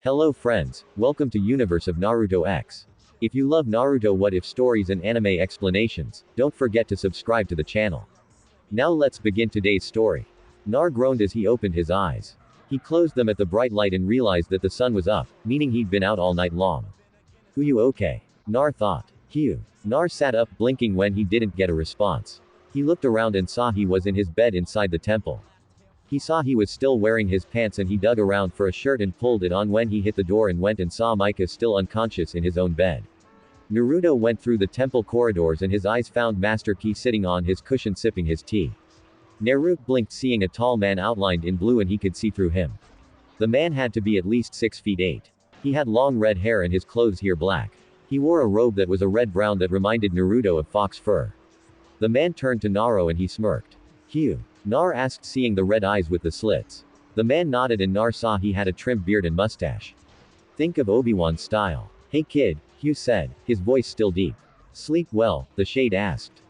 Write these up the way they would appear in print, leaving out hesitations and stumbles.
Hello friends, welcome to Universe of Naruto X. If you love Naruto what if stories and anime explanations, don't forget to subscribe to the channel. Now let's begin today's story. Nar groaned as he opened his eyes. He closed them at the bright light and realized that the sun was up, meaning he'd been out all night long. Who you okay? Nar thought. Hugh. Nar sat up blinking when he didn't get a response. He looked around and saw he was in his bed inside the temple. He saw he was still wearing his pants and he dug around for a shirt and pulled it on when he hit the door and went and saw Micah still unconscious in his own bed. Naruto went through the temple corridors and his eyes found Master Quai sitting on his cushion sipping his tea. Naruto blinked seeing a tall man outlined in blue and he could see through him. The man had to be at least 6 feet 8. He had long red hair and his clothes here black. He wore a robe that was a red-brown that reminded Naruto of fox fur. The man turned to Naro and he smirked. Hugh. Nar asked seeing the red eyes with the slits. The man nodded and Nar saw he had a trimmed beard and mustache. Think of Obi-Wan style. Hey kid, Hugh said, his voice still deep. Sleep well, the shade asked.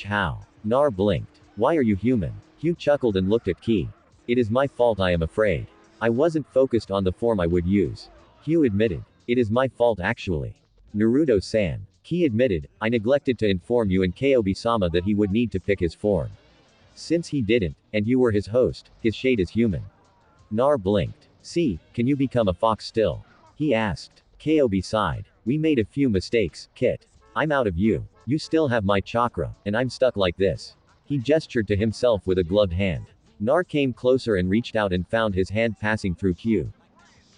How? Nar blinked. Why are you human? Hugh chuckled and looked at Quai. It is my fault I am afraid. I wasn't focused on the form I would use. Hugh admitted. It is my fault actually. Naruto-san. Quai admitted, I neglected to inform you and Kobe-sama that he would need to pick his form. Since he didn't, and you were his host, his shade is human. Nar blinked. See, can you become a fox still? He asked. Kobe sighed. We made a few mistakes, Kit. I'm out of you. You still have my chakra, and I'm stuck like this. He gestured to himself with a gloved hand. Nar came closer and reached out and found his hand passing through Quai.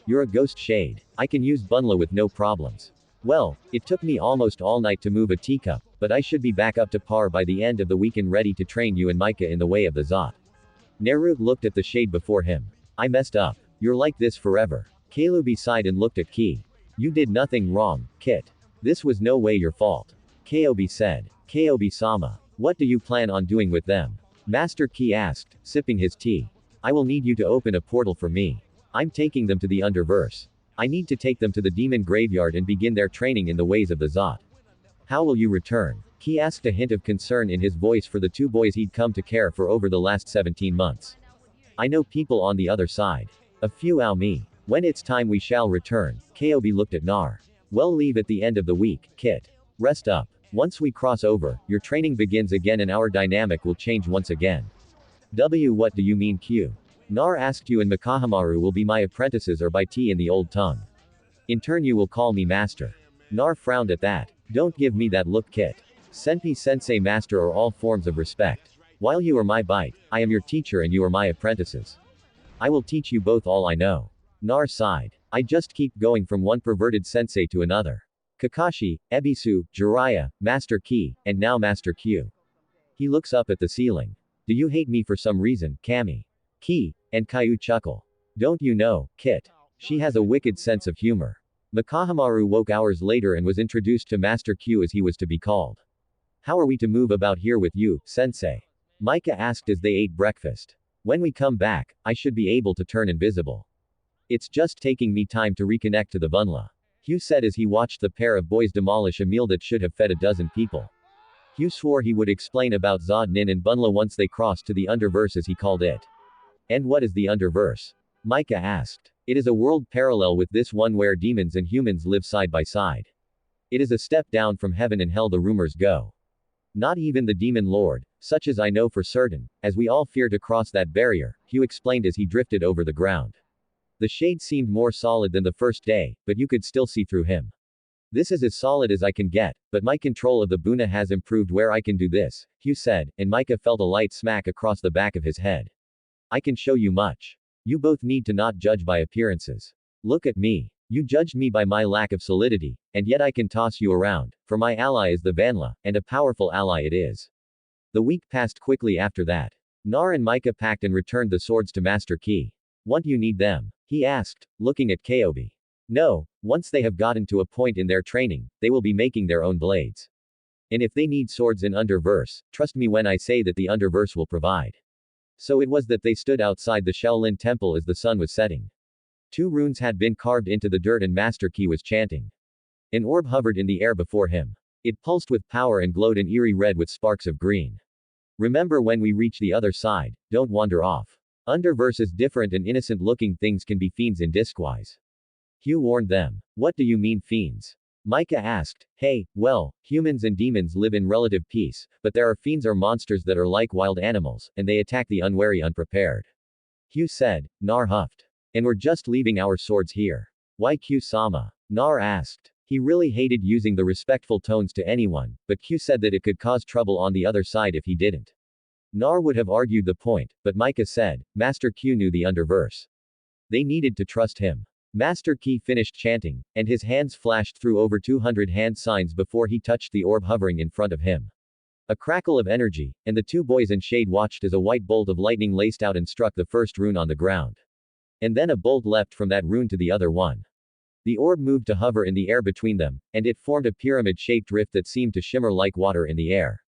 You're a ghost shade. I can use Bunla with no problems. Well, it took me almost all night to move a teacup, but I should be back up to par by the end of the week and ready to train you and Micah in the way of the Zot. Naruto looked at the shade before him. I messed up. You're like this forever. Kobe sighed and looked at Quai. You did nothing wrong, Kit. This was no way your fault. Kobe said. Kobe-sama. What do you plan on doing with them? Master Quai asked, sipping his tea. I will need you to open a portal for me. I'm taking them to the Underverse. I need to take them to the demon graveyard and begin their training in the ways of the Zot. How will you return? Quai asked, a hint of concern in his voice for the 2 boys he'd come to care for over the last 17 months. I know people on the other side. A few me. When it's time we shall return. Kobe looked at Nar. Well, leave at the end of the week, Kit. Rest up. Once we cross over, your training begins again and our dynamic will change once again. What do you mean Q? Nar asked. You and Mikahamaru will be my apprentices or by T in the old tongue. In turn you will call me master. Nar frowned at that. Don't give me that look, Kit. Senpai sensei master are all forms of respect. While you are my bite, I am your teacher and you are my apprentices. I will teach you both all I know. Nar sighed. I just keep going from one perverted sensei to another. Kakashi, Ebisu, Jiraiya, Master Quai, and now Master Q. He looks up at the ceiling. Do you hate me for some reason, Kami? Quai, and Caillou chuckle. Don't you know, Kit? She has a wicked sense of humor. Mikahamaru woke hours later and was introduced to Master Q as he was to be called. How are we to move about here with you, sensei? Micah asked as they ate breakfast. When we come back, I should be able to turn invisible. It's just taking me time to reconnect to the Bunla. Hugh said as he watched the pair of boys demolish a meal that should have fed a dozen people. Hugh swore he would explain about Zod Nin and Bunla once they crossed to the Underverse as he called it. And what is the Underverse? Micah asked. It is a world parallel with this one where demons and humans live side by side. It is a step down from heaven and hell, the rumors go. Not even the demon lord, such as I know for certain, as we all fear to cross that barrier, Hugh explained as he drifted over the ground. The shade seemed more solid than the first day, but you could still see through him. This is as solid as I can get, but my control of the Buna has improved where I can do this, Hugh said, and Micah felt a light smack across the back of his head. I can show you much. You both need to not judge by appearances. Look at me. You judged me by my lack of solidity, and yet I can toss you around, for my ally is the Vanla, and a powerful ally it is. The week passed quickly after that. Nar and Micah packed and returned the swords to Master Quai. Won't you need them? He asked, looking at Kobe. No, once they have gotten to a point in their training, they will be making their own blades. And if they need swords in Underverse, trust me when I say that the Underverse will provide. So it was that they stood outside the Shaolin Temple as the sun was setting. 2 runes had been carved into the dirt and Master Quai was chanting. An orb hovered in the air before him. It pulsed with power and glowed an eerie red with sparks of green. Remember when we reach the other side, don't wander off. Underverse is different and innocent looking things can be fiends in disguise. Hugh warned them. What do you mean fiends? Micah asked. Hey, well, humans and demons live in relative peace, but there are fiends or monsters that are like wild animals, and they attack the unwary unprepared. Hugh said. Nar huffed. And we're just leaving our swords here. Why Q-sama? Nar asked. He really hated using the respectful tones to anyone, but Q said that it could cause trouble on the other side if he didn't. Nar would have argued the point, but Micah said. Master Q knew the underverse. They needed to trust him. Master Key finished chanting, and his hands flashed through over 200 hand signs before he touched the orb hovering in front of him. A crackle of energy, and the two boys in shade watched as a white bolt of lightning laced out and struck the first rune on the ground. And then a bolt leapt from that rune to the other one. The orb moved to hover in the air between them, and it formed a pyramid-shaped rift that seemed to shimmer like water in the air.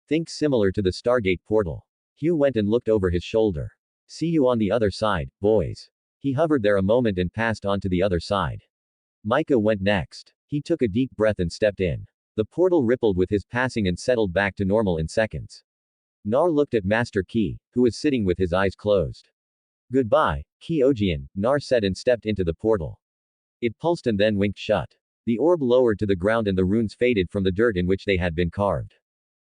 Think similar to the Stargate portal. Hugh went and looked over his shoulder. See you on the other side, boys. He hovered there a moment and passed on to the other side. Micah went next. He took a deep breath and stepped in. The portal rippled with his passing and settled back to normal in seconds. Nar looked at Master Key, who was sitting with his eyes closed. Goodbye, Key Ojian, Nar said and stepped into the portal. It pulsed and then winked shut. The orb lowered to the ground and the runes faded from the dirt in which they had been carved.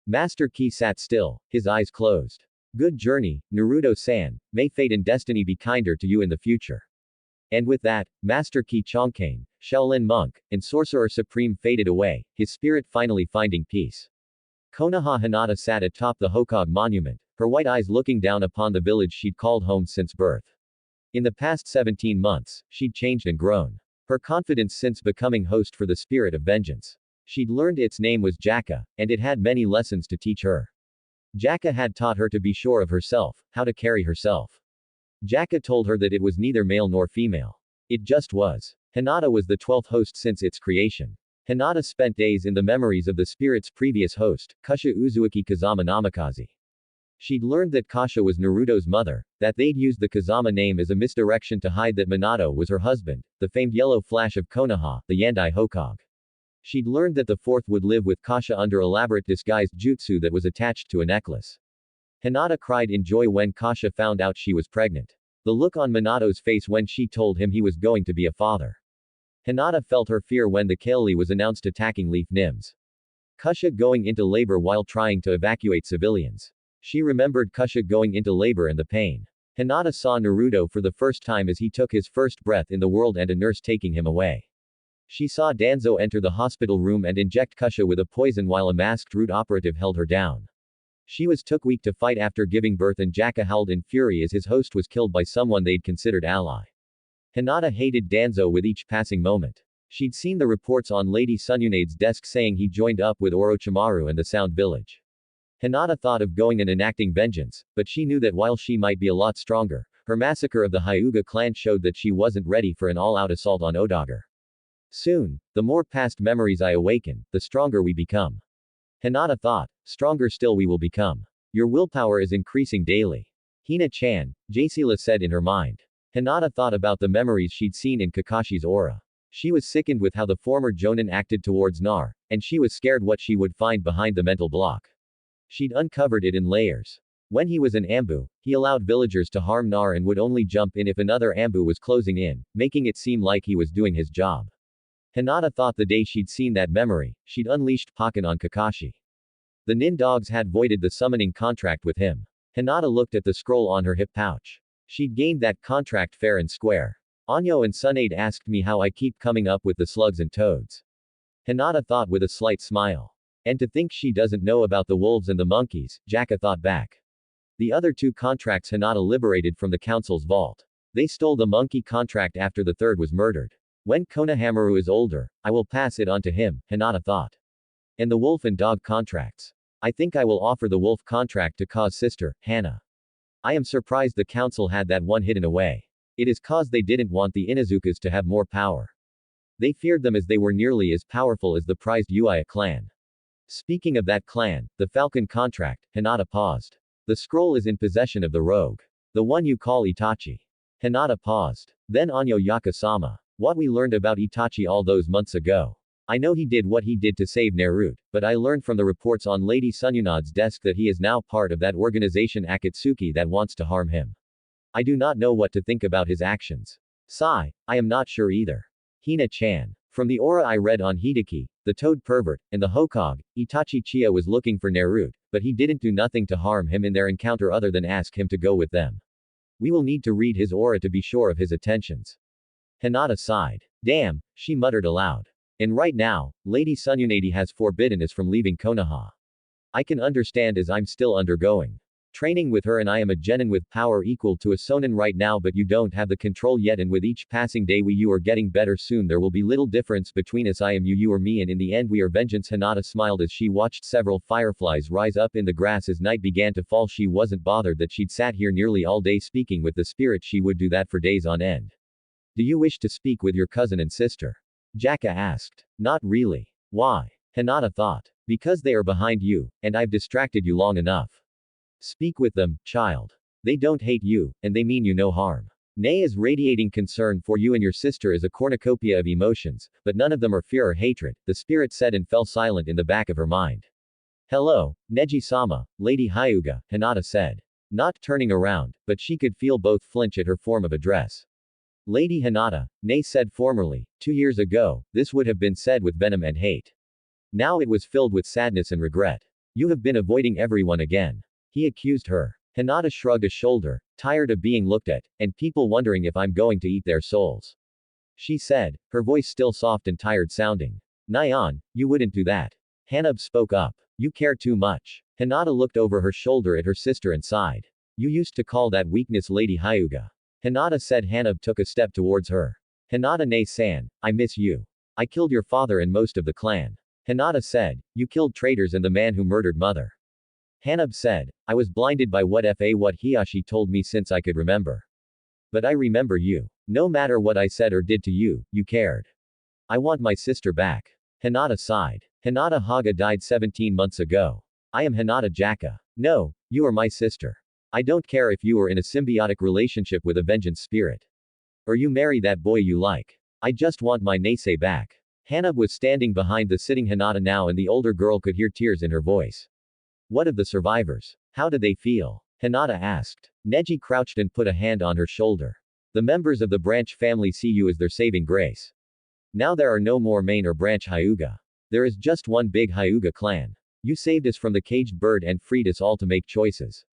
Master Key sat still, his eyes closed. Good journey, Naruto-san, may fate and destiny be kinder to you in the future. And with that, Master Key Chongqing, Shaolin monk, and Sorcerer Supreme faded away, his spirit finally finding peace. Konoha Hinata sat atop the Hokage monument, her white eyes looking down upon the village she'd called home since birth. In the past 17 months, she'd changed and grown. Her confidence since becoming host for the Spirit of Vengeance. She'd learned its name was Jaka, and it had many lessons to teach her. Jaka had taught her to be sure of herself, how to carry herself. Jaka told her that it was neither male nor female. It just was. Hinata was the 12th host since its creation. Hinata spent days in the memories of the spirit's previous host, Kasha Uzuki Kazama Namikaze. She'd learned that Kasha was Naruto's mother, that they'd used the Kazama name as a misdirection to hide that Minato was her husband, the famed yellow flash of Konoha, the Yandai Hokage. She'd learned that the fourth would live with Kasha under elaborate disguised jutsu that was attached to a necklace. Hinata cried in joy when Kasha found out she was pregnant. The look on Minato's face when she told him he was going to be a father. Hinata felt her fear when the Kaili was announced attacking Leaf Nims. Kasha going into labor while trying to evacuate civilians. She remembered Kasha going into labor and the pain. Hinata saw Naruto for the first time as he took his first breath in the world and a nurse taking him away. She saw Danzo enter the hospital room and inject Kasha with a poison while a masked root operative held her down. She was too weak to fight after giving birth and Jaka howled in fury as his host was killed by someone they'd considered ally. Hinata hated Danzo with each passing moment. She'd seen the reports on Lady Sununade's desk saying he joined up with Orochimaru and the Sound Village. Hinata thought of going and enacting vengeance, but she knew that while she might be a lot stronger, her massacre of the Hyuga clan showed that she wasn't ready for an all-out assault on Odagar. Soon, the more past memories I awaken, the stronger we become. Hinata thought, stronger still we will become. Your willpower is increasing daily. Hina-chan, Jasila said in her mind. Hinata thought about the memories she'd seen in Kakashi's aura. She was sickened with how the former Jonin acted towards Nar, and she was scared what she would find behind the mental block. She'd uncovered it in layers. When he was an Ambu, he allowed villagers to harm Nar and would only jump in if another Ambu was closing in, making it seem like he was doing his job. Hinata thought the day she'd seen that memory, she'd unleashed Pakken on Kakashi. The Nin dogs had voided the summoning contract with him. Hinata looked at the scroll on her hip pouch. She'd gained that contract fair and square. Anyo and Tsunade asked me how I keep coming up with the slugs and toads. Hinata thought with a slight smile. And to think she doesn't know about the wolves and the monkeys, Jaka thought back. The other two contracts Hinata liberated from the council's vault. They stole the monkey contract after the third was murdered. When Konohamaru is older, I will pass it on to him, Hinata thought. And the wolf and dog contracts. I think I will offer the wolf contract to Ka's sister, Hana. I am surprised the council had that one hidden away. It is cause they didn't want the Inuzukas to have more power. They feared them as they were nearly as powerful as the prized Uia clan. Speaking of that clan, the Falcon contract, Hinata paused. The scroll is in possession of the rogue. The one you call Itachi. Hinata paused. Then Anyo Yaka-sama. What we learned about Itachi all those months ago. I know he did what he did to save Naruto, but I learned from the reports on Lady Sununade's desk that he is now part of that organization Akatsuki that wants to harm him. I do not know what to think about his actions. Sigh, I am not sure either. Hina-chan. From the aura I read on Hideki, the Toad Pervert, and the Hokage, Itachi Chiya was looking for Naruto, but he didn't do nothing to harm him in their encounter other than ask him to go with them. We will need to read his aura to be sure of his attentions. Hinata sighed. Damn, she muttered aloud. And right now, Lady Tsunade has forbidden us from leaving Konoha. I can understand as I'm still undergoing training with her and I am a genin with power equal to a sonin right now, but you don't have the control yet, and with each passing day you are getting better. Soon there will be little difference between us, I am you or me, and in the end we are vengeance. Hinata smiled as she watched several fireflies rise up in the grass as night began to fall. She wasn't bothered that she'd sat here nearly all day speaking with the spirit. She would do that for days on end. Do you wish to speak with your cousin and sister? Jaka asked. Not really. Why? Hinata thought. Because they are behind you, and I've distracted you long enough. Speak with them, child. They don't hate you, and they mean you no harm. Nay is radiating concern for you and your sister is a cornucopia of emotions, but none of them are fear or hatred, the spirit said and fell silent in the back of her mind. Hello, Neji-sama, Lady Hyuga, Hinata said. Not turning around, but she could feel both flinch at her form of address. Lady Hinata, Nei said formerly, 2 years ago, this would have been said with venom and hate. Now it was filled with sadness and regret. You have been avoiding everyone again. He accused her. Hinata shrugged a shoulder, tired of being looked at, and people wondering if I'm going to eat their souls. She said, her voice still soft and tired sounding. Nyan, you wouldn't do that. Hanab spoke up. You care too much. Hinata looked over her shoulder at her sister and sighed. You used to call that weakness, Lady Hyuga. Hinata said. Hanab took a step towards her. Hinata Nei-san, I miss you. I killed your father and most of the clan. Hinata said, you killed traitors and the man who murdered mother. Hanab said, I was blinded by what Hiyashi told me since I could remember. But I remember you. No matter what I said or did to you, you cared. I want my sister back. Hinata sighed. Hinata Haga died 17 months ago. I am Hinata Jaka. No, you are my sister. I don't care if you are in a symbiotic relationship with a vengeance spirit. Or you marry that boy you like. I just want my Neisei back. Hanab was standing behind the sitting Hinata now, and the older girl could hear tears in her voice. What of the survivors? How do they feel? Hinata asked. Neji crouched and put a hand on her shoulder. The members of the branch family see you as their saving grace. Now there are no more main or branch Hyuga. There is just one big Hyuga clan. You saved us from the caged bird and freed us all to make choices.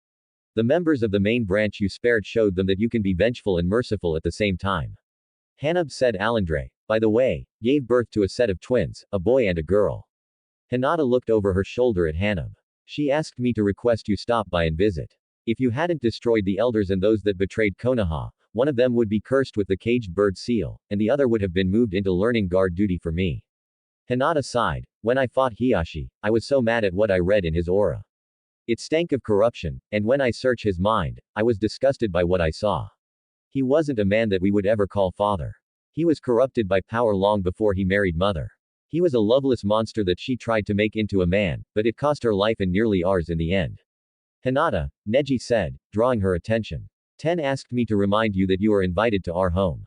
The members of the main branch you spared showed them that you can be vengeful and merciful at the same time. Hanab said. Alandre, by the way, gave birth to a set of twins, a boy and a girl. Hinata looked over her shoulder at Hanab. She asked me to request you stop by and visit. If you hadn't destroyed the elders and those that betrayed Konoha, one of them would be cursed with the caged bird seal, and the other would have been moved into learning guard duty for me. Hinata sighed. When I fought Hiyashi, I was so mad at what I read in his aura. It stank of corruption, and when I searched his mind, I was disgusted by what I saw. He wasn't a man that we would ever call father. He was corrupted by power long before he married mother. He was a loveless monster that she tried to make into a man, but it cost her life and nearly ours in the end. Hinata, Neji said, drawing her attention. Ten asked me to remind you that you are invited to our home.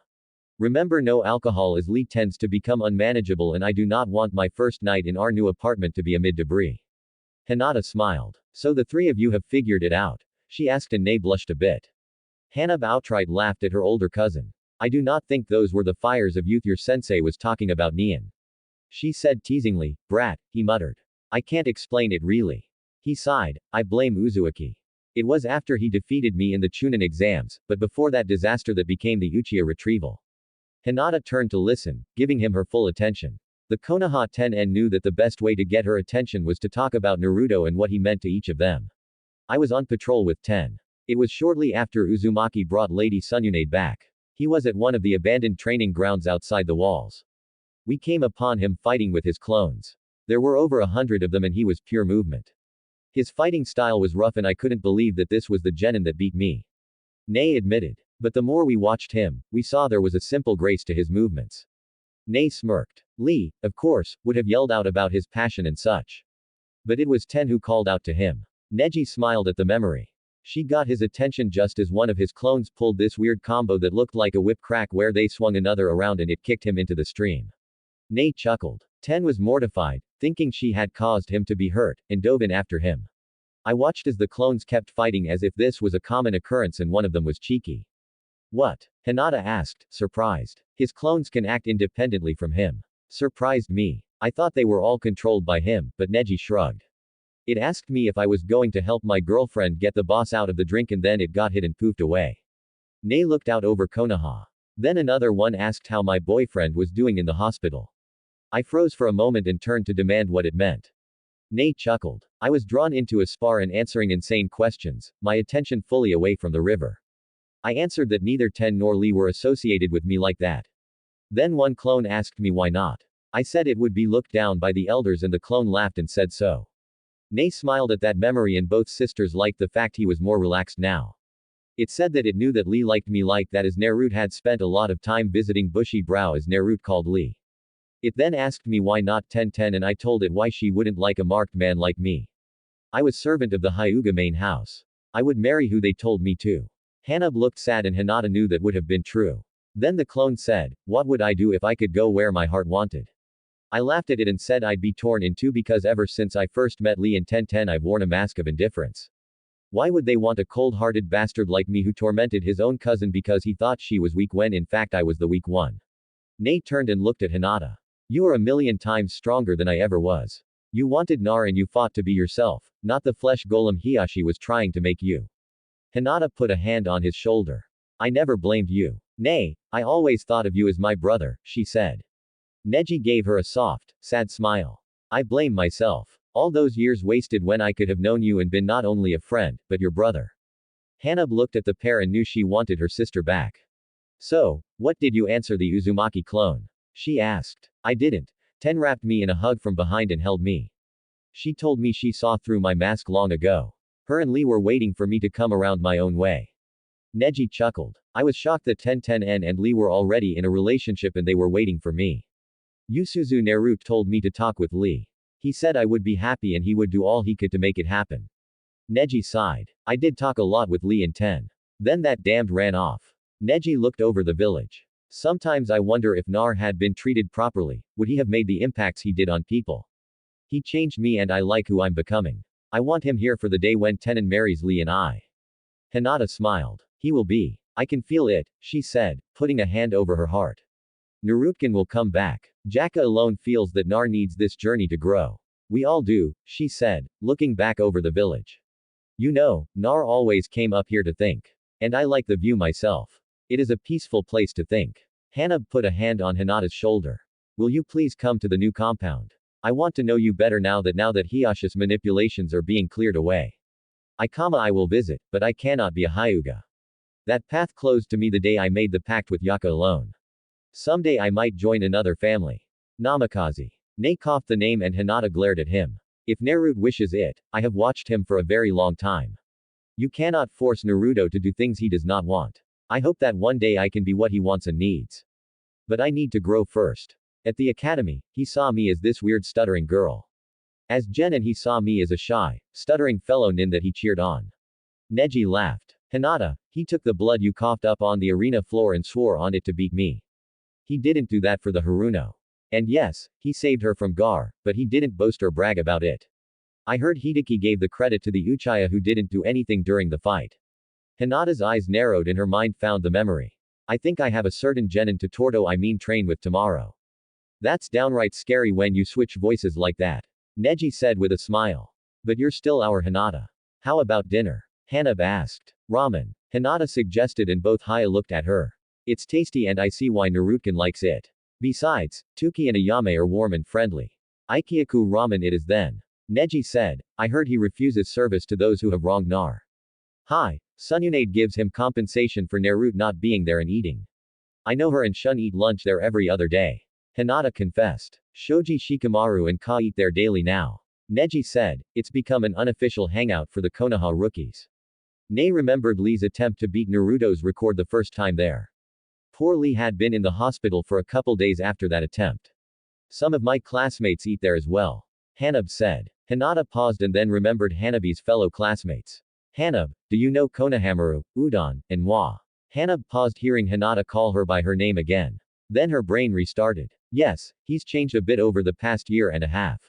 Remember, no alcohol as Lee tends to become unmanageable, and I do not want my first night in our new apartment to be amid debris. Hinata smiled. So the three of you have figured it out? She asked, and Nei blushed a bit. Hanab outright laughed at her older cousin. I do not think those were the fires of youth your sensei was talking about, Nian. She said teasingly. Brat, he muttered. I can't explain it really. He sighed. I blame Uzumaki. It was after he defeated me in the Chunin exams, but before that disaster that became the Uchiha retrieval. Hinata turned to listen, giving him her full attention. The Konoha 10N knew that the best way to get her attention was to talk about Naruto and what he meant to each of them. I was on patrol with 10. It was shortly after Uzumaki brought Lady Tsunade back. He was at one of the abandoned training grounds outside the walls. We came upon him fighting with his clones. There were over 100 of them and he was pure movement. His fighting style was rough and I couldn't believe that this was the genin that beat me. Nei admitted. But the more we watched him, we saw there was a simple grace to his movements. Nei smirked. Lee, of course, would have yelled out about his passion and such. But it was Ten who called out to him. Neji smiled at the memory. She got his attention just as one of his clones pulled this weird combo that looked like a whip crack where they swung another around and it kicked him into the stream. Nei chuckled. Ten was mortified, thinking she had caused him to be hurt, and dove in after him. I watched as the clones kept fighting as if this was a common occurrence and one of them was cheeky. What? Hinata asked, surprised. His clones can act independently from him. Surprised me. I thought they were all controlled by him, but Neji shrugged. It asked me if I was going to help my girlfriend get the boss out of the drink and then it got hit and poofed away. Ne looked out over Konoha. Then another one asked how my boyfriend was doing in the hospital. I froze for a moment and turned to demand what it meant. Ne chuckled. I was drawn into a spar and answering insane questions, my attention fully away from the river. I answered that neither Ten nor Lee were associated with me like that. Then one clone asked me why not. I said it would be looked down by the elders and the clone laughed and said so. Ne smiled at that memory and both sisters liked the fact he was more relaxed now. It said that it knew that Lee liked me like that as Naruto had spent a lot of time visiting Bushy Brow as Naruto called Lee. It then asked me why not Ten and I told it why she wouldn't like a marked man like me. I was servant of the Hyuga main house. I would marry who they told me to. Hanab looked sad and Hinata knew that would have been true. Then the clone said, what would I do if I could go where my heart wanted? I laughed at it and said I'd be torn in two because ever since I first met Lee and Ten I've worn a mask of indifference. Why would they want a cold-hearted bastard like me who tormented his own cousin because he thought she was weak when in fact I was the weak one? Ne turned and looked at Hinata. You are a million times stronger than I ever was. You wanted Nar and you fought to be yourself, not the flesh golem Hiashi was trying to make you. Hinata put a hand on his shoulder. I never blamed you. Nay, I always thought of you as my brother, she said. Neji gave her a soft, sad smile. I blame myself. All those years wasted when I could have known you and been not only a friend, but your brother. Hanab looked at the pair and knew she wanted her sister back. So, what did you answer the Uzumaki clone? She asked. I didn't. Ten wrapped me in a hug from behind and held me. She told me she saw through my mask long ago. Her and Lee were waiting for me to come around my own way. Neji chuckled. I was shocked that Ten and Lee were already in a relationship and they were waiting for me. Yusuzu Naruto told me to talk with Lee. He said I would be happy and he would do all he could to make it happen. Neji sighed. I did talk a lot with Lee and Ten. Then that damned ran off. Neji looked over the village. Sometimes I wonder if Nar had been treated properly, would he have made the impacts he did on people? He changed me and I like who I'm becoming. I want him here for the day when Tenon marries Lee and I. Hinata smiled. He will be. I can feel it, she said, putting a hand over her heart. Narutkin will come back. Jaka alone feels that Nar needs this journey to grow. We all do, she said, looking back over the village. You know, Nar always came up here to think. And I like the view myself. It is a peaceful place to think. Hanab put a hand on Hinata's shoulder. Will you please come to the new compound? I want to know you better now that Hiashi's manipulations are being cleared away. I will visit, but I cannot be a Hyuga. That path closed to me the day I made the pact with Yaka alone. Someday I might join another family. Namikaze. Ne coughed the name and Hinata glared at him. If Naruto wishes it, I have watched him for a very long time. You cannot force Naruto to do things he does not want. I hope that one day I can be what he wants and needs. But I need to grow first. At the academy, he saw me as this weird stuttering girl. As Genin he saw me as a shy, stuttering fellow nin that he cheered on. Neji laughed. Hinata, he took the blood you coughed up on the arena floor and swore on it to beat me. He didn't do that for the Haruno. And yes, he saved her from Gar, but he didn't boast or brag about it. I heard Hideki gave the credit to the Uchiha who didn't do anything during the fight. Hinata's eyes narrowed and her mind found the memory. I think I have a certain Genin to train with tomorrow. That's downright scary when you switch voices like that. Neji said with a smile. But you're still our Hinata. How about dinner? Hanab asked. Ramen. Hinata suggested and both Haya looked at her. It's tasty and I see why Narutkin likes it. Besides, Tuki and Ayame are warm and friendly. Ikyaku ramen it is then. Neji said, I heard he refuses service to those who have wronged Nar. Hi, Sununade gives him compensation for Naruto not being there and eating. I know her and Shun eat lunch there every other day. Hinata confessed. Shoji Shikamaru and Ka eat there daily now. Neji said, it's become an unofficial hangout for the Konoha rookies. Ne remembered Lee's attempt to beat Naruto's record the first time there. Poor Lee had been in the hospital for a couple days after that attempt. Some of my classmates eat there as well. Hanab said. Hinata paused and then remembered Hanabi's fellow classmates. Hanab, do you know Konohamaru, Udon, and Wa? Hanab paused hearing Hinata call her by her name again. Then her brain restarted. Yes, he's changed a bit over the past year and a half.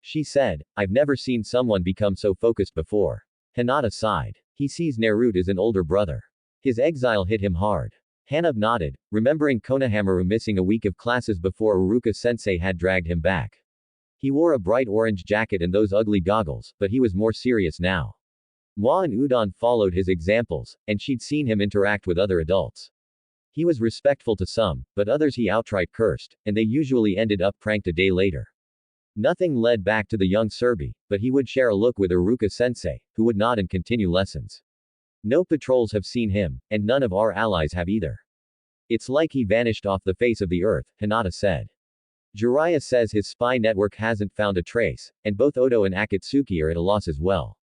She said, I've never seen someone become so focused before. Hinata sighed. He sees Naruto as an older brother. His exile hit him hard. Hanub nodded, remembering Konohamaru missing a week of classes before Uruka-sensei had dragged him back. He wore a bright orange jacket and those ugly goggles, but he was more serious now. Moi and Udon followed his examples, and she'd seen him interact with other adults. He was respectful to some, but others he outright cursed, and they usually ended up pranked a day later. Nothing led back to the young Serbi, but he would share a look with Uruka-sensei, who would nod and continue lessons. No patrols have seen him, and none of our allies have either. It's like he vanished off the face of the earth, Hinata said. Jiraiya says his spy network hasn't found a trace, and both Odo and Akatsuki are at a loss as well.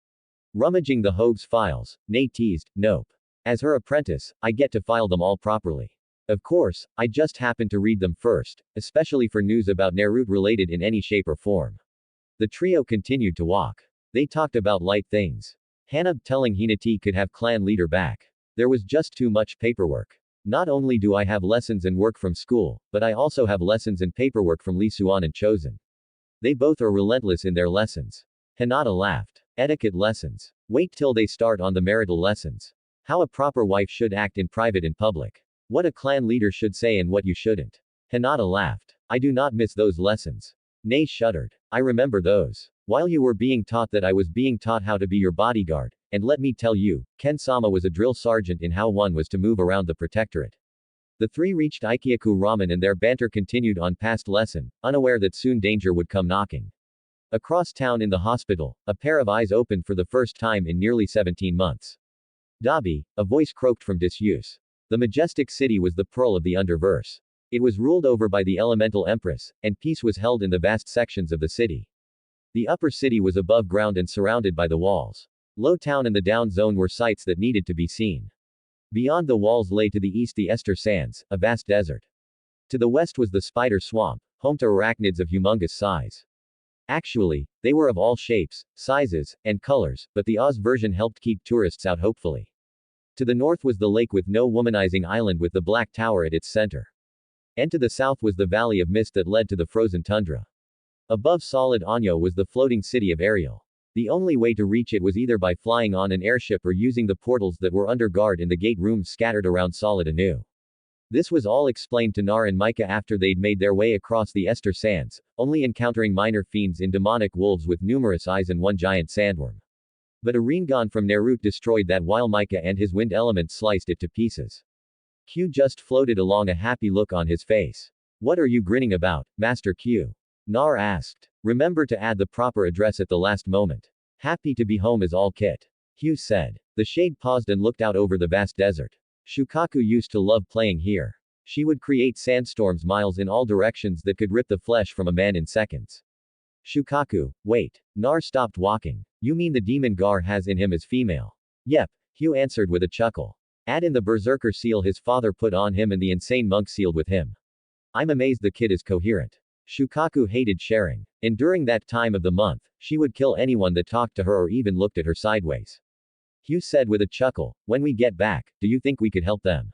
Rummaging the Hogue's files, Nei teased, nope. As her apprentice, I get to file them all properly. Of course, I just happen to read them first, especially for news about Naruto related in any shape or form. The trio continued to walk. They talked about light things. Hanub telling Hinata could have clan leader back. There was just too much paperwork. Not only do I have lessons and work from school, but I also have lessons and paperwork from Lee Suan and Chosen. They both are relentless in their lessons. Hinata laughed. Etiquette lessons. Wait till they start on the marital lessons. How a proper wife should act in private and public. What a clan leader should say and what you shouldn't. Hinata laughed. I do not miss those lessons. Nei shuddered. I remember those. While you were being taught that I was being taught how to be your bodyguard, and let me tell you, Ken-sama was a drill sergeant in how one was to move around the protectorate. The three reached Ikyaku Ramen and their banter continued on past lesson, unaware that soon danger would come knocking. Across town in the hospital, a pair of eyes opened for the first time in nearly 17 months. Dabi, a voice croaked from disuse. The majestic city was the pearl of the underverse. It was ruled over by the elemental empress, and peace was held in the vast sections of the city. The upper city was above ground and surrounded by the walls. Low Town and the Down Zone were sights that needed to be seen. Beyond the walls lay to the east the Ester Sands, a vast desert. To the west was the Spider Swamp, home to arachnids of humongous size. Actually, they were of all shapes, sizes, and colors, but the Oz version helped keep tourists out hopefully. To the north was the lake with no womanizing island with the Black Tower at its center. And to the south was the valley of mist that led to the frozen tundra. Above Solid Anyo was the floating city of Ariel. The only way to reach it was either by flying on an airship or using the portals that were under guard in the gate rooms scattered around Solid Anu. This was all explained to Nar and Micah after they'd made their way across the Ester Sands, only encountering minor fiends in demonic wolves with numerous eyes and one giant sandworm. But a Rinnegan from Naruto destroyed that while Micah and his wind element sliced it to pieces. Q just floated along, a happy look on his face. What are you grinning about, Master Q? Nar asked. Remember to add the proper address at the last moment. Happy to be home is all Kit. Hugh said. The shade paused and looked out over the vast desert. Shukaku used to love playing here. She would create sandstorms miles in all directions that could rip the flesh from a man in seconds. Shukaku, wait. Nar stopped walking. You mean the demon Gar has in him is female? Yep, Hugh answered with a chuckle. Add in the berserker seal his father put on him and the insane monk sealed with him. I'm amazed the kid is coherent. Shukaku hated sharing. And during that time of the month, she would kill anyone that talked to her or even looked at her sideways. Hugh said with a chuckle, when we get back, do you think we could help them?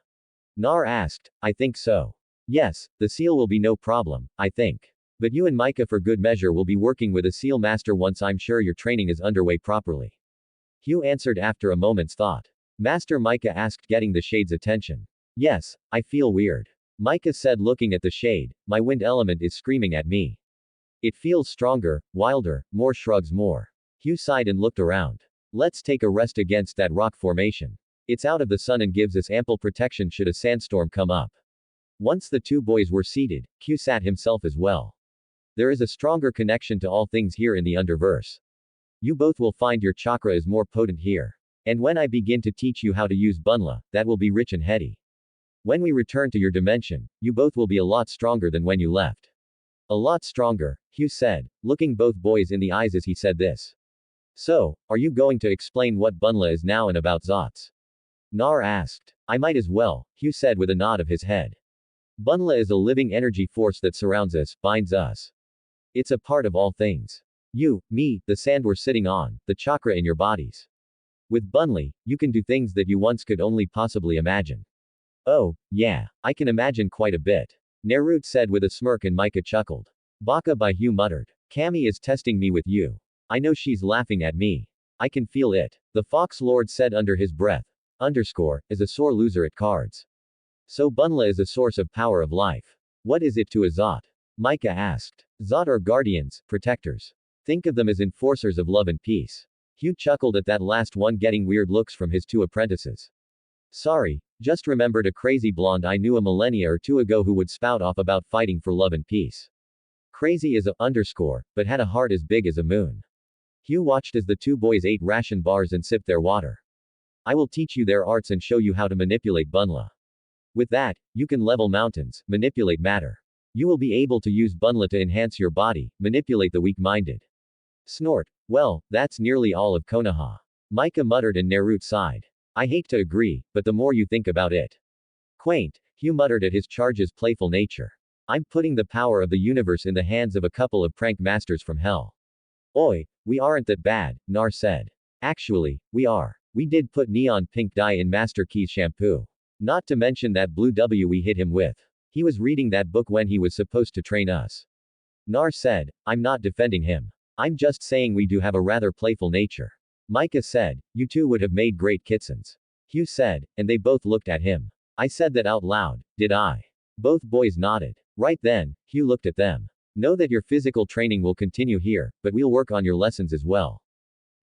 Nar asked, I think so. Yes, the seal will be no problem, I think. But you and Micah for good measure will be working with a seal master once I'm sure your training is underway properly. Hugh answered after a moment's thought. Master Micah asked, getting the shade's attention. Yes, I feel weird. Micah said, looking at the shade, my wind element is screaming at me. It feels stronger, wilder, more shrugs more. Hugh sighed and looked around. Let's take a rest against that rock formation. It's out of the sun and gives us ample protection should a sandstorm come up. Once the two boys were seated, Q sat himself as well. There is a stronger connection to all things here in the underverse. You both will find your chakra is more potent here. And when I begin to teach you how to use Bunla, that will be rich and heady. When we return to your dimension, you both will be a lot stronger than when you left. A lot stronger, Hugh said, looking both boys in the eyes as he said this. So, are you going to explain what Bunla is now and about Zots? Nar asked. I might as well, Hugh said with a nod of his head. Bunla is a living energy force that surrounds us, binds us. It's a part of all things. You, me, the sand we're sitting on, the chakra in your bodies. With Bunli, you can do things that you once could only possibly imagine. Oh, yeah, I can imagine quite a bit. Naruto said with a smirk and Micah chuckled. Baka by Hugh muttered. Kami is testing me with you. I know she's laughing at me. I can feel it. The Fox Lord said under his breath. Is a sore loser at cards. So Bunla is a source of power of life. What is it to a Zot? Micah asked. Zot are guardians, protectors. Think of them as enforcers of love and peace. Hugh chuckled at that last one, getting weird looks from his two apprentices. Sorry, just remembered a crazy blonde I knew a millennia or two ago who would spout off about fighting for love and peace. Crazy as a underscore, but had a heart as big as a moon. Hugh watched as the two boys ate ration bars and sipped their water. I will teach you their arts and show you how to manipulate Bunla. With that, you can level mountains, manipulate matter. You will be able to use Bunla to enhance your body, manipulate the weak-minded. Snort. Well, that's nearly all of Konoha. Micah muttered and Naruto sighed. I hate to agree, but the more you think about it. Quaint, Hugh muttered at his charge's playful nature. I'm putting the power of the universe in the hands of a couple of prank masters from hell. Oi, we aren't that bad, Nar said. Actually, we are. We did put neon pink dye in Master Quai's shampoo. Not to mention that blue W we hit him with. He was reading that book when he was supposed to train us. Nar said, I'm not defending him. I'm just saying we do have a rather playful nature. Micah said, you two would have made great kitsons. Hugh said, and they both looked at him. I said that out loud, did I? Both boys nodded. Right then, Hugh looked at them. Know that your physical training will continue here, but we'll work on your lessons as well.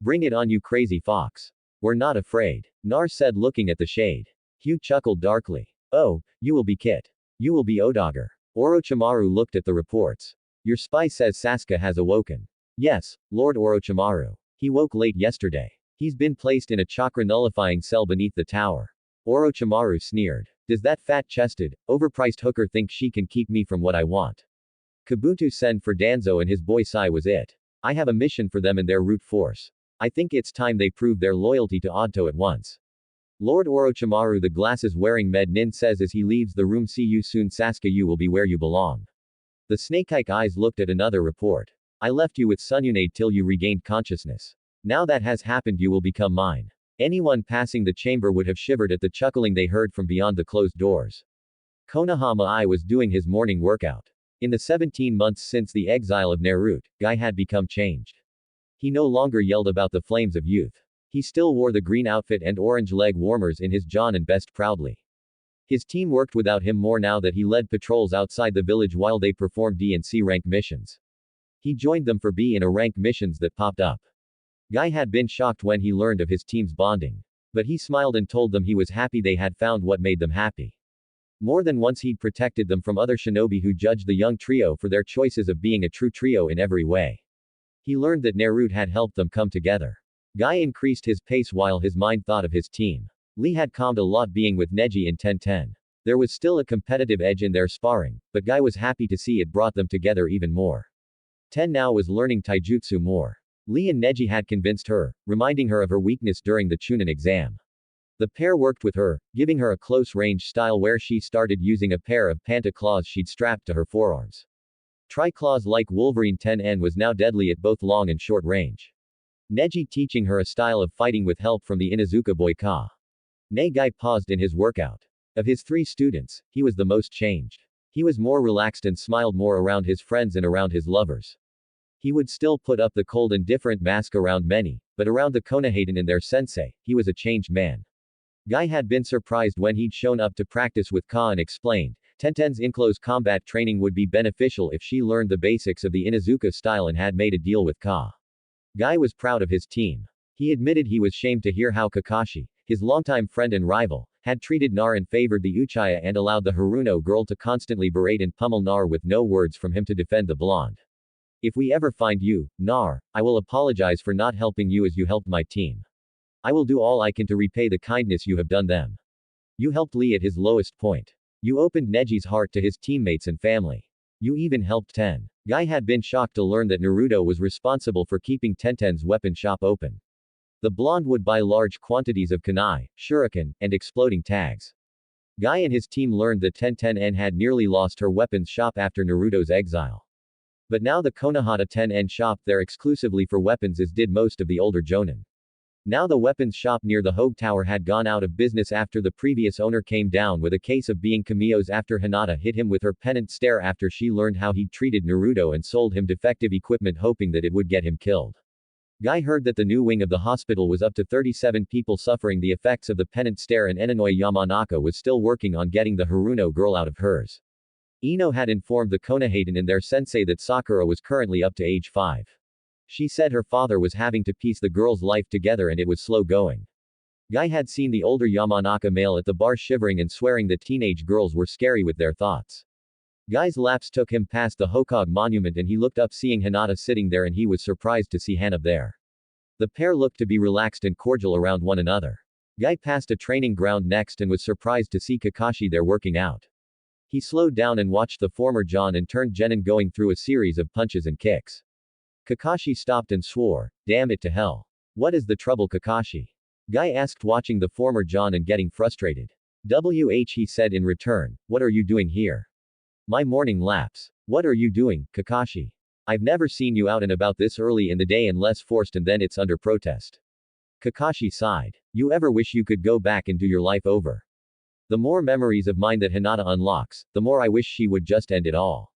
Bring it on, you crazy fox. We're not afraid. Nar said, looking at the shade. Hugh chuckled darkly. Oh, you will be Kit. You will be Odager. Orochimaru looked at the reports. Your spy says Sasuke has awoken. Yes, Lord Orochimaru. He woke late yesterday. He's been placed in a chakra-nullifying cell beneath the tower. Orochimaru sneered. Does that fat-chested, overpriced hooker think she can keep me from what I want? Kabuto send for Danzo and his boy Sai was it. I have a mission for them and their root force. I think it's time they prove their loyalty to Odto at once. Lord Orochimaru, the glasses-wearing Med Nin, says as he leaves the room, see you soon Sasuke, you will be where you belong. The snake-like eyes looked at another report. I left you with Sununade till you regained consciousness. Now that has happened, you will become mine. Anyone passing the chamber would have shivered at the chuckling they heard from beyond the closed doors. Konoha Mai was doing his morning workout. In the 17 months since the exile of Naruto, Guy had become changed. He no longer yelled about the flames of youth. He still wore the green outfit and orange leg warmers in his John and Best proudly. His team worked without him more now that he led patrols outside the village while they performed D and C rank missions. He joined them for B and A rank missions that popped up. Guy had been shocked when he learned of his team's bonding. But he smiled and told them he was happy they had found what made them happy. More than once he'd protected them from other shinobi who judged the young trio for their choices of being a true trio in every way. He learned that Naruto had helped them come together. Guy increased his pace while his mind thought of his team. Lee had calmed a lot being with Neji in 1010. There was still a competitive edge in their sparring, but Guy was happy to see it brought them together even more. Ten now was learning taijutsu more. Lee and Neji had convinced her, reminding her of her weakness during the Chunin exam. The pair worked with her, giving her a close-range style where she started using a pair of panta claws she'd strapped to her forearms. Tri-claws like Wolverine 10N was now deadly at both long and short range. Neji teaching her a style of fighting with help from the Inuzuka boy Ka. Guy paused in his workout. Of his 3 students, he was the most changed. He was more relaxed and smiled more around his friends and around his lovers. He would still put up the cold and different mask around many, but around the Konohaden and their sensei, he was a changed man. Guy had been surprised when he'd shown up to practice with Ka and explained, Tenten's in-close combat training would be beneficial if she learned the basics of the Inuzuka style and had made a deal with Ka. Guy was proud of his team. He admitted he was shamed to hear how Kakashi, his longtime friend and rival, had treated Nar and favored the Uchiha and allowed the Haruno girl to constantly berate and pummel Nar with no words from him to defend the blonde. If we ever find you, Nar, I will apologize for not helping you as you helped my team. I will do all I can to repay the kindness you have done them. You helped Lee at his lowest point. You opened Neji's heart to his teammates and family. You even helped Ten. Guy had been shocked to learn that Naruto was responsible for keeping Tenten's weapon shop open. The blonde would buy large quantities of kunai, shuriken, and exploding tags. Guy and his team learned that Tenten had nearly lost her weapons shop after Naruto's exile. But now the Konohata Tenen shop there exclusively for weapons as did most of the older jonin. Now the weapons shop near the Hogue Tower had gone out of business after the previous owner came down with a case of being Kamiyo's after Hinata hit him with her penitent stare after she learned how he'd treated Naruto and sold him defective equipment hoping that it would get him killed. Guy heard that the new wing of the hospital was up to 37 people suffering the effects of the penance stare, and Eninoy Yamanaka was still working on getting the Haruno girl out of hers. Ino had informed the Konohaden and their sensei that Sakura was currently up to age 5. She said her father was having to piece the girl's life together and it was slow going. Guy had seen the older Yamanaka male at the bar shivering and swearing that teenage girls were scary with their thoughts. Guy's lapse took him past the Hokage monument and he looked up seeing Hinata sitting there and he was surprised to see Hana there. The pair looked to be relaxed and cordial around one another. Guy passed a training ground next and was surprised to see Kakashi there working out. He slowed down and watched the former John and turned genin going through a series of punches and kicks. Kakashi stopped and swore, "Damn it to hell. What is the trouble, Kakashi?" Guy asked, watching the former John and getting frustrated. He said in return, "What are you doing here?" "My morning laps." "What are you doing, Kakashi? I've never seen you out and about this early in the day unless forced and then it's under protest." Kakashi sighed. "You ever wish you could go back and do your life over? The more memories of mine that Hinata unlocks, the more I wish she would just end it all."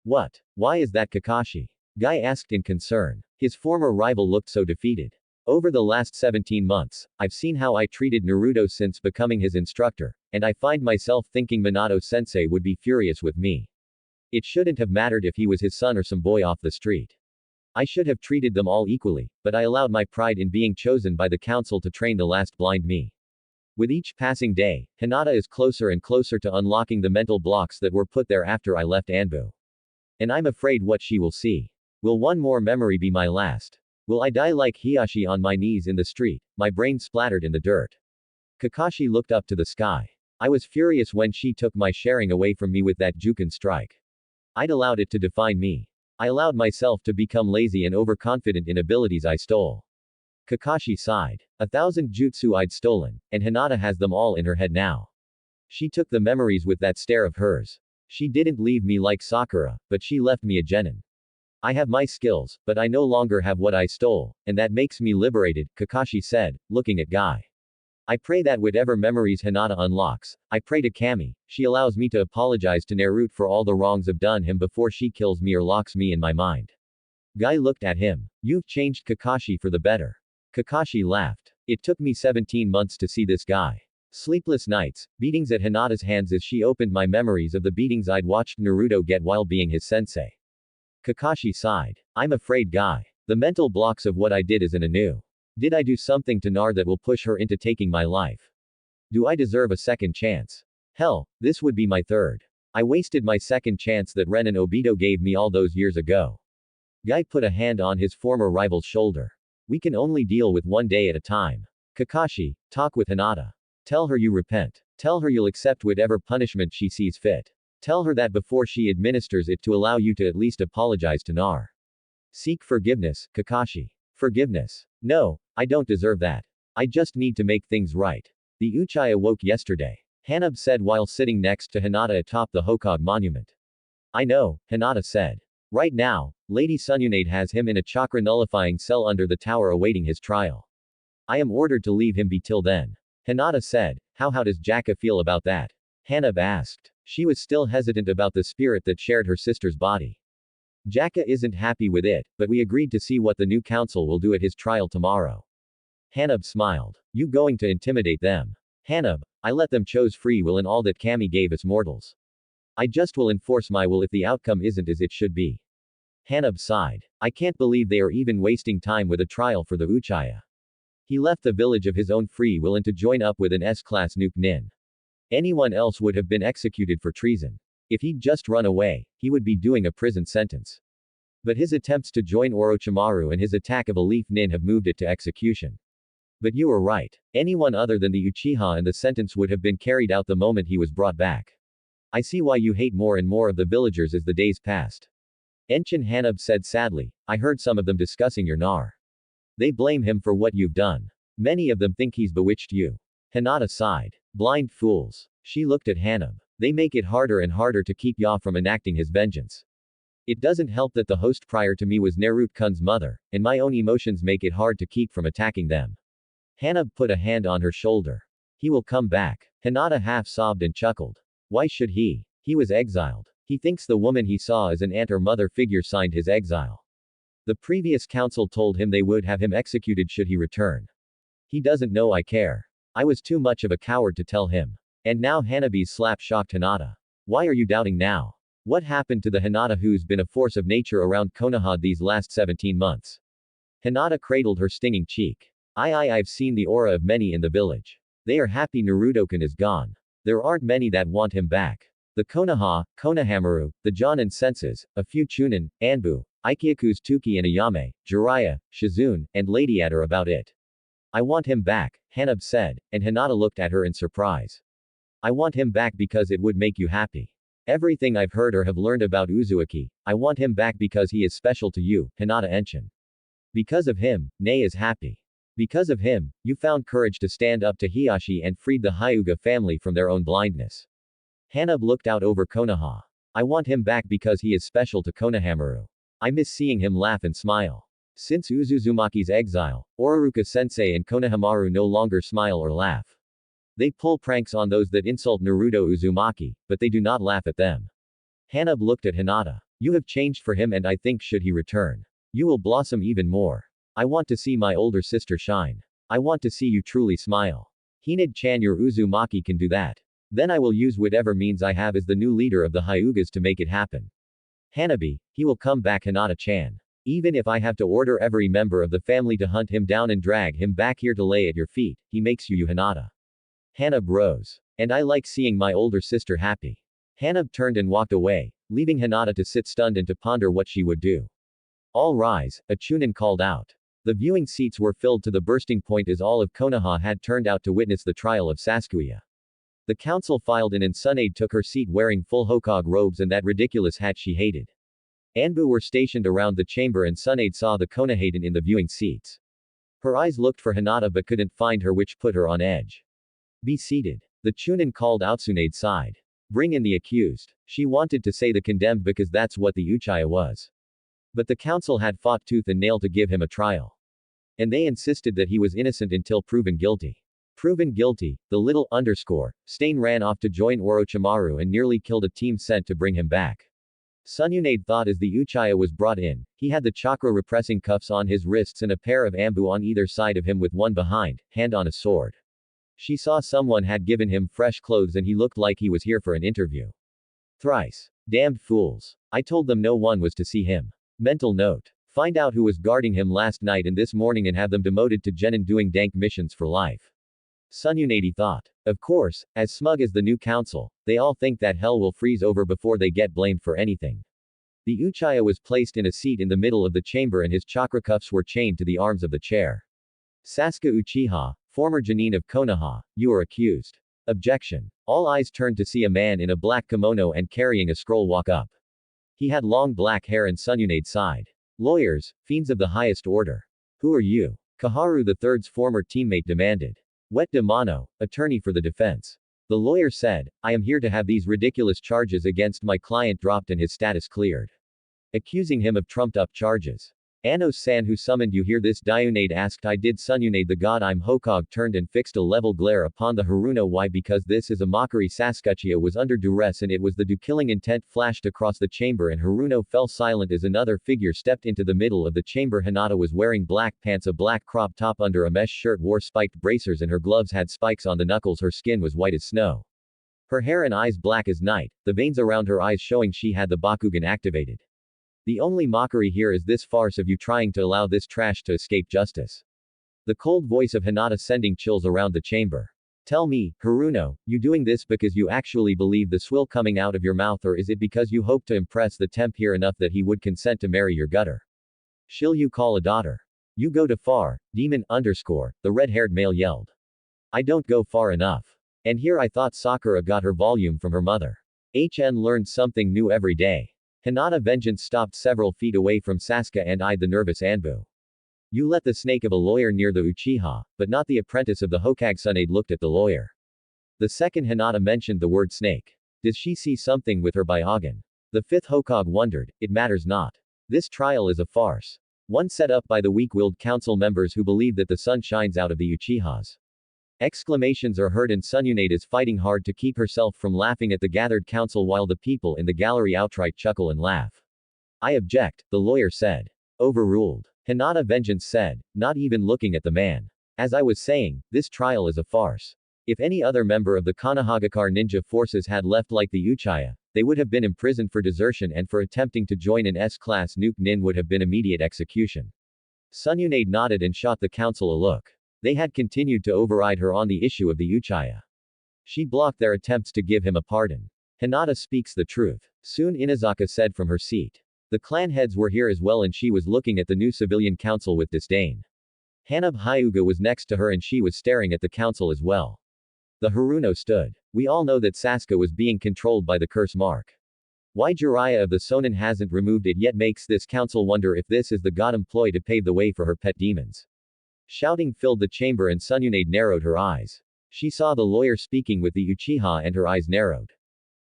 "What? Why is that, Kakashi?" Guy asked in concern. His former rival looked so defeated. "Over the last 17 months, I've seen how I treated Naruto since becoming his instructor, and I find myself thinking Minato-sensei would be furious with me. It shouldn't have mattered if he was his son or some boy off the street. I should have treated them all equally, but I allowed my pride in being chosen by the council to train the last blind me. With each passing day, Hinata is closer and closer to unlocking the mental blocks that were put there after I left Anbu. And I'm afraid what she will see. Will one more memory be my last? Will I die like Hiyashi on my knees in the street, my brain splattered in the dirt?" Kakashi looked up to the sky. "I was furious when she took my sharing away from me with that Juken strike. I'd allowed it to define me. I allowed myself to become lazy and overconfident in abilities I stole." Kakashi sighed. 1,000 jutsu I'd stolen, and Hinata has them all in her head now. She took the memories with that stare of hers. She didn't leave me like Sakura, but she left me a genin. I have my skills, but I no longer have what I stole, and that makes me liberated, Kakashi said, looking at Guy. I pray that whatever memories Hinata unlocks, I pray to Kami, she allows me to apologize to Naruto for all the wrongs I've done him before she kills me or locks me in my mind. Guy looked at him. You've changed, Kakashi, for the better. Kakashi laughed. It took me 17 months to see this guy. Sleepless nights, beatings at Hinata's hands as she opened my memories of the beatings I'd watched Naruto get while being his sensei. Kakashi sighed. I'm afraid, Guy. The mental blocks of what I did isn't anew. Did I do something to Nar that will push her into taking my life? Do I deserve a second chance? Hell, this would be my third. I wasted my second chance that Ren and Obito gave me all those years ago. Guy put a hand on his former rival's shoulder. We can only deal with one day at a time. Kakashi, talk with Hinata. Tell her you repent. Tell her you'll accept whatever punishment she sees fit. Tell her that before she administers it to allow you to at least apologize to Nar. Seek forgiveness, Kakashi. Forgiveness. No, I don't deserve that. I just need to make things right. The Uchiha woke yesterday. Hanab said while sitting next to Hinata atop the Hokage monument. I know, Hinata said. Right now, Lady Sununade has him in a chakra nullifying cell under the tower awaiting his trial. I am ordered to leave him be till then. Hinata said. How does Jaka feel about that? Hanab asked. She was still hesitant about the spirit that shared her sister's body. Jaka isn't happy with it, but we agreed to see what the new council will do at his trial tomorrow. Hanab smiled. You going to intimidate them? Hanab, I let them choose free will in all that Kami gave us mortals. I just will enforce my will if the outcome isn't as it should be. Hanab sighed. I can't believe they are even wasting time with a trial for the Uchiha. He left the village of his own free will and to join up with an S-class nuke nin. Anyone else would have been executed for treason. If he'd just run away, he would be doing a prison sentence. But his attempts to join Orochimaru and his attack of a leaf nin have moved it to execution. But you were right. Anyone other than the Uchiha and the sentence would have been carried out the moment he was brought back. I see why you hate more and more of the villagers as the days passed. Ensign Hanab said sadly, I heard some of them discussing your Nar. They blame him for what you've done. Many of them think he's bewitched you. Hinata sighed. Blind fools. She looked at Hanab. They make it harder and harder to keep Ya from enacting his vengeance. It doesn't help that the host prior to me was Naruto-kun's mother, and my own emotions make it hard to keep from attacking them. Hanab put a hand on her shoulder. He will come back. Hinata half sobbed and chuckled. Why should he? He was exiled. He thinks the woman he saw as an aunt or mother figure signed his exile. The previous council told him they would have him executed should he return. He doesn't know I care. I was too much of a coward to tell him. And now Hanabi's slap shocked Hinata. Why are you doubting now? What happened to the Hinata who's been a force of nature around Konoha these last 17 months? Hinata cradled her stinging cheek. I've seen the aura of many in the village. They are happy Naruto-kun is gone. There aren't many that want him back. The Konoha, Konohamaru, the Jonin senses, a few Chunin, Anbu, Ikyaku's Tuki and Ayame, Jiraiya, Shizune, and Lady Ad are about it. I want him back, Hanab said, and Hinata looked at her in surprise. I want him back because it would make you happy. Everything I've heard or have learned about Uzumaki, I want him back because he is special to you, Hinata Enshin. Because of him, Nei is happy. Because of him, you found courage to stand up to Hiyashi and freed the Hyuga family from their own blindness. Hanab looked out over Konoha. I want him back because he is special to Konohamaru. I miss seeing him laugh and smile. Since Uzumaki's exile, Ororuka-sensei and Konohamaru no longer smile or laugh. They pull pranks on those that insult Naruto Uzumaki, but they do not laugh at them. Hanab looked at Hinata. You have changed for him and I think should he return, you will blossom even more. I want to see my older sister shine. I want to see you truly smile. Hinid-chan your Uzumaki can do that. Then I will use whatever means I have as the new leader of the Hyugas to make it happen. Hanabi, he will come back Hinata-chan. Even if I have to order every member of the family to hunt him down and drag him back here to lay at your feet, he makes you Hinata. Hanab rose. And I like seeing my older sister happy. Hanab turned and walked away, leaving Hinata to sit stunned and to ponder what she would do. All rise, a Chunin called out. The viewing seats were filled to the bursting point as all of Konoha had turned out to witness the trial of Sasuke. The council filed in and Tsunade took her seat wearing full Hokage robes and that ridiculous hat she hated. Anbu were stationed around the chamber and Tsunade saw the Konohaden in the viewing seats. Her eyes looked for Hinata but couldn't find her, which put her on edge. Be seated. The Chunin called out. Tsunade sighed. Bring in the accused. She wanted to say the condemned because that's what the Uchiha was. But the council had fought tooth and nail to give him a trial. And they insisted that he was innocent until proven guilty. Proven guilty, the little Stain ran off to join Orochimaru and nearly killed a team sent to bring him back. Tsunade thought as the Uchiha was brought in, he had the chakra repressing cuffs on his wrists and a pair of Anbu on either side of him with one behind, hand on a sword. She saw someone had given him fresh clothes and he looked like he was here for an interview. Thrice. Damned fools. I told them no one was to see him. Mental note. Find out who was guarding him last night and this morning and have them demoted to genin doing dank missions for life. Tsunade thought. Of course, as smug as the new council, they all think that hell will freeze over before they get blamed for anything. The Uchiha was placed in a seat in the middle of the chamber and his chakra cuffs were chained to the arms of the chair. Sasuke Uchiha, former genin of Konoha, you are accused. Objection. All eyes turned to see a man in a black kimono and carrying a scroll walk up. He had long black hair and Tsunade sighed. Lawyers, fiends of the highest order. Who are you? Kaharu III's former teammate demanded. Wet de Mano, attorney for the defense. The lawyer said, I am here to have these ridiculous charges against my client dropped and his status cleared. Accusing him of trumped-up charges. Anos-san who summoned you here this Tsunade asked. I did. Tsunade the god I'm Hokage turned and fixed a level glare upon the Haruno. Why? Because this is a mockery. Sasuke was under duress and it was the killing intent flashed across the chamber and Haruno fell silent as another figure stepped into the middle of the chamber. Hinata was wearing black pants, a black crop top under a mesh shirt, wore spiked bracers and her gloves had spikes on the knuckles. Her skin was white as snow. Her hair and eyes black as night, the veins around her eyes showing she had the Bakugan activated. The only mockery here is this farce of you trying to allow this trash to escape justice. The cold voice of Hinata sending chills around the chamber. Tell me, Haruno, you doing this because you actually believe the swill coming out of your mouth, or is it because you hope to impress the temp here enough that he would consent to marry your gutter? Shall you call a daughter? You go too far, demon _ the red-haired male yelled. I don't go far enough. And here I thought Sakura got her volume from her mother. HN learned something new every day. Hinata vengeance stopped several feet away from Sasuke and eyed the nervous Anbu. You let the snake of a lawyer near the Uchiha, but not the apprentice of the Hokage. Tsunade looked at the lawyer. The second Hinata mentioned the word snake. Does she see something with her Byakugan? The fifth Hokage wondered. It matters not. This trial is a farce. One set up by the weak-willed council members who believe that the sun shines out of the Uchihas. Exclamations are heard and Tsunade is fighting hard to keep herself from laughing at the gathered council while the people in the gallery outright chuckle and laugh. I object, the lawyer said. Overruled. Hinata Vengeance said, not even looking at the man. As I was saying, this trial is a farce. If any other member of the Konohagakure ninja forces had left like the Uchiha, they would have been imprisoned for desertion and for attempting to join an S-class nuke nin would have been immediate execution. Sununade nodded and shot the council a look. They had continued to override her on the issue of the Uchiha. She blocked their attempts to give him a pardon. Hinata speaks the truth. Soon Inazaka said from her seat. The clan heads were here as well and she was looking at the new civilian council with disdain. Hanab Hyuga was next to her and she was staring at the council as well. The Haruno stood. We all know that Sasuke was being controlled by the curse mark. Why Jiraiya of the Sonin hasn't removed it yet makes this council wonder if this is the god employ to pave the way for her pet demons. Shouting filled the chamber and Sununade narrowed her eyes. She saw the lawyer speaking with the Uchiha and her eyes narrowed.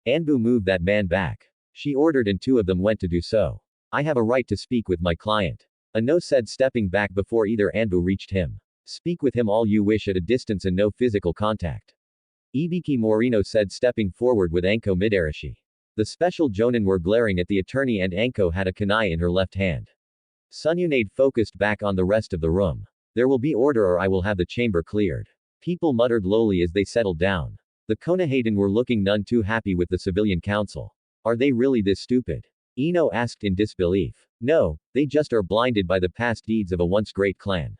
Anbu moved that man back. She ordered and two of them went to do so. I have a right to speak with my client. Ano said stepping back before either Anbu reached him. Speak with him all you wish at a distance and no physical contact. Ibiki Morino said stepping forward with Anko Midarashi. The special jonin were glaring at the attorney and Anko had a kunai in her left hand. Sununade focused back on the rest of the room. There will be order or I will have the chamber cleared. People muttered lowly as they settled down. The Konohaden were looking none too happy with the civilian council. Are they really this stupid? Ino asked in disbelief. No, they just are blinded by the past deeds of a once great clan.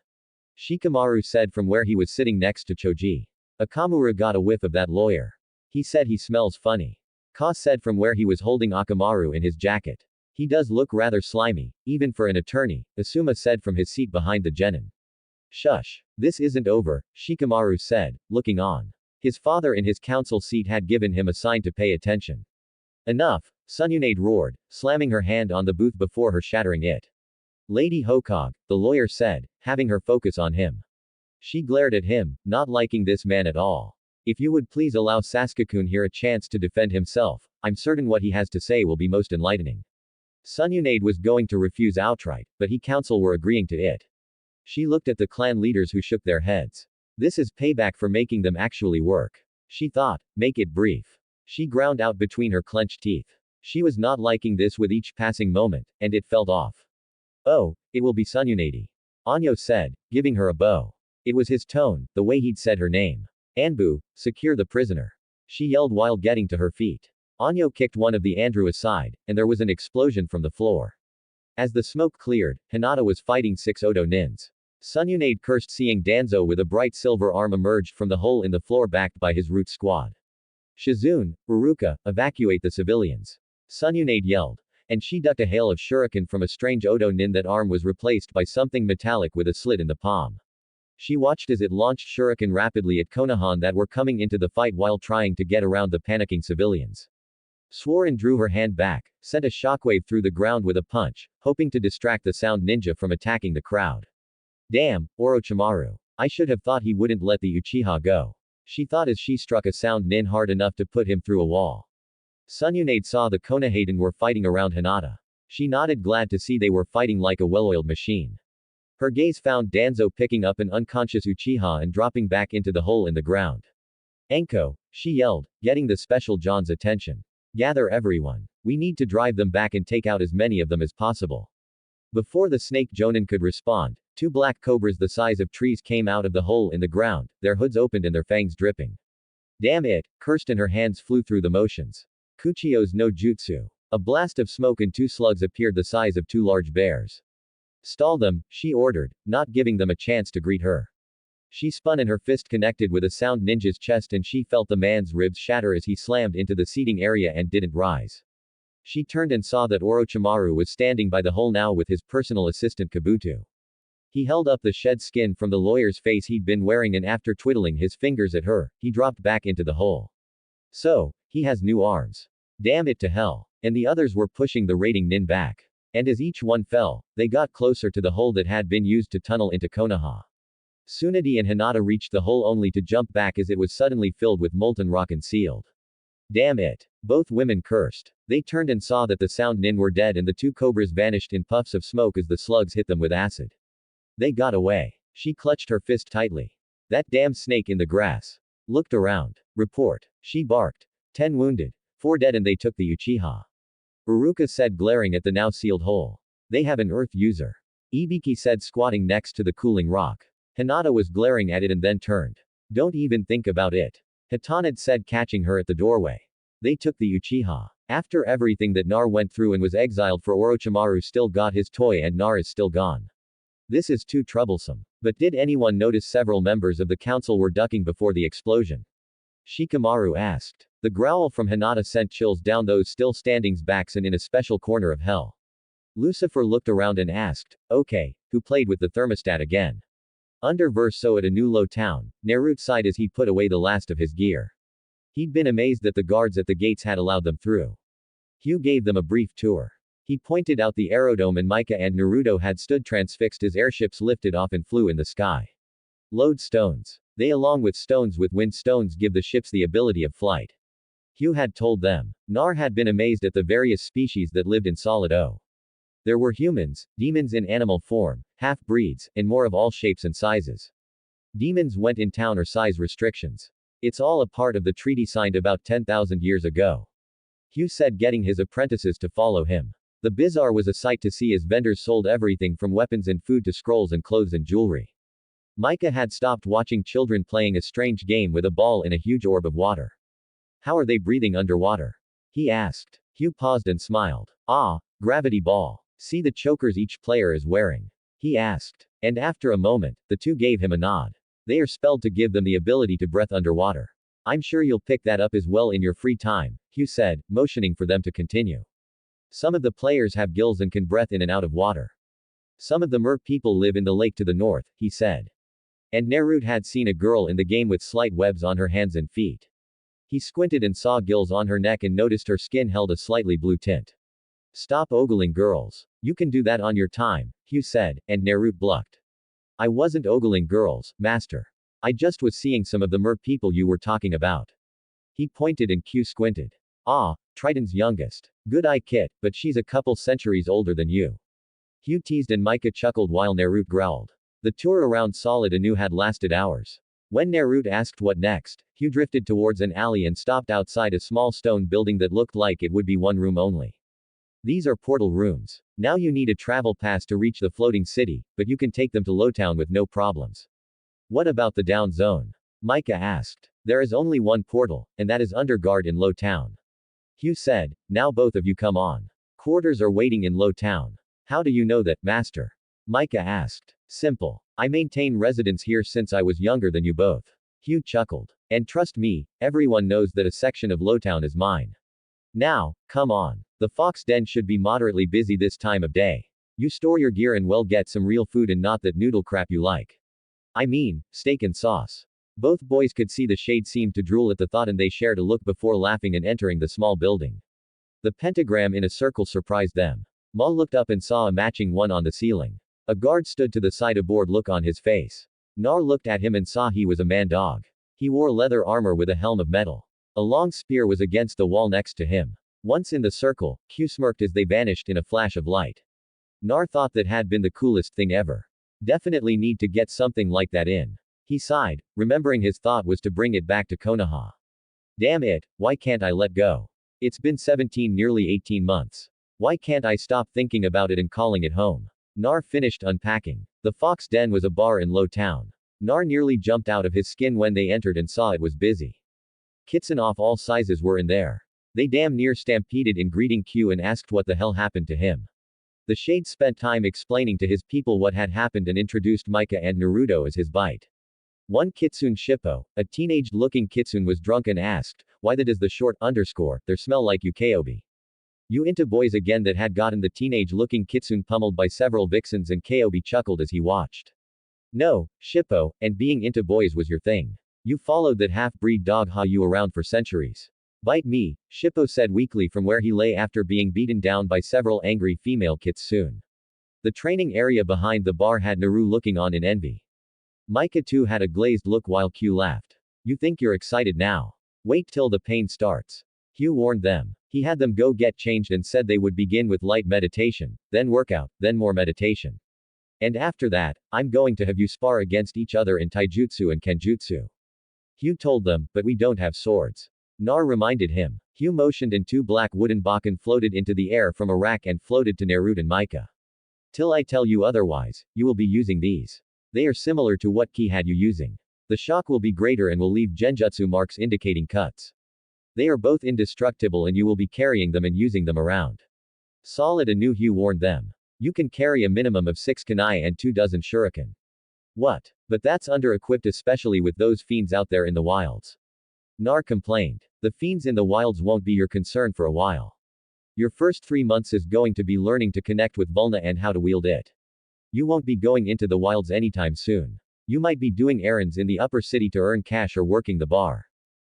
Shikamaru said from where he was sitting next to Choji. Akamura got a whiff of that lawyer. He said he smells funny. Ka said from where he was holding Akamaru in his jacket. He does look rather slimy, even for an attorney, Asuma said from his seat behind the genin. Shush. This isn't over, Shikamaru said, looking on. His father in his council seat had given him a sign to pay attention. Enough, Sununade roared, slamming her hand on the booth before her shattering it. Lady Hokage, the lawyer said, having her focus on him. She glared at him, not liking this man at all. If you would please allow Sasuke-kun here a chance to defend himself, I'm certain what he has to say will be most enlightening. Sununade was going to refuse outright, but he council were agreeing to it. She looked at the clan leaders who shook their heads. This is payback for making them actually work. She thought, make it brief. She ground out between her clenched teeth. She was not liking this with each passing moment, and it felt off. Oh, it will be Sununade. Anyo said, giving her a bow. It was his tone, the way he'd said her name. Anbu, secure the prisoner. She yelled while getting to her feet. Anyo kicked one of the Andrew aside, and there was an explosion from the floor. As the smoke cleared, Hinata was fighting 6 Odo nins. Sununade cursed seeing Danzo with a bright silver arm emerged from the hole in the floor backed by his root squad. Shizune, Uruka, evacuate the civilians. Sununade yelled. And she ducked a hail of shuriken from a strange Odo nin. That arm was replaced by something metallic with a slit in the palm. She watched as it launched shuriken rapidly at Konohan that were coming into the fight while trying to get around the panicking civilians. Swaran drew her hand back, sent a shockwave through the ground with a punch, hoping to distract the sound ninja from attacking the crowd. Damn, Orochimaru. I should have thought he wouldn't let the Uchiha go. She thought as she struck a sound nin hard enough to put him through a wall. Sununade saw the Konohaden were fighting around Hinata. She nodded glad to see they were fighting like a well-oiled machine. Her gaze found Danzo picking up an unconscious Uchiha and dropping back into the hole in the ground. Enko, she yelled, getting the special John's attention. Gather everyone. We need to drive them back and take out as many of them as possible. Before the snake Jonin could respond, 2 black cobras the size of trees came out of the hole in the ground, their hoods opened and their fangs dripping. Damn it, cursed and her hands flew through the motions. Kuchio's no jutsu. A blast of smoke and 2 slugs appeared the size of 2 large bears. Stall them, she ordered, not giving them a chance to greet her. She spun and her fist connected with a sound ninja's chest and she felt the man's ribs shatter as he slammed into the seating area and didn't rise. She turned and saw that Orochimaru was standing by the hole now with his personal assistant Kabuto. He held up the shed skin from the lawyer's face he'd been wearing and after twiddling his fingers at her, he dropped back into the hole. So, he has new arms. Damn it to hell. And the others were pushing the raiding nin back. And as each one fell, they got closer to the hole that had been used to tunnel into Konoha. Tsunade and Hinata reached the hole only to jump back as it was suddenly filled with molten rock and sealed. Damn it. Both women cursed. They turned and saw that the sound nin were dead and the 2 cobras vanished in puffs of smoke as the slugs hit them with acid. They got away. She clutched her fist tightly. That damn snake in the grass. Looked around. Report. She barked. 10 wounded. 4 dead and they took the Uchiha. Uruka said glaring at the now sealed hole. They have an earth user. Ibiki said, squatting next to the cooling rock. Hinata was glaring at it and then turned. Don't even think about it. Hitanad said, catching her at the doorway. They took the Uchiha. After everything that Nar went through and was exiled for, Orochimaru still got his toy and Nar is still gone. This is too troublesome. But did anyone notice several members of the council were ducking before the explosion? Shikamaru asked. The growl from Hinata sent chills down those still standing's backs and in a special corner of hell. Lucifer looked around and asked, okay, who played with the thermostat again? Under verse so at a new low town, Naruto sighed as he put away the last of his gear. He'd been amazed that the guards at the gates had allowed them through. Hugh gave them a brief tour. He pointed out the aerodrome and Micah and Naruto had stood transfixed as airships lifted off and flew in the sky. Load stones. They along with stones with wind stones give the ships the ability of flight. Hugh had told them. Nar had been amazed at the various species that lived in Solid O. There were humans, demons in animal form, half-breeds, and more of all shapes and sizes. Demons went in town or size restrictions. It's all a part of the treaty signed about 10,000 years ago. Hugh said, getting his apprentices to follow him. The bazaar was a sight to see as vendors sold everything from weapons and food to scrolls and clothes and jewelry. Micah had stopped watching children playing a strange game with a ball in a huge orb of water. How are they breathing underwater? He asked. Hugh paused and smiled. Ah, gravity ball. See the chokers each player is wearing? He asked. And after a moment, the two gave him a nod. They are spelled to give them the ability to breath underwater. I'm sure you'll pick that up as well in your free time, Hugh said, motioning for them to continue. Some of the players have gills and can breath in and out of water. Some of the mer people live in the lake to the north, he said. And Naruto had seen a girl in the game with slight webs on her hands and feet. He squinted and saw gills on her neck and noticed her skin held a slightly blue tint. Stop ogling girls. You can do that on your time, Hugh said, and Naruto blucked. I wasn't ogling girls, master. I just was seeing some of the mer people you were talking about. He pointed and Q squinted. Ah, Triton's youngest. Good eye Kit, but she's a couple centuries older than you. Hugh teased and Micah chuckled while Naruto growled. The tour around Solid Anu had lasted hours. When Naruto asked what next, Hugh drifted towards an alley and stopped outside a small stone building that looked like it would be one room only. These are portal rooms. Now you need a travel pass to reach the floating city, but you can take them to Lowtown with no problems. What about the down zone? Micah asked. There is only one portal, and that is under guard in Lowtown. Hugh said, now both of you come on. Quarters are waiting in Lowtown. How do you know that, master? Micah asked. Simple. I maintain residence here since I was younger than you both. Hugh chuckled. And trust me, everyone knows that a section of Lowtown is mine. Now, come on. The Fox Den should be moderately busy this time of day. You store your gear and well get some real food and not that noodle crap you like. I mean, steak and sauce. Both boys could see the shade seemed to drool at the thought and they shared a look before laughing and entering the small building. The pentagram in a circle surprised them. Ma looked up and saw a matching one on the ceiling. A guard stood to the side, a bored look on his face. Nar looked at him and saw he was a man-dog. He wore leather armor with a helm of metal. A long spear was against the wall next to him. Once in the circle, Q smirked as they vanished in a flash of light. Nar thought that had been the coolest thing ever. Definitely need to get something like that in. He sighed, remembering his thought was to bring it back to Konoha. Damn it, why can't I let go? It's been 17 nearly 18 months. Why can't I stop thinking about it and calling it home? Nar finished unpacking. The Fox Den was a bar in Lowtown. Nar nearly jumped out of his skin when they entered and saw it was busy. Kitsen of all sizes were in there. They damn near stampeded in greeting Q and asked what the hell happened to him. The Shade spent time explaining to his people what had happened and introduced Micah and Naruto as his bite. One Kitsune Shippo, a teenage-looking Kitsune, was drunk and asked, why does the short underscore there smell like Ukeobi? You into boys again? That had gotten the teenage-looking Kitsune pummeled by several vixens, and Keobi chuckled as he watched. No, Shippo, and being into boys was your thing. You followed that half-breed dog you around for centuries. Bite me, Shippo said weakly from where he lay after being beaten down by several angry female Kitsune. The training area behind the bar had Naru looking on in envy. Micah too had a glazed look while Q laughed. You think you're excited now? Wait till the pain starts. Q warned them. He had them go get changed and said they would begin with light meditation, then workout, then more meditation. And after that, I'm going to have you spar against each other in taijutsu and kenjutsu. Hugh told them, but we don't have swords. Nar reminded him. Hugh motioned and two black wooden bakken floated into the air from a rack and floated to Naruto and Micah. Till I tell you otherwise, you will be using these. They are similar to what Ki had you using. The shock will be greater and will leave genjutsu marks indicating cuts. They are both indestructible and you will be carrying them and using them around. Solid Anu Hugh warned them. You can carry a minimum of 6 kunai and 2 dozen shuriken. What? But that's under-equipped especially with those fiends out there in the wilds. Nar complained. The fiends in the wilds won't be your concern for a while. Your first 3 months is going to be learning to connect with Vulna and how to wield it. You won't be going into the wilds anytime soon. You might be doing errands in the upper city to earn cash or working the bar.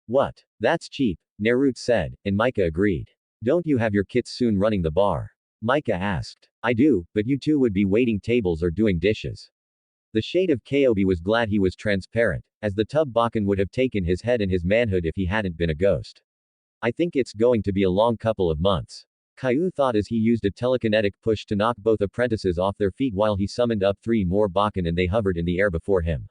What? That's cheap, Naruto said, and Micah agreed. Don't you have your kits soon running the bar? Micah asked. I do, but you two would be waiting tables or doing dishes. The shade of Kobe was glad he was transparent, as the tub Bakken would have taken his head and his manhood if he hadn't been a ghost. I think it's going to be a long couple of months. Caillou thought as he used a telekinetic push to knock both apprentices off their feet while he summoned up 3 more Bakken and they hovered in the air before him.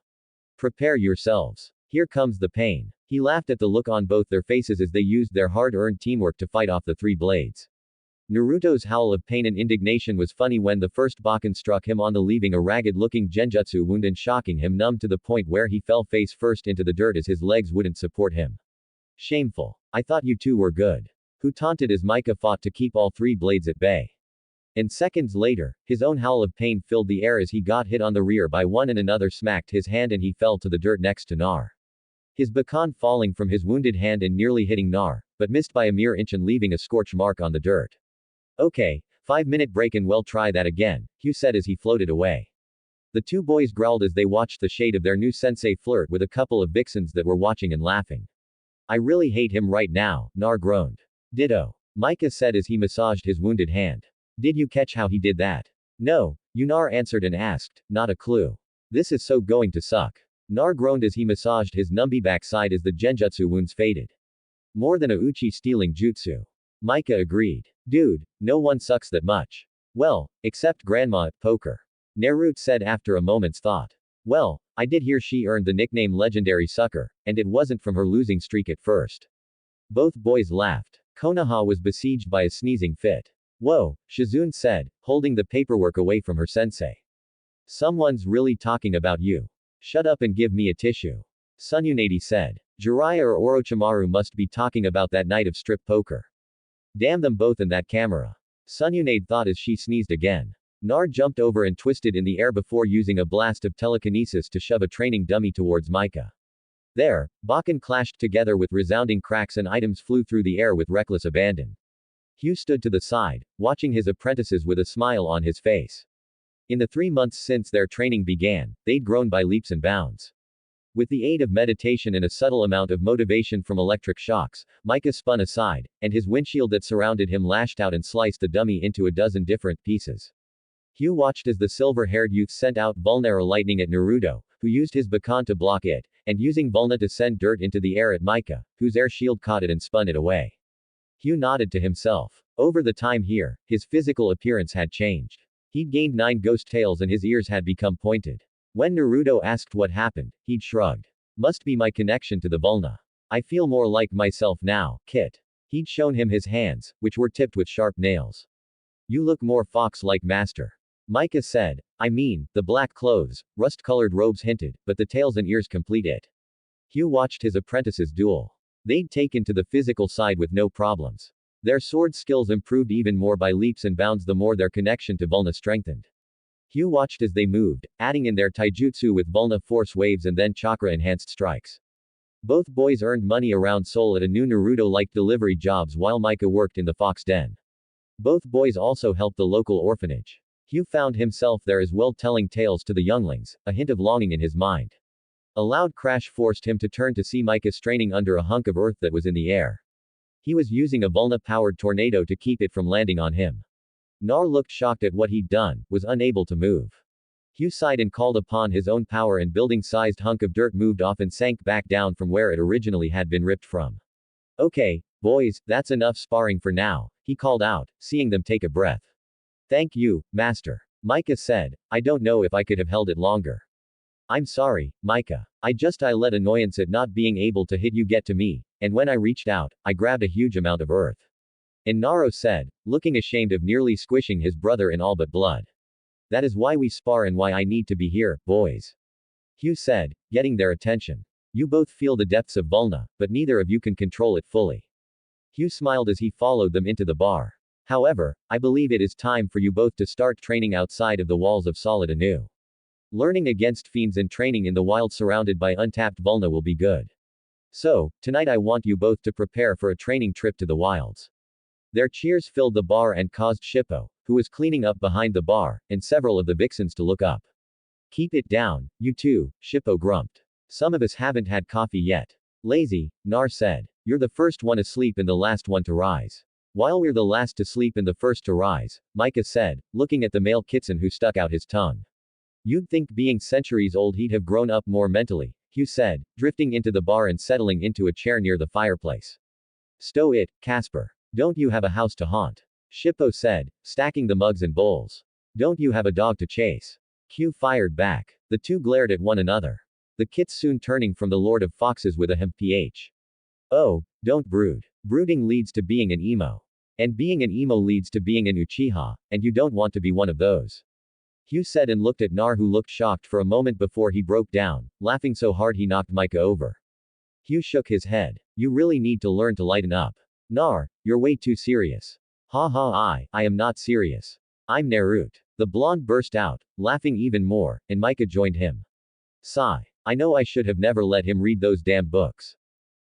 Prepare yourselves. Here comes the pain. He laughed at the look on both their faces as they used their hard-earned teamwork to fight off the 3 blades. Naruto's howl of pain and indignation was funny when the first Bakken struck him on the leaving a ragged-looking genjutsu wound and shocking him numb to the point where he fell face first into the dirt as his legs wouldn't support him. Shameful. I thought you two were good. Who taunted as Micah fought to keep all 3 blades at bay. And seconds later, his own howl of pain filled the air as he got hit on the rear by one and another smacked his hand and he fell to the dirt next to Nar. His Bakken falling from his wounded hand and nearly hitting Nar, but missed by a mere inch and leaving a scorch mark on the dirt. Okay, 5-minute break and we'll try that again, Hugh said as he floated away. The 2 boys growled as they watched the shade of their new sensei flirt with a couple of vixens that were watching and laughing. I really hate him right now, Nar groaned. Ditto. Micah said as he massaged his wounded hand. Did you catch how he did that? No, Nar answered and asked, not a clue. This is so going to suck. Nar groaned as he massaged his numby backside as the genjutsu wounds faded. More than a uchi stealing jutsu. Micah agreed. Dude, no one sucks that much. Well, except Grandma at poker. Naruto said after a moment's thought. Well, I did hear she earned the nickname Legendary Sucker, and it wasn't from her losing streak at first. Both boys laughed. Konoha was besieged by a sneezing fit. Whoa, Shizune said, holding the paperwork away from her sensei. Someone's really talking about you. Shut up and give me a tissue. Tsunade said. Jiraiya or Orochimaru must be talking about that night of strip poker. Damn them both and that camera. Tsunade thought as she sneezed again. Nar jumped over and twisted in the air before using a blast of telekinesis to shove a training dummy towards Micah. There, Bakken clashed together with resounding cracks and items flew through the air with reckless abandon. Hugh stood to the side, watching his apprentices with a smile on his face. In the 3 months since their training began, they'd grown by leaps and bounds. With the aid of meditation and a subtle amount of motivation from electric shocks, Micah spun aside, and his windshield that surrounded him lashed out and sliced the dummy into a dozen different pieces. Hugh watched as the silver-haired youth sent out Vulnera lightning at Naruto, who used his Bakken to block it, and using Vulna to send dirt into the air at Micah, whose air shield caught it and spun it away. Hugh nodded to himself. Over the time here, his physical appearance had changed. He'd gained 9 ghost tails and his ears had become pointed. When Naruto asked what happened, he'd shrugged. Must be my connection to the Vulna. I feel more like myself now, Kit. He'd shown him his hands, which were tipped with sharp nails. You look more fox-like, Master. Micah said. I mean, the black clothes, rust-colored robes hinted, but the tails and ears complete it. Hugh watched his apprentices duel. They'd taken to the physical side with no problems. Their sword skills improved even more by leaps and bounds the more their connection to Vulna strengthened. Hugh watched as they moved, adding in their taijutsu with Vulna force waves and then chakra-enhanced strikes. Both boys earned money around Seoul at a new Naruto-like delivery jobs while Micah worked in the Fox Den. Both boys also helped the local orphanage. Hugh found himself there as well telling tales to the younglings, a hint of longing in his mind. A loud crash forced him to turn to see Micah straining under a hunk of earth that was in the air. He was using a Vulna-powered tornado to keep it from landing on him. Nar looked shocked at what he'd done, was unable to move. Hugh sighed and called upon his own power and building-sized hunk of dirt moved off and sank back down from where it originally had been ripped from. Okay, boys, that's enough sparring for now, he called out, seeing them take a breath. Thank you, Master. Micah said. I don't know if I could have held it longer. I'm sorry, Micah. I let annoyance at not being able to hit you get to me, and when I reached out, I grabbed a huge amount of earth. And Naro said, looking ashamed of nearly squishing his brother in all but blood. That is why we spar and why I need to be here, boys. Hugh said, getting their attention. You both feel the depths of Vulna, but neither of you can control it fully. Hugh smiled as he followed them into the bar. However, I believe it is time for you both to start training outside of the walls of Solid anew. Learning against fiends and training in the wild surrounded by untapped Vulna will be good. So, tonight I want you both to prepare for a training trip to the wilds. Their cheers filled the bar and caused Shippo, who was cleaning up behind the bar, and several of the vixens to look up. Keep it down, you two, Shippo grumped. Some of us haven't had coffee yet. Lazy, Nar said. You're the first one asleep and the last one to rise. While we're the last to sleep and the first to rise, Micah said, looking at the male kitten who stuck out his tongue. You'd think being centuries old he'd have grown up more mentally, Hugh said, drifting into the bar and settling into a chair near the fireplace. Stow it, Casper. Don't you have a house to haunt? Shippo said, stacking the mugs and bowls. Don't you have a dog to chase? Q fired back. The two glared at one another. The kits soon turning from the Lord of Foxes with a ph. Oh, don't brood. Brooding leads to being an emo. And being an emo leads to being an Uchiha, and you don't want to be one of those. Hugh said and looked at Nar, who looked shocked for a moment before he broke down, laughing so hard he knocked Micah over. Hugh shook his head. You really need to learn to lighten up. Nar, you're way too serious. Ha ha, I am not serious. I'm Naruto. The blonde burst out, laughing even more, and Micah joined him. Sigh. I know I should have never let him read those damn books.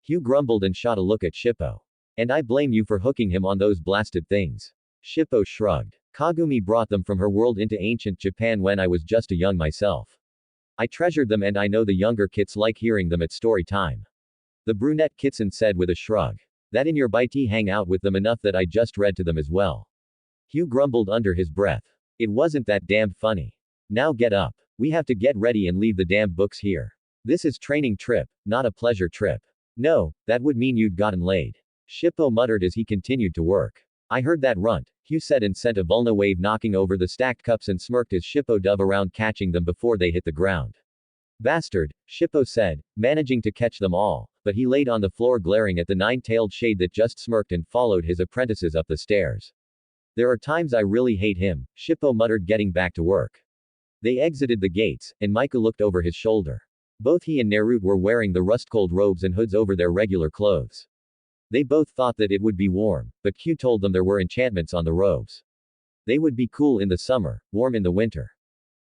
Hugh grumbled and shot a look at Shippo. And I blame you for hooking him on those blasted things. Shippo shrugged. Kagumi brought them from her world into ancient Japan when I was just a young myself. I treasured them and I know the younger kits like hearing them at story time. The brunette kitten said with a shrug. That in your bitey hang out with them enough that I just read to them as well. Hugh grumbled under his breath. It wasn't that damned funny. Now get up. We have to get ready and leave the damned books here. This is training trip, not a pleasure trip. No, that would mean you'd gotten laid. Shippo muttered as he continued to work. I heard that runt, Hugh said and sent a Vulna wave knocking over the stacked cups and smirked as Shippo dove around catching them before they hit the ground. Bastard, Shippo said, managing to catch them all, but he laid on the floor glaring at the nine-tailed shade that just smirked and followed his apprentices up the stairs. There are times I really hate him, Shippo muttered getting back to work. They exited the gates, and Micah looked over his shoulder. Both he and Naruto were wearing the rust-cold robes and hoods over their regular clothes. They both thought that it would be warm, but Q told them there were enchantments on the robes. They would be cool in the summer, warm in the winter.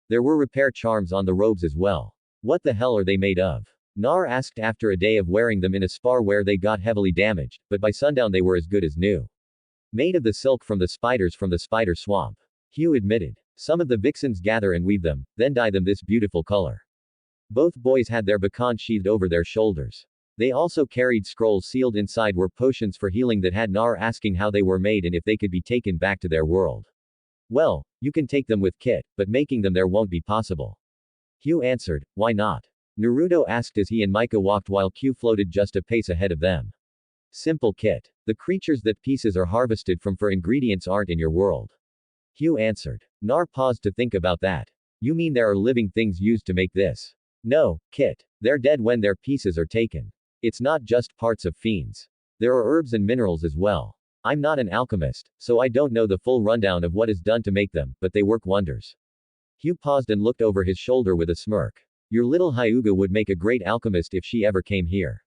There were repair charms on the robes as well. What the hell are they made of? Nar asked after a day of wearing them in a spar where they got heavily damaged, but by sundown they were as good as new. Made of the silk from the spiders from the spider swamp. Hugh admitted. Some of the vixens gather and weave them, then dye them this beautiful color. Both boys had their bakan sheathed over their shoulders. They also carried scrolls sealed inside were potions for healing that had Nar asking how they were made and if they could be taken back to their world. Well, you can take them with Kit, but making them there won't be possible. Hugh answered, why not? Naruto asked as he and Micah walked while Q floated just a pace ahead of them. Simple Kit. The creatures that pieces are harvested from for ingredients aren't in your world. Hugh answered. Nar paused to think about that. You mean there are living things used to make this? No, Kit. They're dead when their pieces are taken. It's not just parts of fiends. There are herbs and minerals as well. I'm not an alchemist, so I don't know the full rundown of what is done to make them, but they work wonders. Hugh paused and looked over his shoulder with a smirk. Your little Hyuga would make a great alchemist if she ever came here.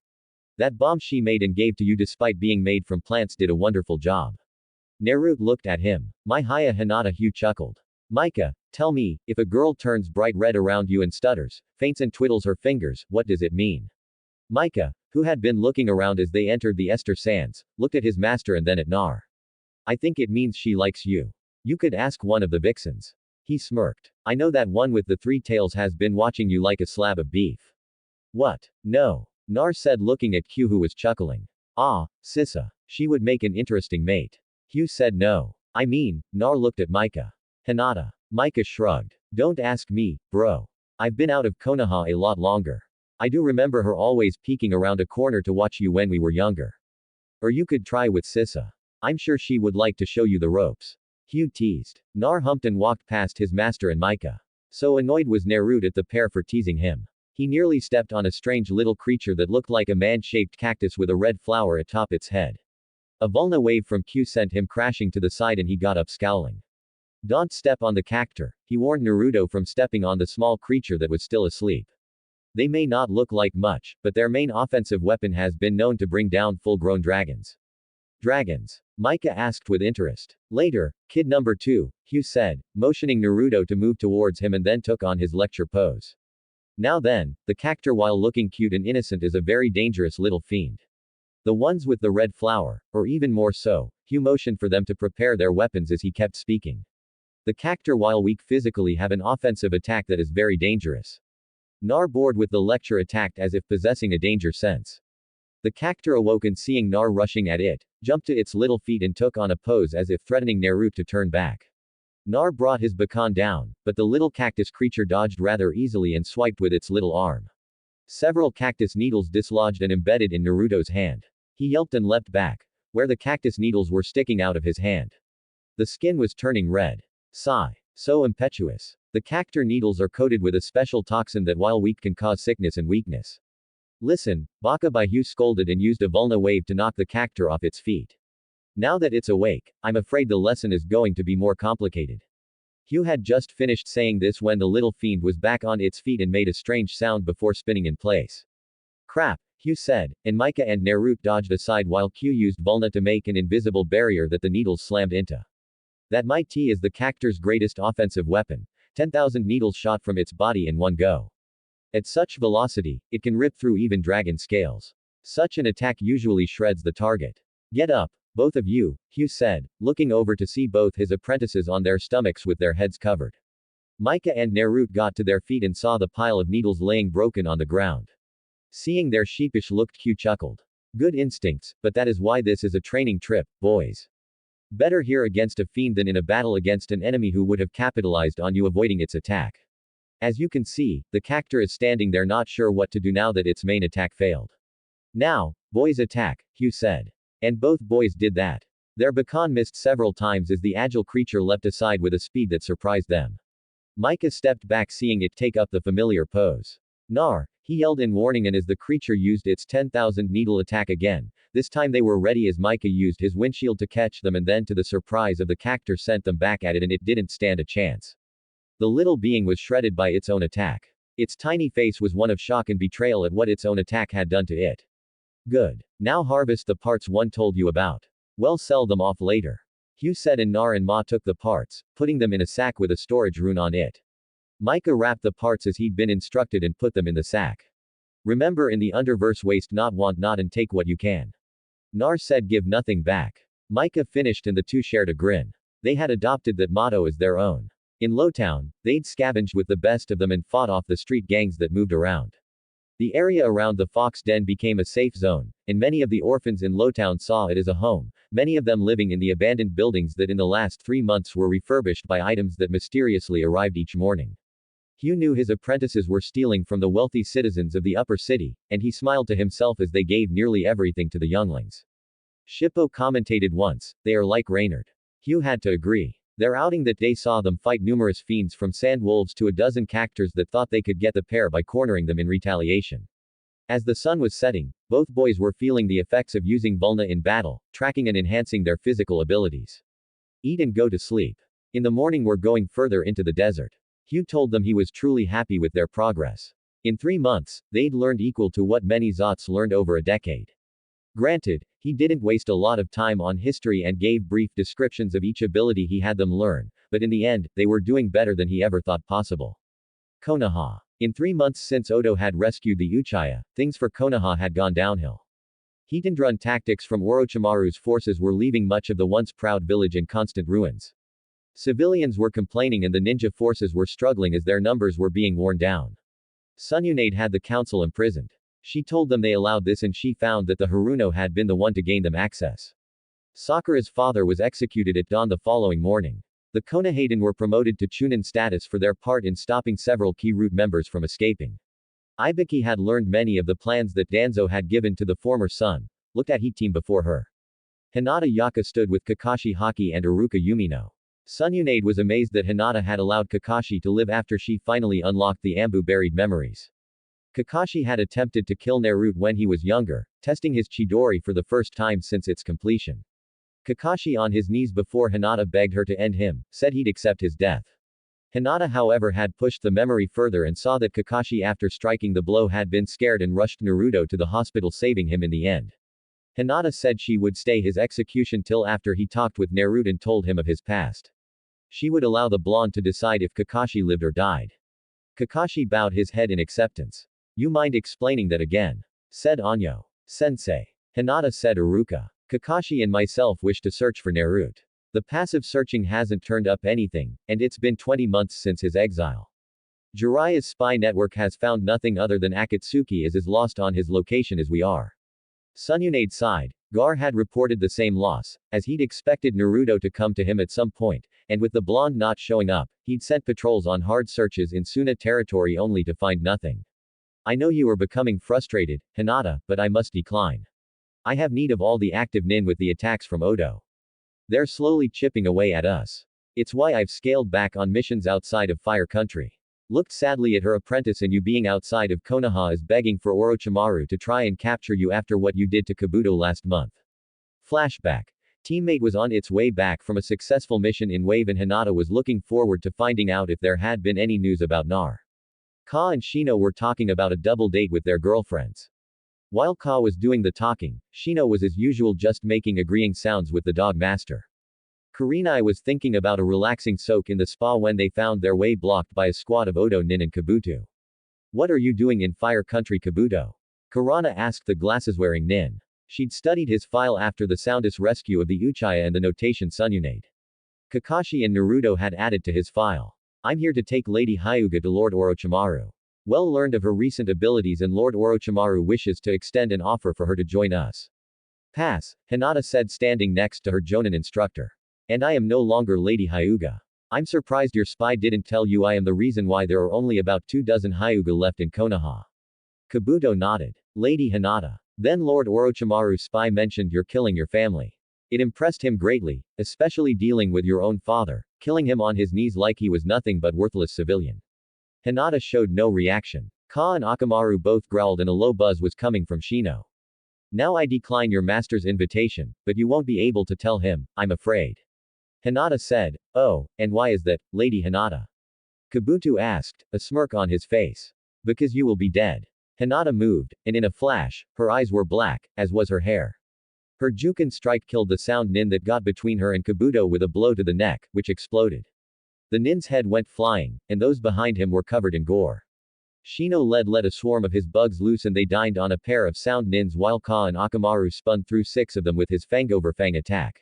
That bomb she made and gave to you despite being made from plants did a wonderful job. Naruto looked at him. My Haya Hinata, Hugh chuckled. Micah, tell me, if a girl turns bright red around you and stutters, faints and twiddles her fingers, what does it mean? Micah, who had been looking around as they entered the Ester Sands, looked at his master and then at Nar. I think it means she likes you. You could ask one of the vixens. He smirked. I know that one with the three tails has been watching you like a slab of beef. What? No. Nar said looking at Q who was chuckling. Ah, Sissa. She would make an interesting mate. Hugh said no. I mean, Nar looked at Micah. Hinata. Micah shrugged. Don't ask me, bro. I've been out of Konoha a lot longer. I do remember her always peeking around a corner to watch you when we were younger. Or you could try with Sissa. I'm sure she would like to show you the ropes. Hugh teased. Nar humped and walked past his master and Micah. So annoyed was Naruto at the pair for teasing him. He nearly stepped on a strange little creature that looked like a man-shaped cactus with a red flower atop its head. A Vulna wave from Q sent him crashing to the side and he got up scowling. Don't step on the cactus, he warned Naruto from stepping on the small creature that was still asleep. They may not look like much, but their main offensive weapon has been known to bring down full-grown dragons. Dragons? Micah asked with interest. Later, kid number 2, Hugh said, motioning Naruto to move towards him and then took on his lecture pose. Now then, the cactus while looking cute and innocent is a very dangerous little fiend. The ones with the red flower, or even more so, Hugh motioned for them to prepare their weapons as he kept speaking. The cactus while weak physically have an offensive attack that is very dangerous. Nar bored with the lecture attacked as if possessing a danger sense. The cactus awoke and seeing Nar rushing at it, jumped to its little feet and took on a pose as if threatening Naruto to turn back. Nar brought his baton down, but the little cactus creature dodged rather easily and swiped with its little arm. Several cactus needles dislodged and embedded in Naruto's hand. He yelped and leapt back, where the cactus needles were sticking out of his hand. The skin was turning red. Sigh. So impetuous. The cactus needles are coated with a special toxin that while weak can cause sickness and weakness. Listen, Baka by Hugh scolded and used a Vulna wave to knock the cactus off its feet. Now that it's awake, I'm afraid the lesson is going to be more complicated. Hugh had just finished saying this when the little fiend was back on its feet and made a strange sound before spinning in place. Crap, Hugh said, and Micah and Naruto dodged aside while Q used Vulna to make an invisible barrier that the needles slammed into. That might is the cactus's greatest offensive weapon. 10,000 needles shot from its body in one go. At such velocity, it can rip through even dragon scales. Such an attack usually shreds the target. Get up, both of you, Hugh said, looking over to see both his apprentices on their stomachs with their heads covered. Micah and Naruto got to their feet and saw the pile of needles laying broken on the ground. Seeing their sheepish look, Q chuckled. Good instincts, but that is why this is a training trip, boys. Better here against a fiend than in a battle against an enemy who would have capitalized on you avoiding its attack. As you can see, the cactus is standing there not sure what to do now that its main attack failed. Now, boys attack, Hugh said. And both boys did that. Their baton missed several times as the agile creature leapt aside with a speed that surprised them. Micah stepped back seeing it take up the familiar pose. Nar, he yelled in warning, and as the creature used its 10,000 needle attack again, this time they were ready as Micah used his windshield to catch them and then to the surprise of the cactus sent them back at it and it didn't stand a chance. The little being was shredded by its own attack. Its tiny face was one of shock and betrayal at what its own attack had done to it. Good. Now harvest the parts one told you about. Well, sell them off later. Hugh said, and Nar and Ma took the parts, putting them in a sack with a storage rune on it. Micah wrapped the parts as he'd been instructed and put them in the sack. Remember in the underverse, waste not, want not, and take what you can. Nar said, give nothing back. Micah finished and the two shared a grin. They had adopted that motto as their own. In Lowtown, they'd scavenged with the best of them and fought off the street gangs that moved around. The area around the Fox Den became a safe zone, and many of the orphans in Lowtown saw it as a home, many of them living in the abandoned buildings that in the last 3 months were refurbished by items that mysteriously arrived each morning. Hugh knew his apprentices were stealing from the wealthy citizens of the upper city, and he smiled to himself as they gave nearly everything to the younglings. Shippo commentated once, they are like Reynard. Hugh had to agree. Their outing that day saw them fight numerous fiends from sand wolves to a dozen cactors that thought they could get the pair by cornering them in retaliation. As the sun was setting, both boys were feeling the effects of using Vulna in battle, tracking and enhancing their physical abilities. Eat and go to sleep. In the morning we're going further into the desert. Hugh told them he was truly happy with their progress. In 3 months, they'd learned equal to what many Zots learned over a decade. Granted, he didn't waste a lot of time on history and gave brief descriptions of each ability he had them learn, but in the end, they were doing better than he ever thought possible. Konoha. In 3 months since Odo had rescued the Uchiha, things for Konoha had gone downhill. Heat and run tactics from Orochimaru's forces were leaving much of the once proud village in constant ruins. Civilians were complaining and the ninja forces were struggling as their numbers were being worn down. Sununade had the council imprisoned. She told them they allowed this and she found that the Haruno had been the one to gain them access. Sakura's father was executed at dawn the following morning. The Konohaden were promoted to Chunin status for their part in stopping several key root members from escaping. Ibiki had learned many of the plans that Danzo had given to the former son, looked at Heat team before her. Hinata Yaka stood with Kakashi Haki and Iruka Yumino. Sununade was amazed that Hinata had allowed Kakashi to live after she finally unlocked the Ambu buried memories. Kakashi had attempted to kill Naruto when he was younger, testing his Chidori for the first time since its completion. Kakashi on his knees before Hinata begged her to end him, said he'd accept his death. Hinata however had pushed the memory further and saw that Kakashi after striking the blow had been scared and rushed Naruto to the hospital saving him in the end. Hinata said she would stay his execution till after he talked with Naruto and told him of his past. She would allow the blonde to decide if Kakashi lived or died. Kakashi bowed his head in acceptance. You mind explaining that again? Said Anyo. Sensei. Hinata said Iruka. Kakashi and myself wish to search for Naruto. The passive searching hasn't turned up anything, and it's been 20 months since his exile. Jiraiya's spy network has found nothing other than Akatsuki is as lost on his location as we are. Sununade sighed. Gar had reported the same loss, as he'd expected Naruto to come to him at some point, and with the blonde not showing up, he'd sent patrols on hard searches in Suna territory only to find nothing. I know you are becoming frustrated, Hinata, but I must decline. I have need of all the active nin with the attacks from Odo. They're slowly chipping away at us. It's why I've scaled back on missions outside of Fire Country. Looked sadly at her apprentice and you being outside of Konoha is begging for Orochimaru to try and capture you after what you did to Kabuto last month. Flashback. Teammate was on its way back from a successful mission in Wave and Hinata was looking forward to finding out if there had been any news about Nar. Ka and Shino were talking about a double date with their girlfriends. While Ka was doing the talking, Shino was as usual just making agreeing sounds with the dog master. Kurenai was thinking about a relaxing soak in the spa when they found their way blocked by a squad of Odo Nin and Kabuto. What are you doing in Fire Country, Kabuto? Kurana asked the glasses-wearing Nin. She'd studied his file after the Soundest rescue of the Uchiha and the notation Sununade. Kakashi and Naruto had added to his file. I'm here to take Lady Hyuga to Lord Orochimaru. Well learned of her recent abilities and Lord Orochimaru wishes to extend an offer for her to join us. Pass, Hinata said standing next to her Jonin instructor. And I am no longer Lady Hyuga. I'm surprised your spy didn't tell you I am the reason why there are only about 24 Hyuga left in Konoha. Kabuto nodded. Lady Hinata. Then Lord Orochimaru's spy mentioned you're killing your family. It impressed him greatly, especially dealing with your own father, killing him on his knees like he was nothing but worthless civilian. Hinata showed no reaction. Ka and Akamaru both growled and a low buzz was coming from Shino. Now I decline your master's invitation, but you won't be able to tell him, I'm afraid. Hinata said, oh, and why is that, Lady Hinata? Kabuto asked, a smirk on his face. Because you will be dead. Hinata moved, and in a flash, her eyes were black, as was her hair. Her Jukin strike killed the sound nin that got between her and Kabuto with a blow to the neck, which exploded. The nin's head went flying, and those behind him were covered in gore. Shino let a swarm of his bugs loose and they dined on a pair of sound nins while Ka and Akamaru spun through 6 of them with his Fangover-Fang attack.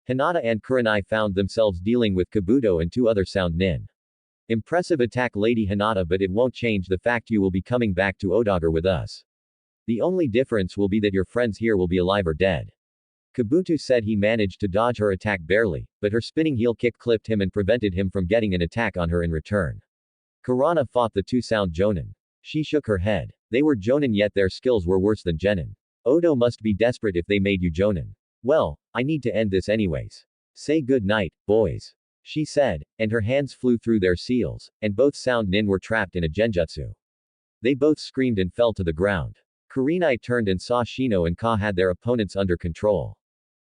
Hinata and Kurenai found themselves dealing with Kabuto and 2 other sound nin. Impressive attack Lady Hinata, but it won't change the fact you will be coming back to Odagar with us. The only difference will be that your friends here will be alive or dead. Kabuto said he managed to dodge her attack barely, but her spinning heel kick clipped him and prevented him from getting an attack on her in return. Kurana fought the 2 sound Jonin. She shook her head. They were Jonin yet their skills were worse than Genin. Odo must be desperate if they made you Jonin. Well, I need to end this anyways. Say good night, boys. She said, and her hands flew through their seals, and both sound nin were trapped in a genjutsu. They both screamed and fell to the ground. Kurenai turned and saw Shino and Ka had their opponents under control.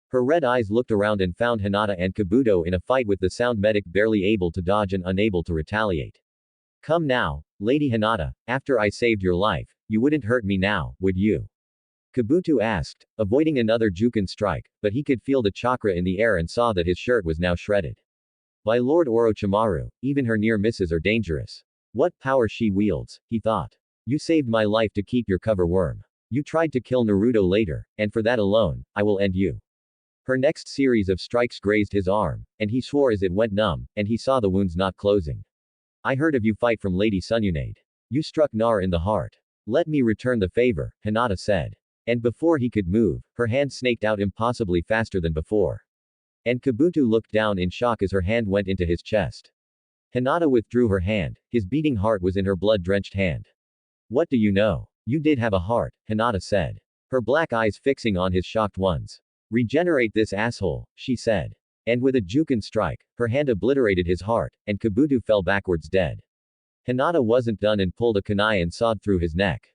Her red eyes looked around and found Hinata and Kabuto in a fight with the sound medic barely able to dodge and unable to retaliate. Come now, Lady Hinata, after I saved your life, you wouldn't hurt me now, would you? Kabuto asked, avoiding another Jukin strike, but he could feel the chakra in the air and saw that his shirt was now shredded. By Lord Orochimaru, even her near misses are dangerous. What power she wields, he thought. You saved my life to keep your cover worm. You tried to kill Naruto later, and for that alone, I will end you. Her next series of strikes grazed his arm, and he swore as it went numb, and he saw the wounds not closing. I heard of you fight from Lady Sununade. You struck Nar in the heart. Let me return the favor, Hinata said. And before he could move, her hand snaked out impossibly faster than before. And Kabuto looked down in shock as her hand went into his chest. Hinata withdrew her hand, his beating heart was in her blood-drenched hand. What do you know? You did have a heart, Hinata said. Her black eyes fixing on his shocked ones. Regenerate this asshole, she said. And with a Jukin strike, her hand obliterated his heart, and Kabuto fell backwards dead. Hinata wasn't done and pulled a kunai and sawed through his neck.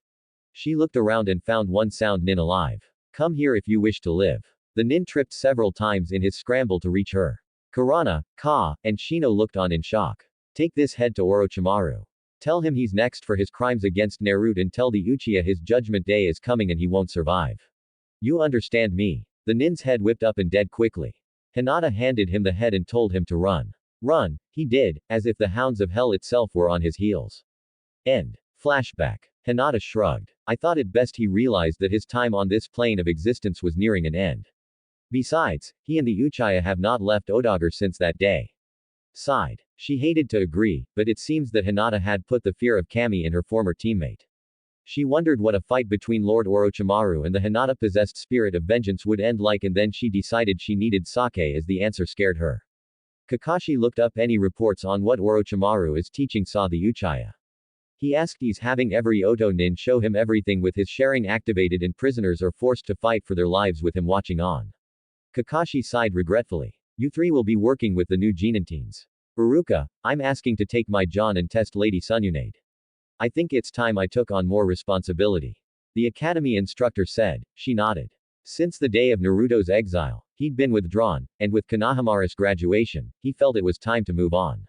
She looked around and found 1 sound nin alive. Come here if you wish to live. The nin tripped several times in his scramble to reach her. Karana, Ka, and Shino looked on in shock. Take this head to Orochimaru. Tell him he's next for his crimes against Naruto and tell the Uchiha his judgment day is coming and he won't survive. You understand me? The nin's head whipped up and dead quickly. Hinata handed him the head and told him to run. Run, he did, as if the hounds of hell itself were on his heels. End. Flashback. Hinata shrugged. I thought it best he realized that his time on this plane of existence was nearing an end. Besides, he and the Uchiha have not left Odagar since that day. Sighed. She hated to agree, but it seems that Hinata had put the fear of Kami in her former teammate. She wondered what a fight between Lord Orochimaru and the Hinata-possessed spirit of vengeance would end like, and then she decided she needed sake as the answer scared her. Kakashi looked up any reports on what Orochimaru is teaching the Uchiha. He asked is having every Oto nin show him everything with his sharing activated and prisoners are forced to fight for their lives with him watching on. Kakashi sighed regretfully. You three will be working with the new Genin teens. Uruka, I'm asking to take my John and test Lady Sununade. I think it's time I took on more responsibility. The academy instructor said. She nodded. Since the day of Naruto's exile, he'd been withdrawn, and with Konohamaru's graduation, he felt it was time to move on.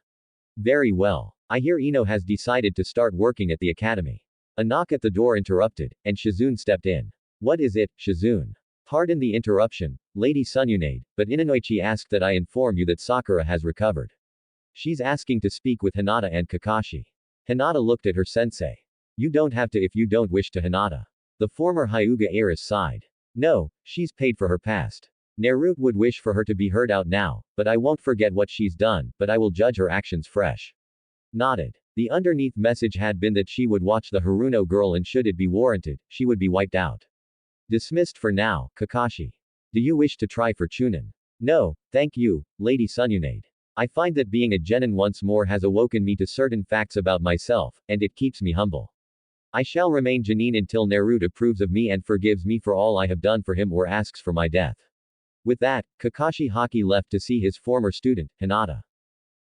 Very well. I hear Ino has decided to start working at the academy. A knock at the door interrupted, and Shizune stepped in. What is it, Shizune? Pardon the interruption, Lady Sununade, but Inanoichi asked that I inform you that Sakura has recovered. She's asking to speak with Hinata and Kakashi. Hinata looked at her sensei. You don't have to if you don't wish to. Hinata. The former Hyuga heiress sighed. No, she's paid for her past. Naruto would wish for her to be heard out now, but I won't forget what she's done, but I will judge her actions fresh. Nodded. The underneath message had been that she would watch the Haruno girl and should it be warranted, she would be wiped out. Dismissed for now, Kakashi. Do you wish to try for Chunin? No, thank you, Lady Sununade. I find that being a genin once more has awoken me to certain facts about myself, and it keeps me humble. I shall remain genin until Naruto approves of me and forgives me for all I have done for him or asks for my death. With that, Kakashi Haki left to see his former student, Hinata.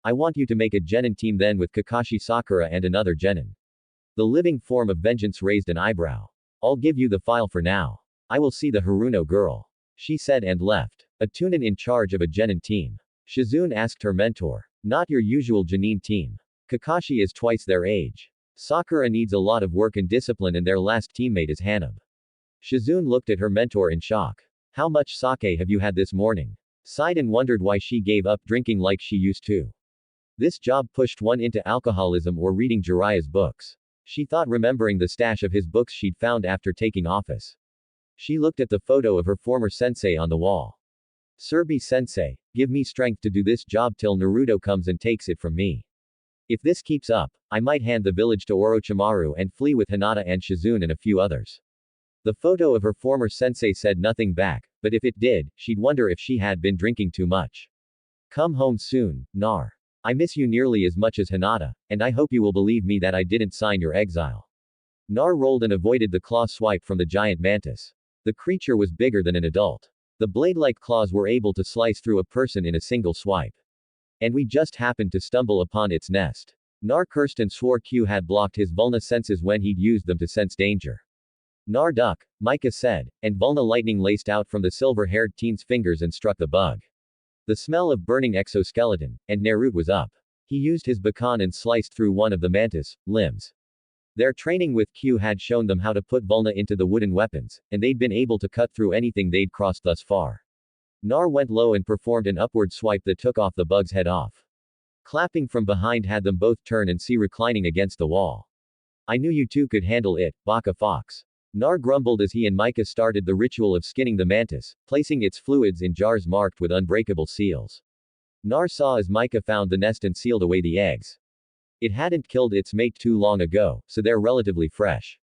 I want you to make a genin team then with Kakashi Sakura and another genin. The living form of vengeance raised an eyebrow. I'll give you the file for now. I will see the Haruno girl. She said and left. A Chunin in charge of a genin team. Shizune asked her mentor. Not your usual genin team. Kakashi is twice their age. Sakura needs a lot of work and discipline and their last teammate is Hanab. Shizune looked at her mentor in shock. How much sake have you had this morning? Sighed and wondered why she gave up drinking like she used to. This job pushed one into alcoholism or reading Jiraiya's books. She thought remembering the stash of his books she'd found after taking office. She looked at the photo of her former sensei on the wall. Surbi sensei, give me strength to do this job till Naruto comes and takes it from me. If this keeps up, I might hand the village to Orochimaru and flee with Hinata and Shizune and a few others. The photo of her former sensei said nothing back, but if it did, she'd wonder if she had been drinking too much. Come home soon, Nar. I miss you nearly as much as Hinata, and I hope you will believe me that I didn't sign your exile. Nar rolled and avoided the claw swipe from the giant mantis. The creature was bigger than an adult. The blade-like claws were able to slice through a person in a single swipe. And we just happened to stumble upon its nest. Nar cursed and swore Q had blocked his Vulna senses when he'd used them to sense danger. Nar duck, Micah said, and Vulna lightning laced out from the silver-haired teen's fingers and struck the bug. The smell of burning exoskeleton, and Naruto was up. He used his bakan and sliced through one of the mantis' limbs. Their training with Q had shown them how to put Vulna into the wooden weapons, and they'd been able to cut through anything they'd crossed thus far. Nar went low and performed an upward swipe that took off the bug's head off. Clapping from behind had them both turn and see reclining against the wall. I knew you two could handle it, Baka Fox. Nar grumbled as he and Micah started the ritual of skinning the mantis, placing its fluids in jars marked with unbreakable seals. Nar saw as Micah found the nest and sealed away the eggs. It hadn't killed its mate too long ago, so they're relatively fresh.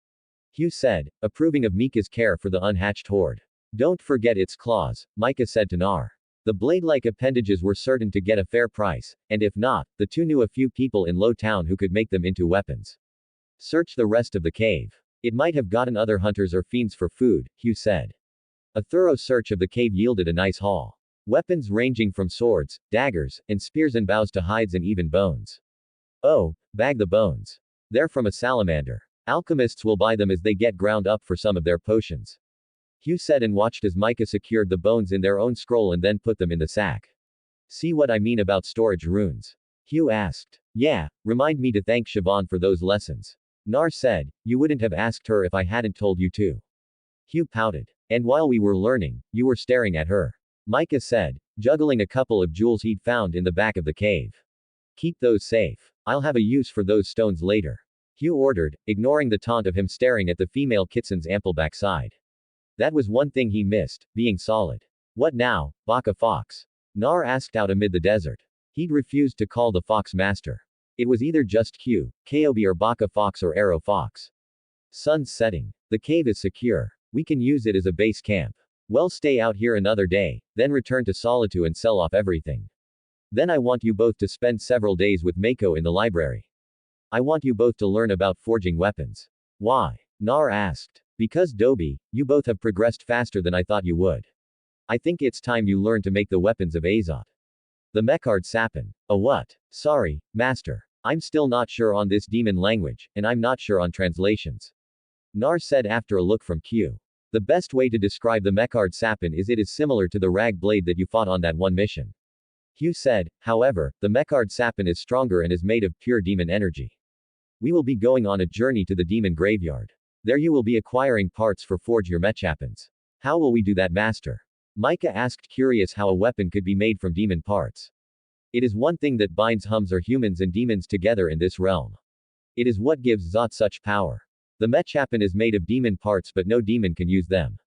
Hugh said, approving of Mika's care for the unhatched horde. Don't forget its claws, Micah said to Nar. The blade-like appendages were certain to get a fair price, and if not, the two knew a few people in Low Town who could make them into weapons. Search the rest of the cave. It might have gotten other hunters or fiends for food, Hugh said. A thorough search of the cave yielded a nice haul. Weapons ranging from swords, daggers, and spears and bows to hides and even bones. Oh, bag the bones. They're from a salamander. Alchemists will buy them as they get ground up for some of their potions. Hugh said and watched as Micah secured the bones in their own scroll and then put them in the sack. See what I mean about storage runes? Hugh asked. Yeah, remind me to thank Siobhan for those lessons. Nar said, you wouldn't have asked her if I hadn't told you to. Hugh pouted. And while we were learning, you were staring at her. Micah said, juggling a couple of jewels he'd found in the back of the cave. Keep those safe. I'll have a use for those stones later. Hugh ordered, ignoring the taunt of him staring at the female kitsen's ample backside. That was one thing he missed, being solid. What now, Baka Fox? Nar asked out amid the desert. He'd refused to call the Fox Master. It was either just Q, Kobe or Baka Fox or Arrow Fox. Sun's setting. The cave is secure. We can use it as a base camp. Well, stay out here another day, then return to Solitude and sell off everything. Then I want you both to spend several days with Mako in the library. I want you both to learn about forging weapons. Why? Nar asked. Because Dobie, you both have progressed faster than I thought you would. I think it's time you learn to make the weapons of Azot. The Mechard Sapin. A what? Sorry, Master. I'm still not sure on this demon language, and I'm not sure on translations. Nar said after a look from Q. The best way to describe the Mechard Sapin is it is similar to the rag blade that you fought on that one mission. Hugh said, however, the Mechard Sapin is stronger and is made of pure demon energy. We will be going on a journey to the demon graveyard. There you will be acquiring parts for forge your mechapins. How will we do that, Master? Micah asked, curious how a weapon could be made from demon parts. It is one thing that binds hums or humans and demons together in this realm. It is what gives Zot such power. The mechapin is made of demon parts but no demon can use them.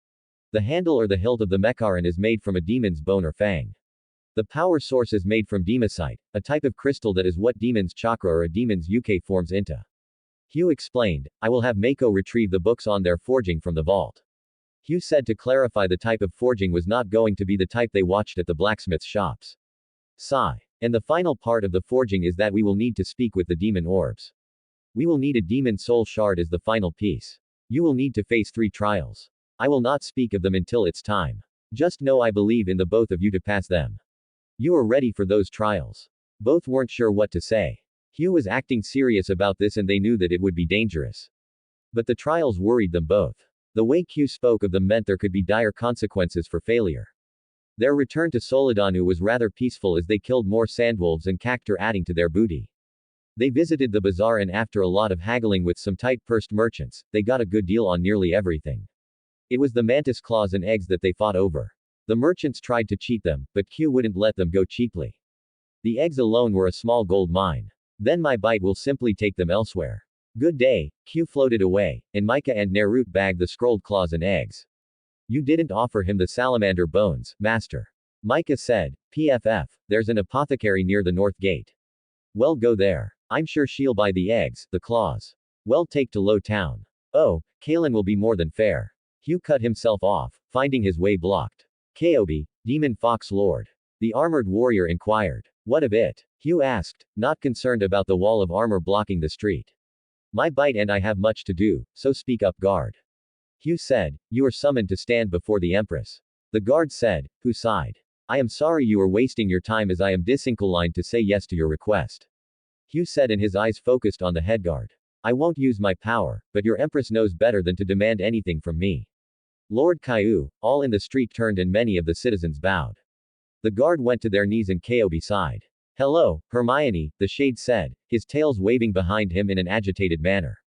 The handle or the hilt of the mecharin is made from a demon's bone or fang. The power source is made from democite, a type of crystal that is what demon's chakra or a demon's UK forms into. Hugh explained, I will have Mako retrieve the books on their forging from the vault. Hugh said to clarify the type of forging was not going to be the type they watched at the blacksmith shops. Sigh. And the final part of the forging is that we will need to speak with the demon orbs. We will need a demon soul shard as the final piece. You will need to face 3 trials. I will not speak of them until it's time. Just know I believe in the both of you to pass them. You are ready for those trials. Both weren't sure what to say. Hugh was acting serious about this and they knew that it would be dangerous. But the trials worried them both. The way Q spoke of them meant there could be dire consequences for failure. Their return to Soledanu was rather peaceful as they killed more sandwolves and cactur adding to their booty. They visited the bazaar and after a lot of haggling with some tight-pursed merchants, they got a good deal on nearly everything. It was the mantis claws and eggs that they fought over. The merchants tried to cheat them, but Q wouldn't let them go cheaply. The eggs alone were a small gold mine. Then my bite will simply take them elsewhere. Good day. Q floated away, and Micah and Naruto bagged the scrolled claws and eggs. You didn't offer him the salamander bones, Master. Micah said, PFF, there's an apothecary near the north gate. Well, go there. I'm sure she'll buy the eggs, the claws. Well, take to Low Town. Oh, Kalen will be more than fair. Hugh cut himself off, finding his way blocked. Kobe, Demon Fox Lord. The armored warrior inquired. What of it? Hugh asked, not concerned about the wall of armor blocking the street. My bite and I have much to do, so speak up, guard. Hugh said, you are summoned to stand before the Empress. The guard said, who sighed. I am sorry you are wasting your time as I am disinclined to say yes to your request. Hugh said and his eyes focused on the headguard. I won't use my power, but your Empress knows better than to demand anything from me. Lord Caillou, all in the street turned and many of the citizens bowed. The guard went to their knees and Kobe sighed. Hello, Hermione, the shade said, his tails waving behind him in an agitated manner.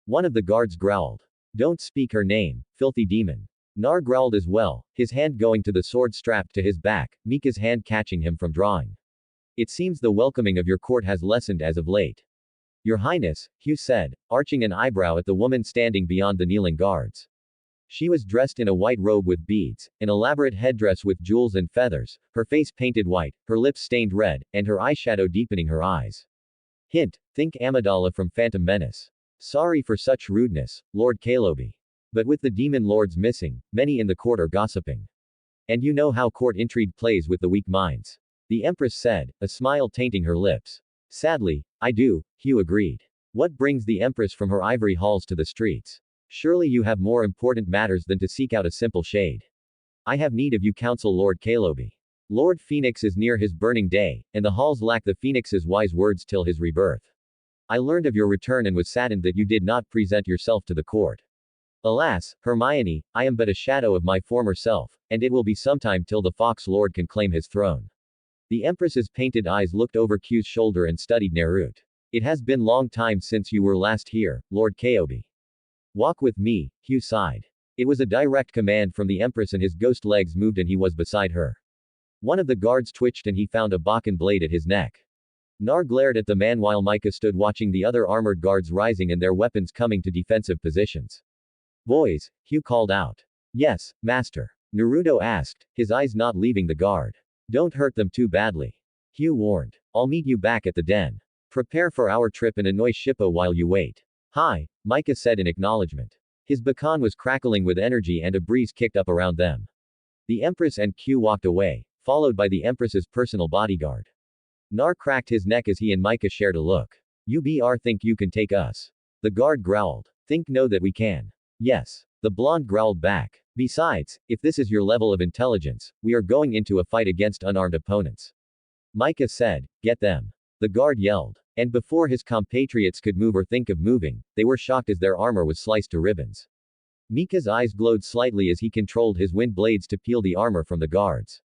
One of the guards growled. Don't speak her name, filthy demon. Nar growled as well, his hand going to the sword strapped to his back, Micah's hand catching him from drawing. It seems the welcoming of your court has lessened as of late. Your Highness, Hugh said, arching an eyebrow at the woman standing beyond the kneeling guards. She was dressed in a white robe with beads, an elaborate headdress with jewels and feathers, her face painted white, her lips stained red, and her eyeshadow deepening her eyes. Hint, think Amidala from Phantom Menace. Sorry for such rudeness, Lord Kalobi. But with the demon lords missing, many in the court are gossiping. And you know how court intrigue plays with the weak minds. The Empress said, a smile tainting her lips. Sadly, I do, Hugh agreed. What brings the Empress from her ivory halls to the streets? Surely you have more important matters than to seek out a simple shade. I have need of you, counsel Lord Kalobi. Lord Phoenix is near his burning day, and the halls lack the Phoenix's wise words till his rebirth. I learned of your return and was saddened that you did not present yourself to the court. Alas, Hermione, I am but a shadow of my former self, and it will be some time till the Fox Lord can claim his throne. The Empress's painted eyes looked over Q's shoulder and studied Naruto. It has been long time since you were last here, Lord Kobe. Walk with me, Q sighed. It was a direct command from the Empress and his ghost legs moved and he was beside her. One of the guards twitched and he found a Bakken blade at his neck. Nar glared at the man while Micah stood watching the other armored guards rising and their weapons coming to defensive positions. Boys, Q called out. Yes, Master. Naruto asked, his eyes not leaving the guard. Don't hurt them too badly. Q warned. I'll meet you back at the den. Prepare for our trip and annoy Shippo while you wait. Hi, Micah said in acknowledgement. His Bakken was crackling with energy and a breeze kicked up around them. The Empress and Q walked away, followed by the Empress's personal bodyguard. Nar cracked his neck as he and Micah shared a look. You BR think you can take us? The guard growled. Think no that we can. Yes. The blonde growled back. Besides, if this is your level of intelligence, we are going into a fight against unarmed opponents. Micah said, get them. The guard yelled. And before his compatriots could move or think of moving, they were shocked as their armor was sliced to ribbons. Mika's eyes glowed slightly as he controlled his wind blades to peel the armor from the guards.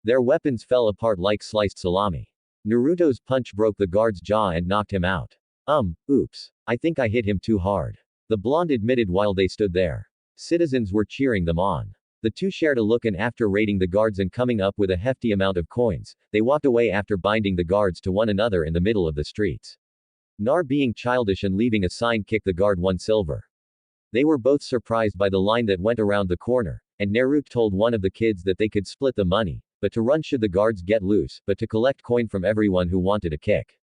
Their weapons fell apart like sliced salami. Naruto's punch broke the guard's jaw and knocked him out. Oops. I think I hit him too hard. The blonde admitted while they stood there. Citizens were cheering them on. The two shared a look and after raiding the guards and coming up with a hefty amount of coins, they walked away after binding the guards to one another in the middle of the streets. Nar being childish and leaving a sign kicked the guard 1 silver. They were both surprised by the line that went around the corner, and Naruto told one of the kids that they could split the money, but to run should the guards get loose, but to collect coin from everyone who wanted a kick.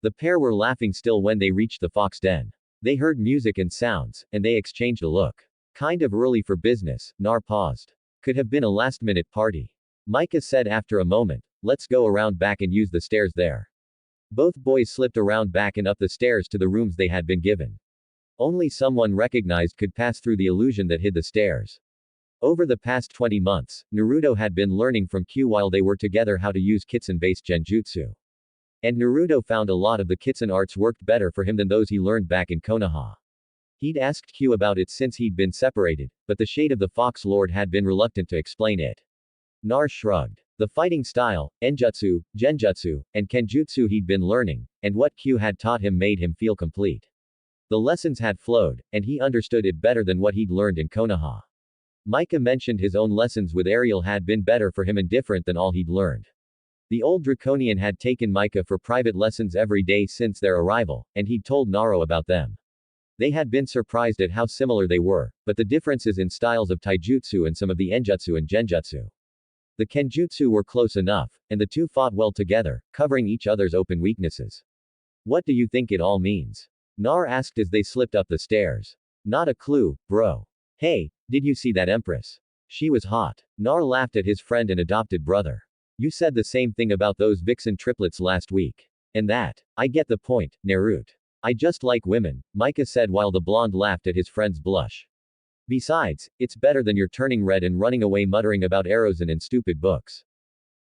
The pair were laughing still when they reached the fox den. They heard music and sounds, and they exchanged a look. Kind of early for business, Nar paused. Could have been a last-minute party. Micah said after a moment, let's go around back and use the stairs there. Both boys slipped around back and up the stairs to the rooms they had been given. Only someone recognized could pass through the illusion that hid the stairs. Over the past 20 months, Naruto had been learning from Q while they were together how to use Kitsun-based genjutsu. And Naruto found a lot of the Kitsun arts worked better for him than those he learned back in Konoha. He'd asked Q about it since he'd been separated, but the Shade of the Fox Lord had been reluctant to explain it. Nar shrugged. The fighting style, Enjutsu, Genjutsu, and Kenjutsu he'd been learning, and what Q had taught him made him feel complete. The lessons had flowed, and he understood it better than what he'd learned in Konoha. Micah mentioned his own lessons with Ariel had been better for him and different than all he'd learned. The old Draconian had taken Micah for private lessons every day since their arrival, and he'd told Naro about them. They had been surprised at how similar they were, but the differences in styles of taijutsu and some of the enjutsu and genjutsu. The kenjutsu were close enough, and the two fought well together, covering each other's open weaknesses. What do you think it all means? Nar asked as they slipped up the stairs. Not a clue, bro. Hey, did you see that Empress? She was hot. Nar laughed at his friend and adopted brother. You said the same thing about those vixen triplets last week. And that. I get the point, Naruto. I just like women, Micah said while the blonde laughed at his friend's blush. Besides, it's better than your turning red and running away muttering about Erosin and stupid books.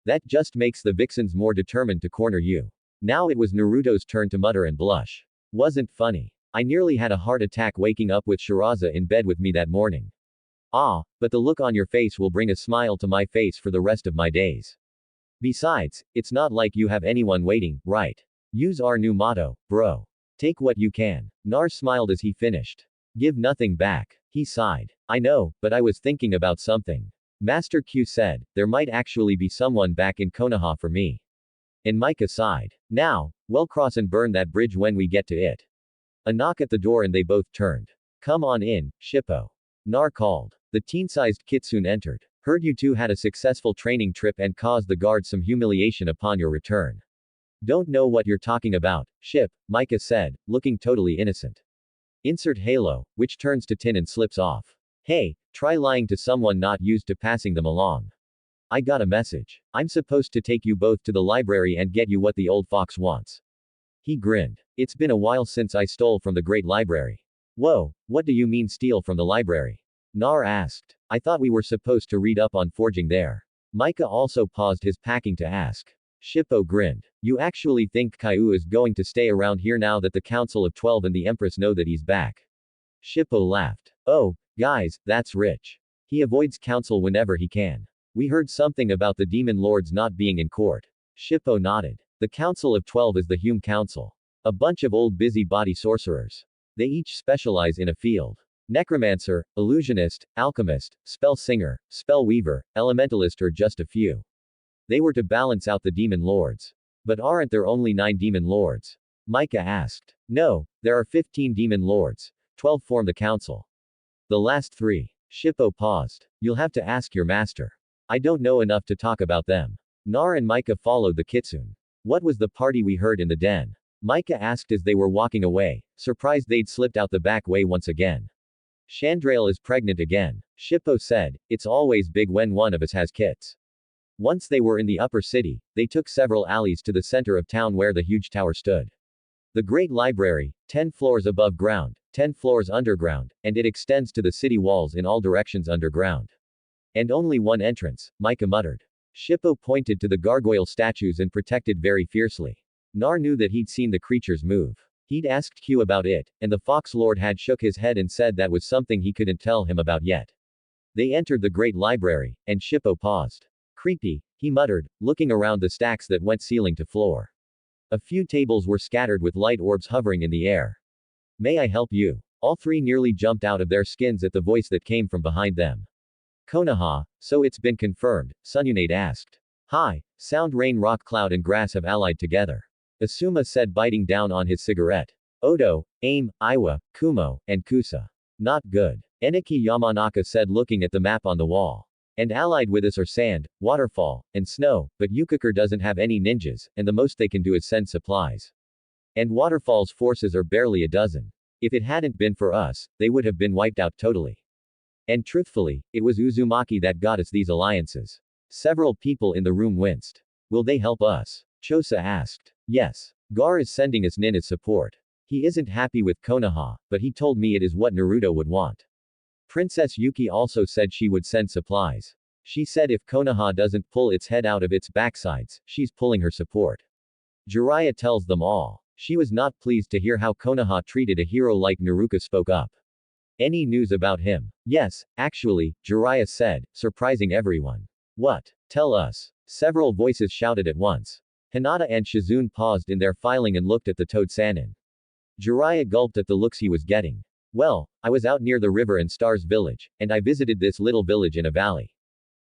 That just makes the vixens more determined to corner you. Now it was Naruto's turn to mutter and blush. Wasn't funny. I nearly had a heart attack waking up with Shiraza in bed with me that morning. Ah, but the look on your face will bring a smile to my face for the rest of my days. Besides, it's not like you have anyone waiting, right? Use our new motto, bro. Take what you can. Nar smiled as he finished. Give nothing back. He sighed. I know, but I was thinking about something. Master Q said, there might actually be someone back in Konoha for me. And Micah sighed. Now, we'll cross and burn that bridge when we get to it. A knock at the door and they both turned. Come on in, Shippo. Nar called. The teen-sized Kitsune entered. Heard you two had a successful training trip and caused the guards some humiliation upon your return. Don't know what you're talking about, Ship, Micah said, looking totally innocent. Insert halo, which turns to tin and slips off. Hey, try lying to someone not used to passing them along. I got a message. I'm supposed to take you both to the library and get you what the old fox wants. He grinned. It's been a while since I stole from the great library. Whoa, what do you mean steal from the library? Nar asked. I thought we were supposed to read up on forging there. Micah also paused his packing to ask. Shippo grinned. You actually think Caillou is going to stay around here now that the Council of 12 and the Empress know that he's back? Shippo laughed. Oh, Guys, that's rich. He avoids council whenever he can. We heard something about the demon lords not being in court. Shippo nodded. The Council of 12 is the Hume Council. A bunch of old busybody sorcerers. They each specialize in a field. Necromancer, illusionist, alchemist, spell singer, spell weaver, elementalist or just a few. They were to balance out the demon lords. But aren't there only 9 demon lords? Micah asked. No, there are 15 demon lords. 12 form the council. The last 3. Shippo paused. You'll have to ask your master. I don't know enough to talk about them. Nar and Micah followed the kitsune. What was the party we heard in the den? Micah asked as they were walking away, surprised they'd slipped out the back way once again. Chandrail is pregnant again. Shippo said, it's always big when one of us has kits. Once they were in the upper city, they took several alleys to the center of town where the huge tower stood. The great library, 10 floors above ground, 10 floors underground, and it extends to the city walls in all directions underground. And only one entrance, Micah muttered. Shippo pointed to the gargoyle statues and protected very fiercely. Nar knew that he'd seen the creatures move. He'd asked Q about it, and the Fox Lord had shook his head and said that was something he couldn't tell him about yet. They entered the great library, and Shippo paused. Creepy, he muttered, looking around the stacks that went ceiling to floor. A few tables were scattered with light orbs hovering in the air. May I help you? All 3 nearly jumped out of their skins at the voice that came from behind them. Konoha, so it's been confirmed, Sununade asked. Hi, Sound Rain Rock Cloud and Grass have allied together. Asuma said biting down on his cigarette. Odo, Aim, Iwa, Kumo, and Kusa. Not good. Eniki Yamanaka said looking at the map on the wall. And allied with us are sand, waterfall, and snow, but Yukikar doesn't have any ninjas, and the most they can do is send supplies. And Waterfall's forces are barely a dozen. If it hadn't been for us, they would have been wiped out totally. And truthfully, it was Uzumaki that got us these alliances. Several people in the room winced. Will they help us? Chosa asked. Yes. Gar is sending us Nin as support. He isn't happy with Konoha, but he told me it is what Naruto would want. Princess Yuki also said she would send supplies. She said if Konoha doesn't pull its head out of its backsides, she's pulling her support. Jiraiya tells them all. She was not pleased to hear how Konoha treated a hero like Naruto spoke up. Any news about him? Yes, actually, Jiraiya said, surprising everyone. What? Tell us. Several voices shouted at once. Hinata and Shizune paused in their filing and looked at the Toad Sannin. Jiraiya gulped at the looks he was getting. Well, I was out near the river in Stars Village, and I visited this little village in a valley.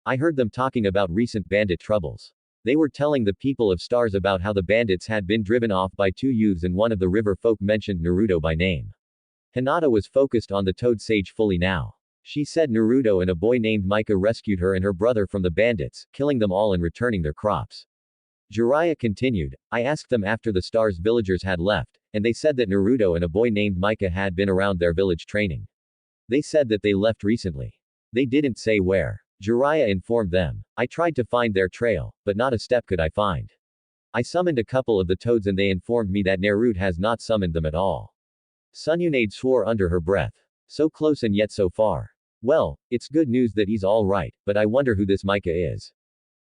I heard them talking about recent bandit troubles. They were telling the people of Stars about how the bandits had been driven off by 2 youths and one of the river folk mentioned Naruto by name. Hinata was focused on the Toad Sage fully now. She said Naruto and a boy named Micah rescued her and her brother from the bandits, killing them all and returning their crops. Jiraiya continued, I asked them after the Stars villagers had left, and they said that Naruto and a boy named Micah had been around their village training. They said that they left recently. They didn't say where. Jiraiya informed them. I tried to find their trail, but not a step could I find. I summoned a couple of the toads and they informed me that Naruto has not summoned them at all. Sununade swore under her breath. So close and yet so far. Well, it's good news that he's alright, but I wonder who this Micah is.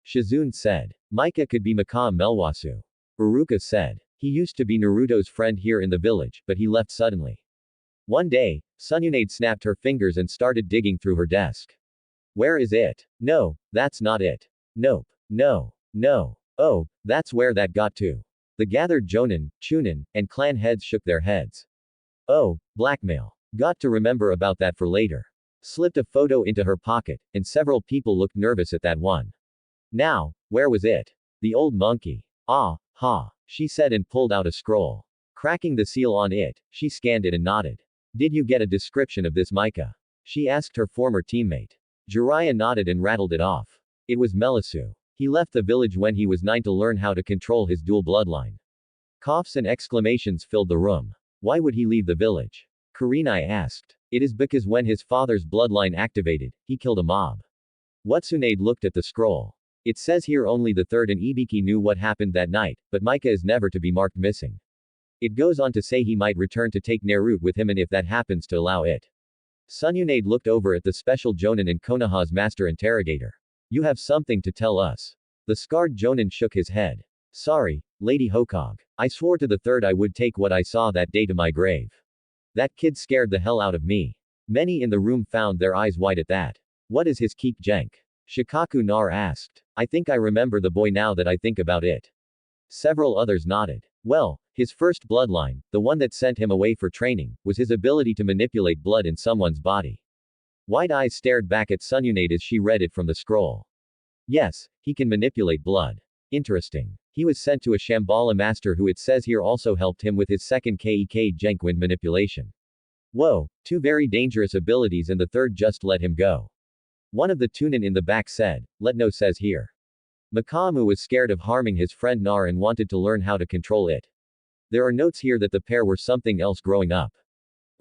Shizune said. Micah could be Maka Melwasu. Uruka said. He used to be Naruto's friend here in the village, but he left suddenly. One day, Sununade snapped her fingers and started digging through her desk. Where is it? No, that's not it. Nope. No. No. Oh, that's where that got to. The gathered Jonin, Chunin, and clan heads shook their heads. Oh, blackmail. Got to remember about that for later. Slipped a photo into her pocket, and several people looked nervous at that one. Now, where was it? The old monkey. Ah, ha, she said and pulled out a scroll. Cracking the seal on it, she scanned it and nodded. Did you get a description of this Micah? She asked her former teammate. Jiraiya nodded and rattled it off. It was Melasu. He left the village when he was 9 to learn how to control his dual bloodline. Coughs and exclamations filled the room. Why would he leave the village? Kurenai asked. It is because when his father's bloodline activated, he killed a mob. Watsunade looked at the scroll. It says here only the third and Ibiki knew what happened that night, but Micah is never to be marked missing. It goes on to say he might return to take Naruto with him and if that happens to allow it. Sununade looked over at the special Jonin and Konoha's master interrogator. You have something to tell us. The scarred Jonin shook his head. Sorry, Lady Hokage. I swore to the third I would take what I saw that day to my grave. That kid scared the hell out of me. Many in the room found their eyes wide at that. What is his keek jank? Shikaku Nar asked. I think I remember the boy now that I think about it. Several others nodded. Well, his first bloodline, the one that sent him away for training, was his ability to manipulate blood in someone's body. Wide eyes stared back at Sununade as she read it from the scroll. Yes, he can manipulate blood. Interesting. He was sent to a Shambhala master who it says here also helped him with his second Kek Jenkwind manipulation. Whoa, two very dangerous abilities and the third just let him go. One of the Tunin in the back said, let no says here. Makamu was scared of harming his friend Nar and wanted to learn how to control it. There are notes here that the pair were something else growing up.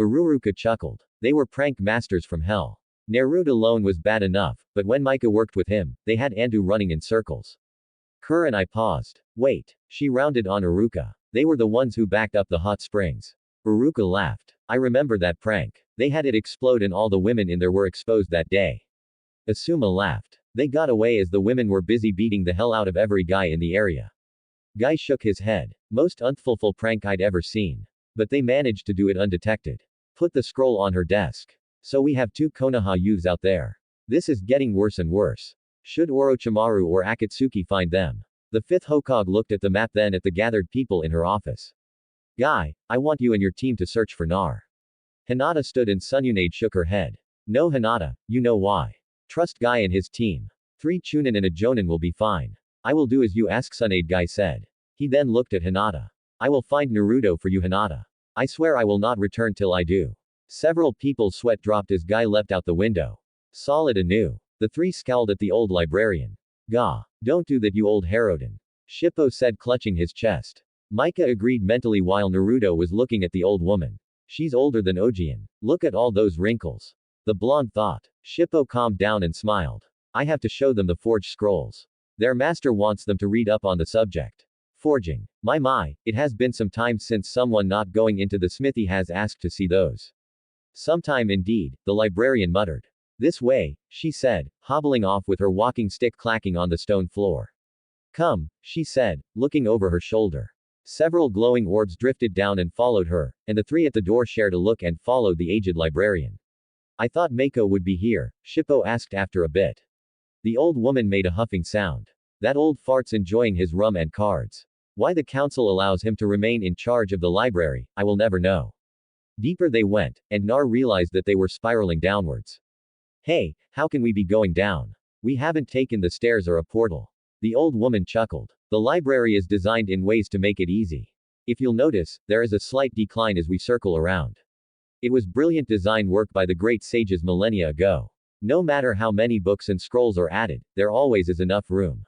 Ururuka chuckled. They were prank masters from hell. Naruto alone was bad enough, but when Micah worked with him, they had Andu running in circles. Kur and I paused. Wait. She rounded on Uruka. They were the ones who backed up the hot springs. Uruka laughed. I remember that prank. They had it explode and all the women in there were exposed that day. Asuma laughed. They got away as the women were busy beating the hell out of every guy in the area. Guy shook his head. Most unfulful prank I'd ever seen. But they managed to do it undetected. Put the scroll on her desk. So we have two Konoha youths out there. This is getting worse and worse. Should Orochimaru or Akatsuki find them? The fifth Hokage looked at the map then at the gathered people in her office. Guy, I want you and your team to search for Nar. Hinata stood and Sununade shook her head. No Hinata, you know why. Trust Guy and his team. 3 Chunin and a Jonin will be fine. I will do as you ask, Sunade, Guy said. He then looked at Hinata. I will find Naruto for you, Hinata. I swear I will not return till I do. Several people's sweat dropped as Guy leapt out the window. Solid anew. The 3 scowled at the old librarian. Gah. Don't do that, you old Harrodin. Shippo said, clutching his chest. Micah agreed mentally while Naruto was looking at the old woman. She's older than Ojian. Look at all those wrinkles. The blonde thought. Shippo calmed down and smiled. I have to show them the forged scrolls. Their master wants them to read up on the subject. Forging. My, it has been some time since someone not going into the smithy has asked to see those. Sometime indeed, the librarian muttered. This way, she said, hobbling off with her walking stick clacking on the stone floor. Come, she said, looking over her shoulder. Several glowing orbs drifted down and followed her, and the 3 at the door shared a look and followed the aged librarian. I thought Mako would be here, Shippo asked after a bit. The old woman made a huffing sound. That old fart's enjoying his rum and cards. Why the council allows him to remain in charge of the library, I will never know. Deeper they went, and Nar realized that they were spiraling downwards. Hey, how can we be going down? We haven't taken the stairs or a portal. The old woman chuckled. The library is designed in ways to make it easy. If you'll notice, there is a slight decline as we circle around. It was brilliant design work by the great sages millennia ago. No matter how many books and scrolls are added, there always is enough room.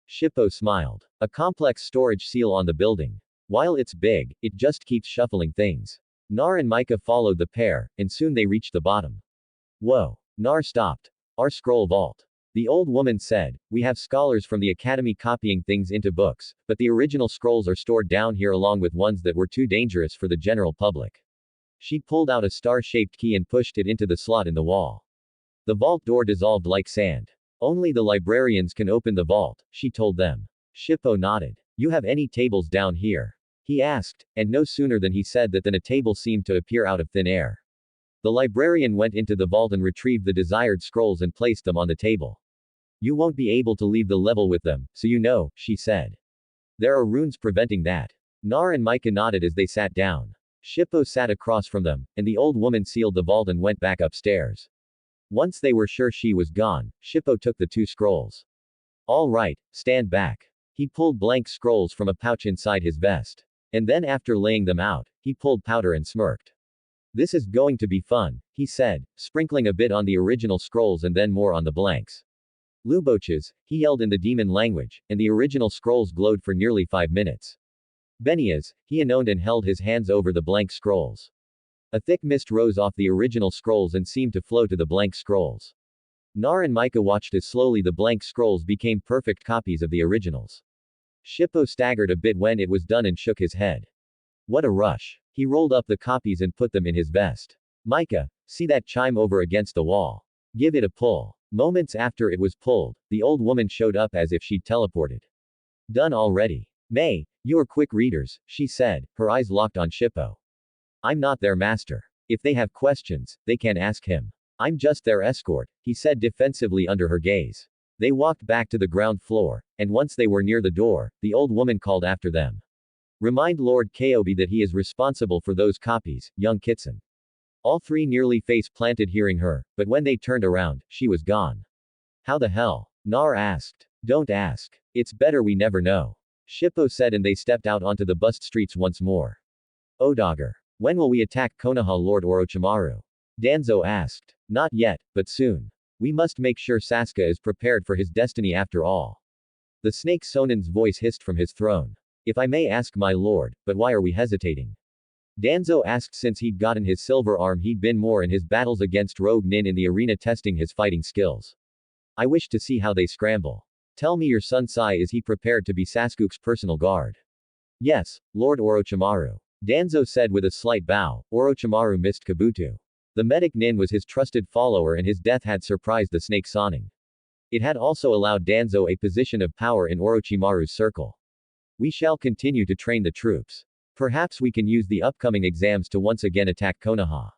Shippo smiled. A complex storage seal on the building. While it's big, it just keeps shuffling things. Nar and Micah followed the pair, and soon they reached the bottom. Whoa. Nar stopped. Our scroll vault. The old woman said, we have scholars from the academy copying things into books, but the original scrolls are stored down here along with ones that were too dangerous for the general public. She pulled out a star-shaped key and pushed it into the slot in the wall. The vault door dissolved like sand. Only the librarians can open the vault, she told them. Shippo nodded. You have any tables down here? He asked, and no sooner than he said that than a table seemed to appear out of thin air. The librarian went into the vault and retrieved the desired scrolls and placed them on the table. You won't be able to leave the level with them, so you know, she said. There are runes preventing that. Nar and Micah nodded as they sat down. Shippo sat across from them, and the old woman sealed the vault and went back upstairs. Once they were sure she was gone, Shippo took the 2 scrolls. All right, stand back. He pulled blank scrolls from a pouch inside his vest. And then after laying them out, he pulled powder and smirked. This is going to be fun, he said, sprinkling a bit on the original scrolls and then more on the blanks. Luboches, he yelled in the demon language, and the original scrolls glowed for nearly 5 minutes. Benias, he announced and held his hands over the blank scrolls. A thick mist rose off the original scrolls and seemed to flow to the blank scrolls. Nar and Micah watched as slowly the blank scrolls became perfect copies of the originals. Shippo staggered a bit when it was done and shook his head. What a rush. He rolled up the copies and put them in his vest. Micah, see that chime over against the wall. Give it a pull. Moments after it was pulled, the old woman showed up as if she'd teleported. Done already. May, you're quick readers, she said, her eyes locked on Shippo. I'm not their master. If they have questions, they can ask him. I'm just their escort, he said defensively under her gaze. They walked back to the ground floor, and once they were near the door, the old woman called after them. Remind Lord Kaobi that he is responsible for those copies, young Kitson. All three nearly face planted hearing her, but when they turned around, she was gone. How the hell? Nar asked. Don't ask. It's better we never know. Shippo said, and they stepped out onto the bust streets once more. Odager. When will we attack Konoha? Lord Orochimaru? Danzo asked. Not yet, but soon. We must make sure Sasuke is prepared for his destiny after all. The snake Sonen's voice hissed from his throne. If I may ask, my lord, but why are we hesitating? Danzo asked. Since he'd gotten his silver arm, he'd been more in his battles against Rogue Nin in the arena, testing his fighting skills. I wish to see how they scramble. Tell me, your son Sai, is he prepared to be Sasuke's personal guard? Yes, Lord Orochimaru. Danzo said with a slight bow. Orochimaru missed Kabuto. The medic Nin was his trusted follower, and his death had surprised the snake Sonin. It had also allowed Danzo a position of power in Orochimaru's circle. We shall continue to train the troops. Perhaps we can use the upcoming exams to once again attack Konoha.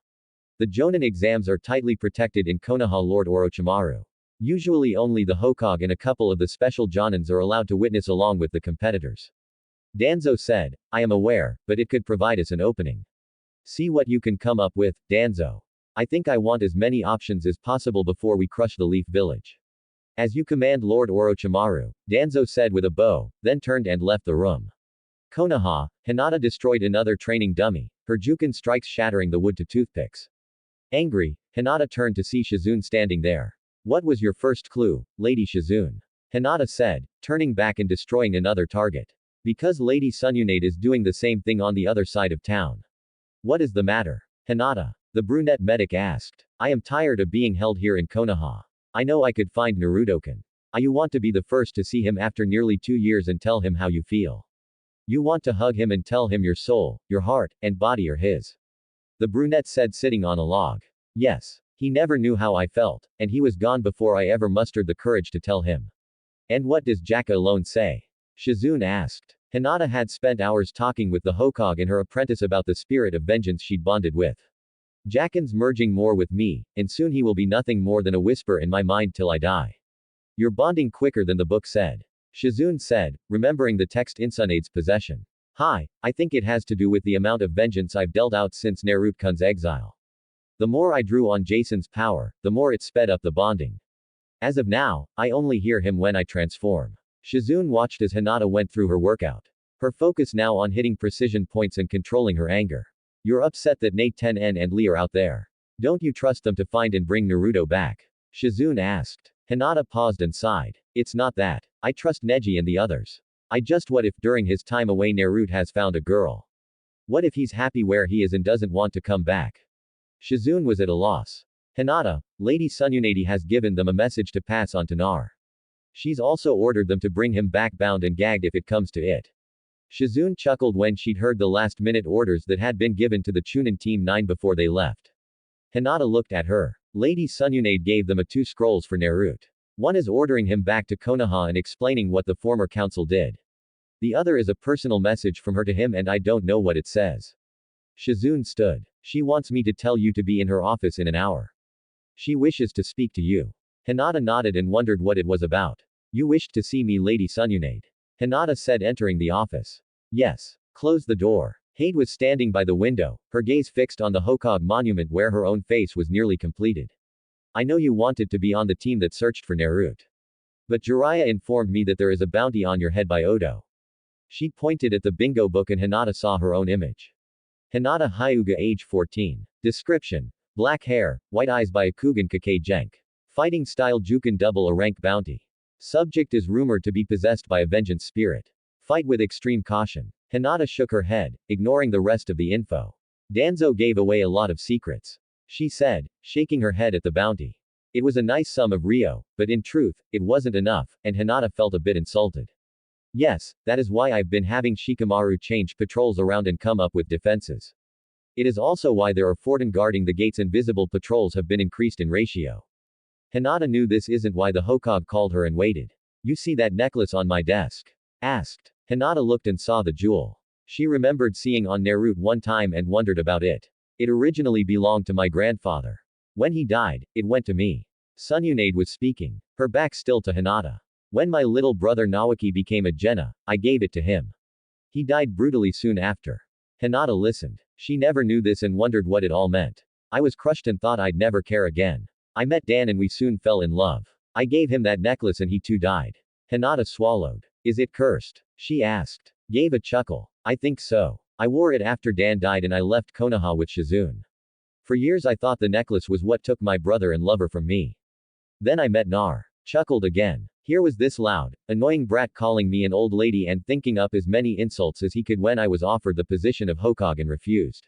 The Jonin exams are tightly protected in Konoha, Lord Orochimaru. Usually only the Hokage and a couple of the special Jonins are allowed to witness along with the competitors. Danzo said, I am aware, but it could provide us an opening. See what you can come up with, Danzo. I think I want as many options as possible before we crush the Leaf Village. As you command, Lord Orochimaru, Danzo said with a bow, then turned and left the room. Konoha, Hinata destroyed another training dummy, her Jukin strikes shattering the wood to toothpicks. Angry, Hinata turned to see Shizune standing there. What was your first clue, Lady Shizune? Hinata said, turning back and destroying another target. Because Lady Sununade is doing the same thing on the other side of town. What is the matter? Hinata, the brunette medic asked. I am tired of being held here in Konoha. I know I could find Naruto-kun. You want to be the first to see him after nearly 2 years and tell him how you feel. You want to hug him and tell him your soul, your heart, and body are his. The brunette said, sitting on a log. Yes. He never knew how I felt, and he was gone before I ever mustered the courage to tell him. And what does Jaka alone say? Shizune asked. Hinata had spent hours talking with the Hokage and her apprentice about the spirit of vengeance she'd bonded with. Jakin's merging more with me, and soon he will be nothing more than a whisper in my mind till I die. You're bonding quicker than the book said. Shizune said, remembering the text in Sunade's possession. Hi, I think it has to do with the amount of vengeance I've dealt out since Naruto-kun's exile. The more I drew on Jason's power, the more it sped up the bonding. As of now, I only hear him when I transform. Shizune watched as Hinata went through her workout. Her focus now on hitting precision points and controlling her anger. You're upset that Nate 10N and Lee are out there. Don't you trust them to find and bring Naruto back? Shizune asked. Hinata paused and sighed. It's not that. I trust Neji and the others. What if during his time away Naruto has found a girl? What if he's happy where he is and doesn't want to come back? Shizune was at a loss. Hinata, Lady Sununade has given them a message to pass on to Nar. She's also ordered them to bring him back bound and gagged if it comes to it. Shizune chuckled when she'd heard the last-minute orders that had been given to the Chunin Team 9 before they left. Hinata looked at her. Lady Sununade gave them 2 scrolls for Naruto. One is ordering him back to Konoha and explaining what the former council did. The other is a personal message from her to him, and I don't know what it says. Shizune stood. She wants me to tell you to be in her office in an hour. She wishes to speak to you. Hinata nodded and wondered what it was about. You wished to see me, Lady Sununade. Hinata said, entering the office. Yes. Close the door. Hade was standing by the window, her gaze fixed on the Hokage monument where her own face was nearly completed. I know you wanted to be on the team that searched for Naruto. But Jiraiya informed me that there is a bounty on your head by Odo. She pointed at the bingo book and Hinata saw her own image. Hinata Hyuga, age 14. Description. Black hair, white eyes by Akugan Kake Genk. Fighting style Jukin double a rank bounty. Subject is rumored to be possessed by a vengeance spirit. Fight with extreme caution. Hinata shook her head, ignoring the rest of the info. Danzo gave away a lot of secrets. She said, shaking her head at the bounty. It was a nice sum of Rio, but in truth, it wasn't enough, and Hinata felt a bit insulted. Yes, that is why I've been having Shikamaru change patrols around and come up with defenses. It is also why there are 14 guarding the gates and visible patrols have been increased in ratio. Hinata knew this isn't why the Hokage called her and waited. You see that necklace on my desk? Asked. Hinata looked and saw the jewel. She remembered seeing on Naruto one time and wondered about it. It originally belonged to my grandfather. When he died, it went to me. Tsunade was speaking, her back still to Hinata. When my little brother Nawaki became a Jenna, I gave it to him. He died brutally soon after. Hinata listened. She never knew this and wondered what it all meant. I was crushed and thought I'd never care again. I met Dan and we soon fell in love. I gave him that necklace and he too died. Hinata swallowed. Is it cursed? She asked. Gave a chuckle. I think so. I wore it after Dan died and I left Konoha with Shizune. For years I thought the necklace was what took my brother and lover from me. Then I met Nar. Chuckled again. Here was this loud, annoying brat calling me an old lady and thinking up as many insults as he could when I was offered the position of Hokage and refused.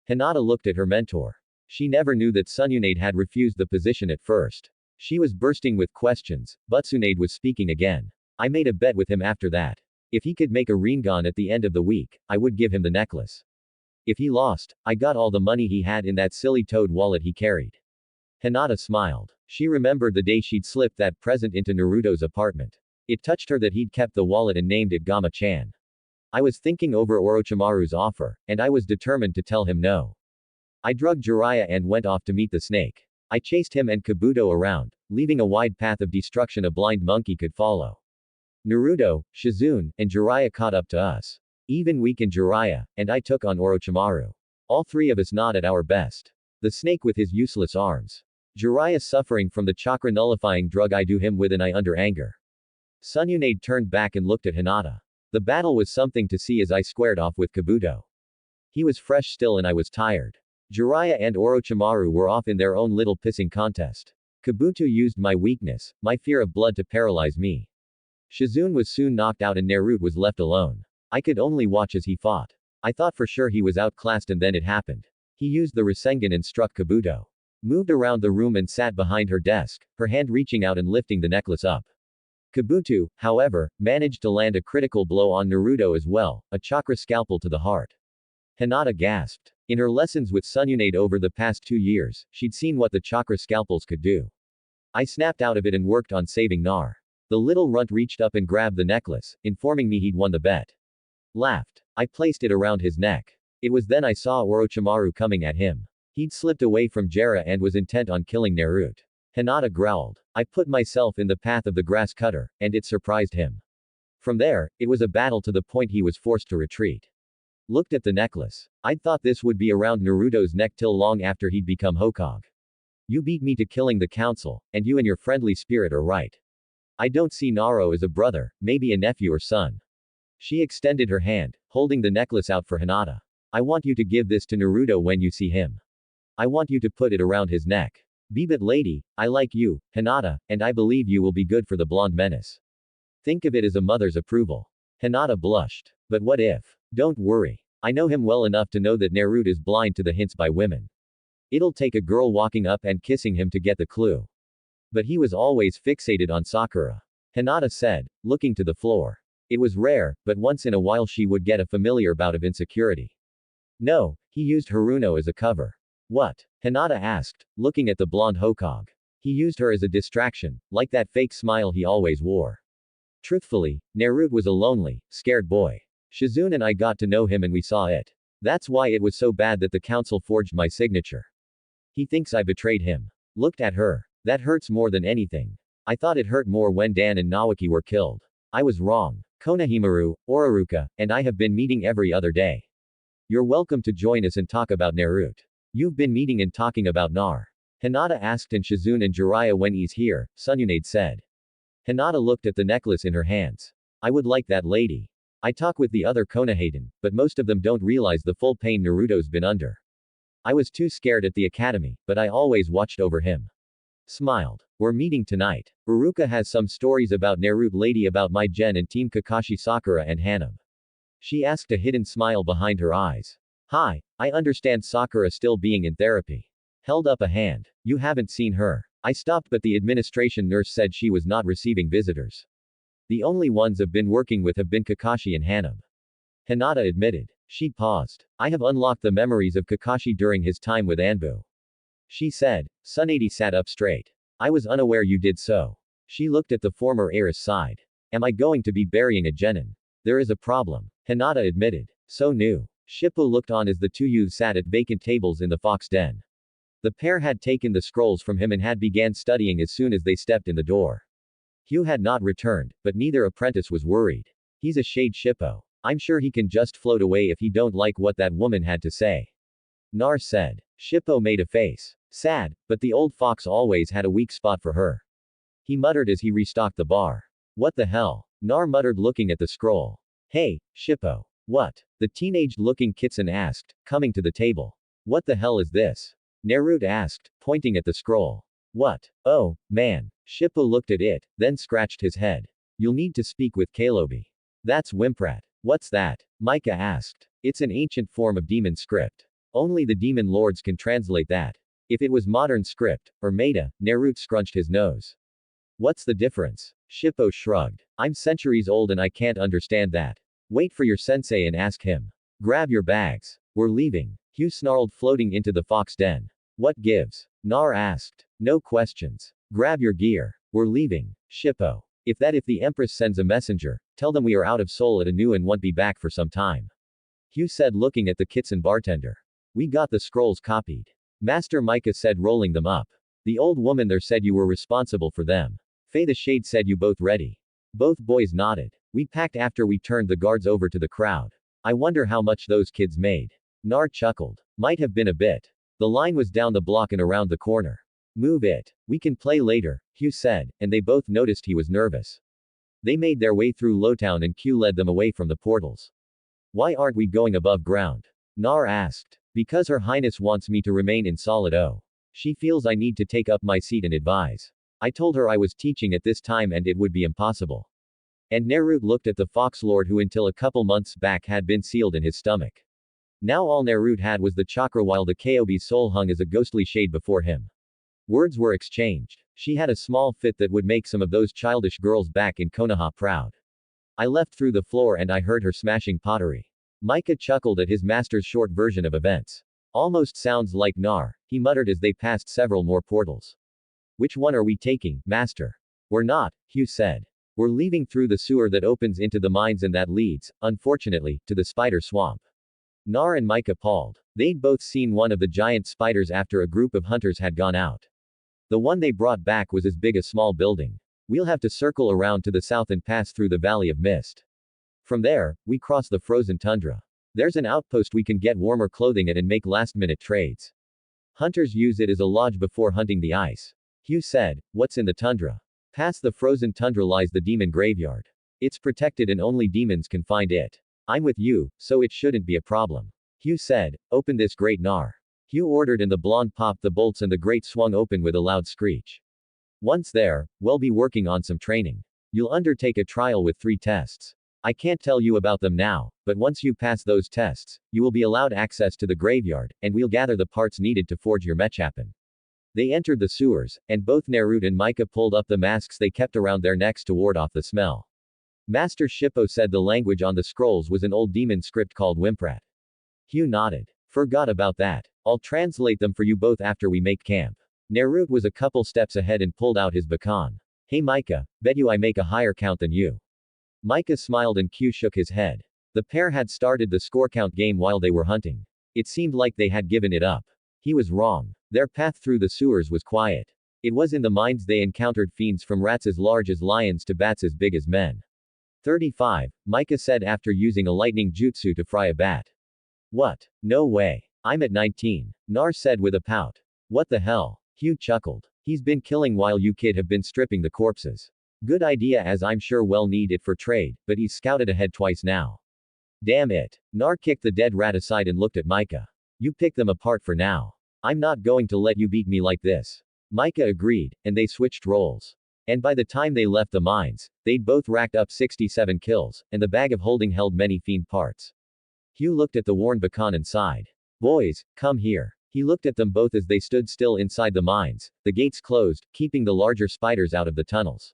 Hinata looked at her mentor. She never knew that Tsunade had refused the position at first. She was bursting with questions, but Tsunade was speaking again. I made a bet with him after that. If he could make a Rinnegan at the end of the week, I would give him the necklace. If he lost, I got all the money he had in that silly toad wallet he carried. Hinata smiled. She remembered the day she'd slipped that present into Naruto's apartment. It touched her that he'd kept the wallet and named it Gama-chan. I was thinking over Orochimaru's offer, and I was determined to tell him no. I drugged Jiraiya and went off to meet the snake. I chased him and Kabuto around, leaving a wide path of destruction a blind monkey could follow. Naruto, Shizune, and Jiraiya caught up to us. Even weakened Jiraiya, and I took on Orochimaru. All three of us not at our best. The snake with his useless arms. Jiraiya suffering from the chakra-nullifying drug I do him with and I under anger. Tsunade turned back and looked at Hinata. The battle was something to see as I squared off with Kabuto. He was fresh still and I was tired. Jiraiya and Orochimaru were off in their own little pissing contest. Kabuto used my weakness, my fear of blood to paralyze me. Shizune was soon knocked out and Naruto was left alone. I could only watch as he fought. I thought for sure he was outclassed and then it happened. He used the Rasengan and struck Kabuto. Moved around the room and sat behind her desk, her hand reaching out and lifting the necklace up. Kabuto, however, managed to land a critical blow on Naruto as well, a chakra scalpel to the heart. Hinata gasped. In her lessons with Tsunade over the past 2 years, she'd seen what the chakra scalpels could do. I snapped out of it and worked on saving Nar. The little runt reached up and grabbed the necklace, informing me he'd won the bet. Laughed. I placed it around his neck. It was then I saw Orochimaru coming at him. He'd slipped away from Jiraiya and was intent on killing Naruto. Hinata growled. I put myself in the path of the grass cutter, and it surprised him. From there, it was a battle to the point he was forced to retreat. Looked at the necklace. I'd thought this would be around Naruto's neck till long after he'd become Hokage. You beat me to killing the council, and you and your friendly spirit are right. I don't see Naro as a brother, maybe a nephew or son. She extended her hand, holding the necklace out for Hinata. I want you to give this to Naruto when you see him. I want you to put it around his neck. But lady, I like you, Hinata, and I believe you will be good for the blonde menace. Think of it as a mother's approval. Hinata blushed. But what if? Don't worry. I know him well enough to know that Naruto is blind to the hints by women. It'll take a girl walking up and kissing him to get the clue. But he was always fixated on Sakura. Hinata said, looking to the floor. It was rare, but once in a while she would get a familiar bout of insecurity. No, he used Haruno as a cover. What? Hinata asked, looking at the blonde Hokage. He used her as a distraction, like that fake smile he always wore. Truthfully, Naruto was a lonely, scared boy. Shizune and I got to know him and we saw it. That's why it was so bad that the council forged my signature. He thinks I betrayed him. Looked at her. That hurts more than anything. I thought it hurt more when Dan and Nawaki were killed. I was wrong. Konohimaru, Ororuka, and I have been meeting every other day. You're welcome to join us and talk about Naruto. You've been meeting and talking about Nar. Hinata asked and Shizune and Jiraiya when he's here, Tsunade said. Hinata looked at the necklace in her hands. I would like that lady. I talk with the other Konohaden, but most of them don't realize the full pain Naruto's been under. I was too scared at the academy, but I always watched over him. Smiled. We're meeting tonight. Uruka has some stories about Naruto lady about my gen and team Kakashi Sakura and Hanab. She asked a hidden smile behind her eyes. Hi, I understand Sakura still being in therapy. Held up a hand. You haven't seen her. I stopped but the administration nurse said she was not receiving visitors. The only ones I've been working with have been Kakashi and Hanab. Hinata admitted. She paused. I have unlocked the memories of Kakashi during his time with Anbu. She said. Tsunade sat up straight. I was unaware you did so. She looked at the former heiress side. Am I going to be burying a genin? There is a problem. Hinata admitted. So new. Shippo looked on as the two youths sat at vacant tables in the fox den. The pair had taken the scrolls from him and had began studying as soon as they stepped in the door. Hugh had not returned, but neither apprentice was worried. He's a shade Shippo. I'm sure he can just float away if he don't like what that woman had to say. Nar said. Shippo made a face. Sad, but the old fox always had a weak spot for her. He muttered as he restocked the bar. What the hell? Nar muttered looking at the scroll. Hey, Shippo. What? The teenaged-looking Kitson asked, coming to the table. What the hell is this? Naruto asked, pointing at the scroll. What? Oh, man. Shippo looked at it, then scratched his head. You'll need to speak with Kalobi. That's Wimprat. What's that? Micah asked. It's an ancient form of demon script. Only the demon lords can translate that. If it was modern script, or meta, Naruto scrunched his nose. What's the difference? Shippo shrugged. I'm centuries old and I can't understand that. Wait for your sensei and ask him. Grab your bags. We're leaving. Hugh snarled, floating into the fox den. What gives? Nar asked. No questions. Grab your gear. We're leaving. Shippo. If the Empress sends a messenger, tell them we are out of soul at Anu and won't be back for some time. Hugh said, looking at the Kitson bartender. We got the scrolls copied. Master Micah said, rolling them up. The old woman there said you were responsible for them. Faye the Shade said you both ready. Both boys nodded. We packed after we turned the guards over to the crowd. I wonder how much those kids made. Nar chuckled. Might have been a bit. The line was down the block and around the corner. Move it. We can play later, Hugh said, and they both noticed he was nervous. They made their way through Lowtown and Q led them away from the portals. Why aren't we going above ground? Nar asked. Because Her Highness wants me to remain in Solid O. She feels I need to take up my seat and advise. I told her I was teaching at this time and it would be impossible. And Naruto looked at the Fox Lord who until a couple months back had been sealed in his stomach. Now all Naruto had was the chakra while the Kobe's soul hung as a ghostly shade before him. Words were exchanged. She had a small fit that would make some of those childish girls back in Konoha proud. I left through the floor and I heard her smashing pottery. Micah chuckled at his master's short version of events. Almost sounds like Nar, he muttered as they passed several more portals. Which one are we taking, Master? We're not, Hugh said. We're leaving through the sewer that opens into the mines and that leads, unfortunately, to the spider swamp. Nar and Micah palled. They'd both seen one of the giant spiders after a group of hunters had gone out. The one they brought back was as big as a small building. We'll have to circle around to the south and pass through the Valley of Mist. From there, we cross the frozen tundra. There's an outpost we can get warmer clothing at and make last-minute trades. Hunters use it as a lodge before hunting the ice. Hugh said, what's in the tundra? Past the frozen tundra lies the demon graveyard. It's protected and only demons can find it. I'm with you, so it shouldn't be a problem. Hugh said, open this grate Nar. Hugh ordered and the blonde popped the bolts and the grate swung open with a loud screech. Once there, we'll be working on some training. You'll undertake a trial with 3 tests. I can't tell you about them now, but once you pass those tests, you will be allowed access to the graveyard, and we'll gather the parts needed to forge your mechapan. They entered the sewers, and both Naruto and Micah pulled up the masks they kept around their necks to ward off the smell. Master Shippo said the language on the scrolls was an old demon script called Wimprat. Hugh nodded. Forgot about that. I'll translate them for you both after we make camp. Naruto was a couple steps ahead and pulled out his baton. Hey Micah, bet you I make a higher count than you. Micah smiled and Q shook his head. The pair had started the score count game while they were hunting. It seemed like they had given it up. He was wrong. Their path through the sewers was quiet. It was in the mines they encountered fiends from rats as large as lions to bats as big as men. 35, Micah said after using a lightning jutsu to fry a bat. What? No way. I'm at 19. Nar said with a pout. What the hell? Hugh chuckled. He's been killing while you kid have been stripping the corpses. Good idea as I'm sure we'll need it for trade, but he's scouted ahead twice now. Damn it. Nar kicked the dead rat aside and looked at Micah. You pick them apart for now. I'm not going to let you beat me like this. Micah agreed, and they switched roles. And by the time they left the mines, they'd both racked up 67 kills, and the bag of holding held many fiend parts. Hugh looked at the worn baton and sighed. Boys, come here. He looked at them both as they stood still inside the mines, the gates closed, keeping the larger spiders out of the tunnels.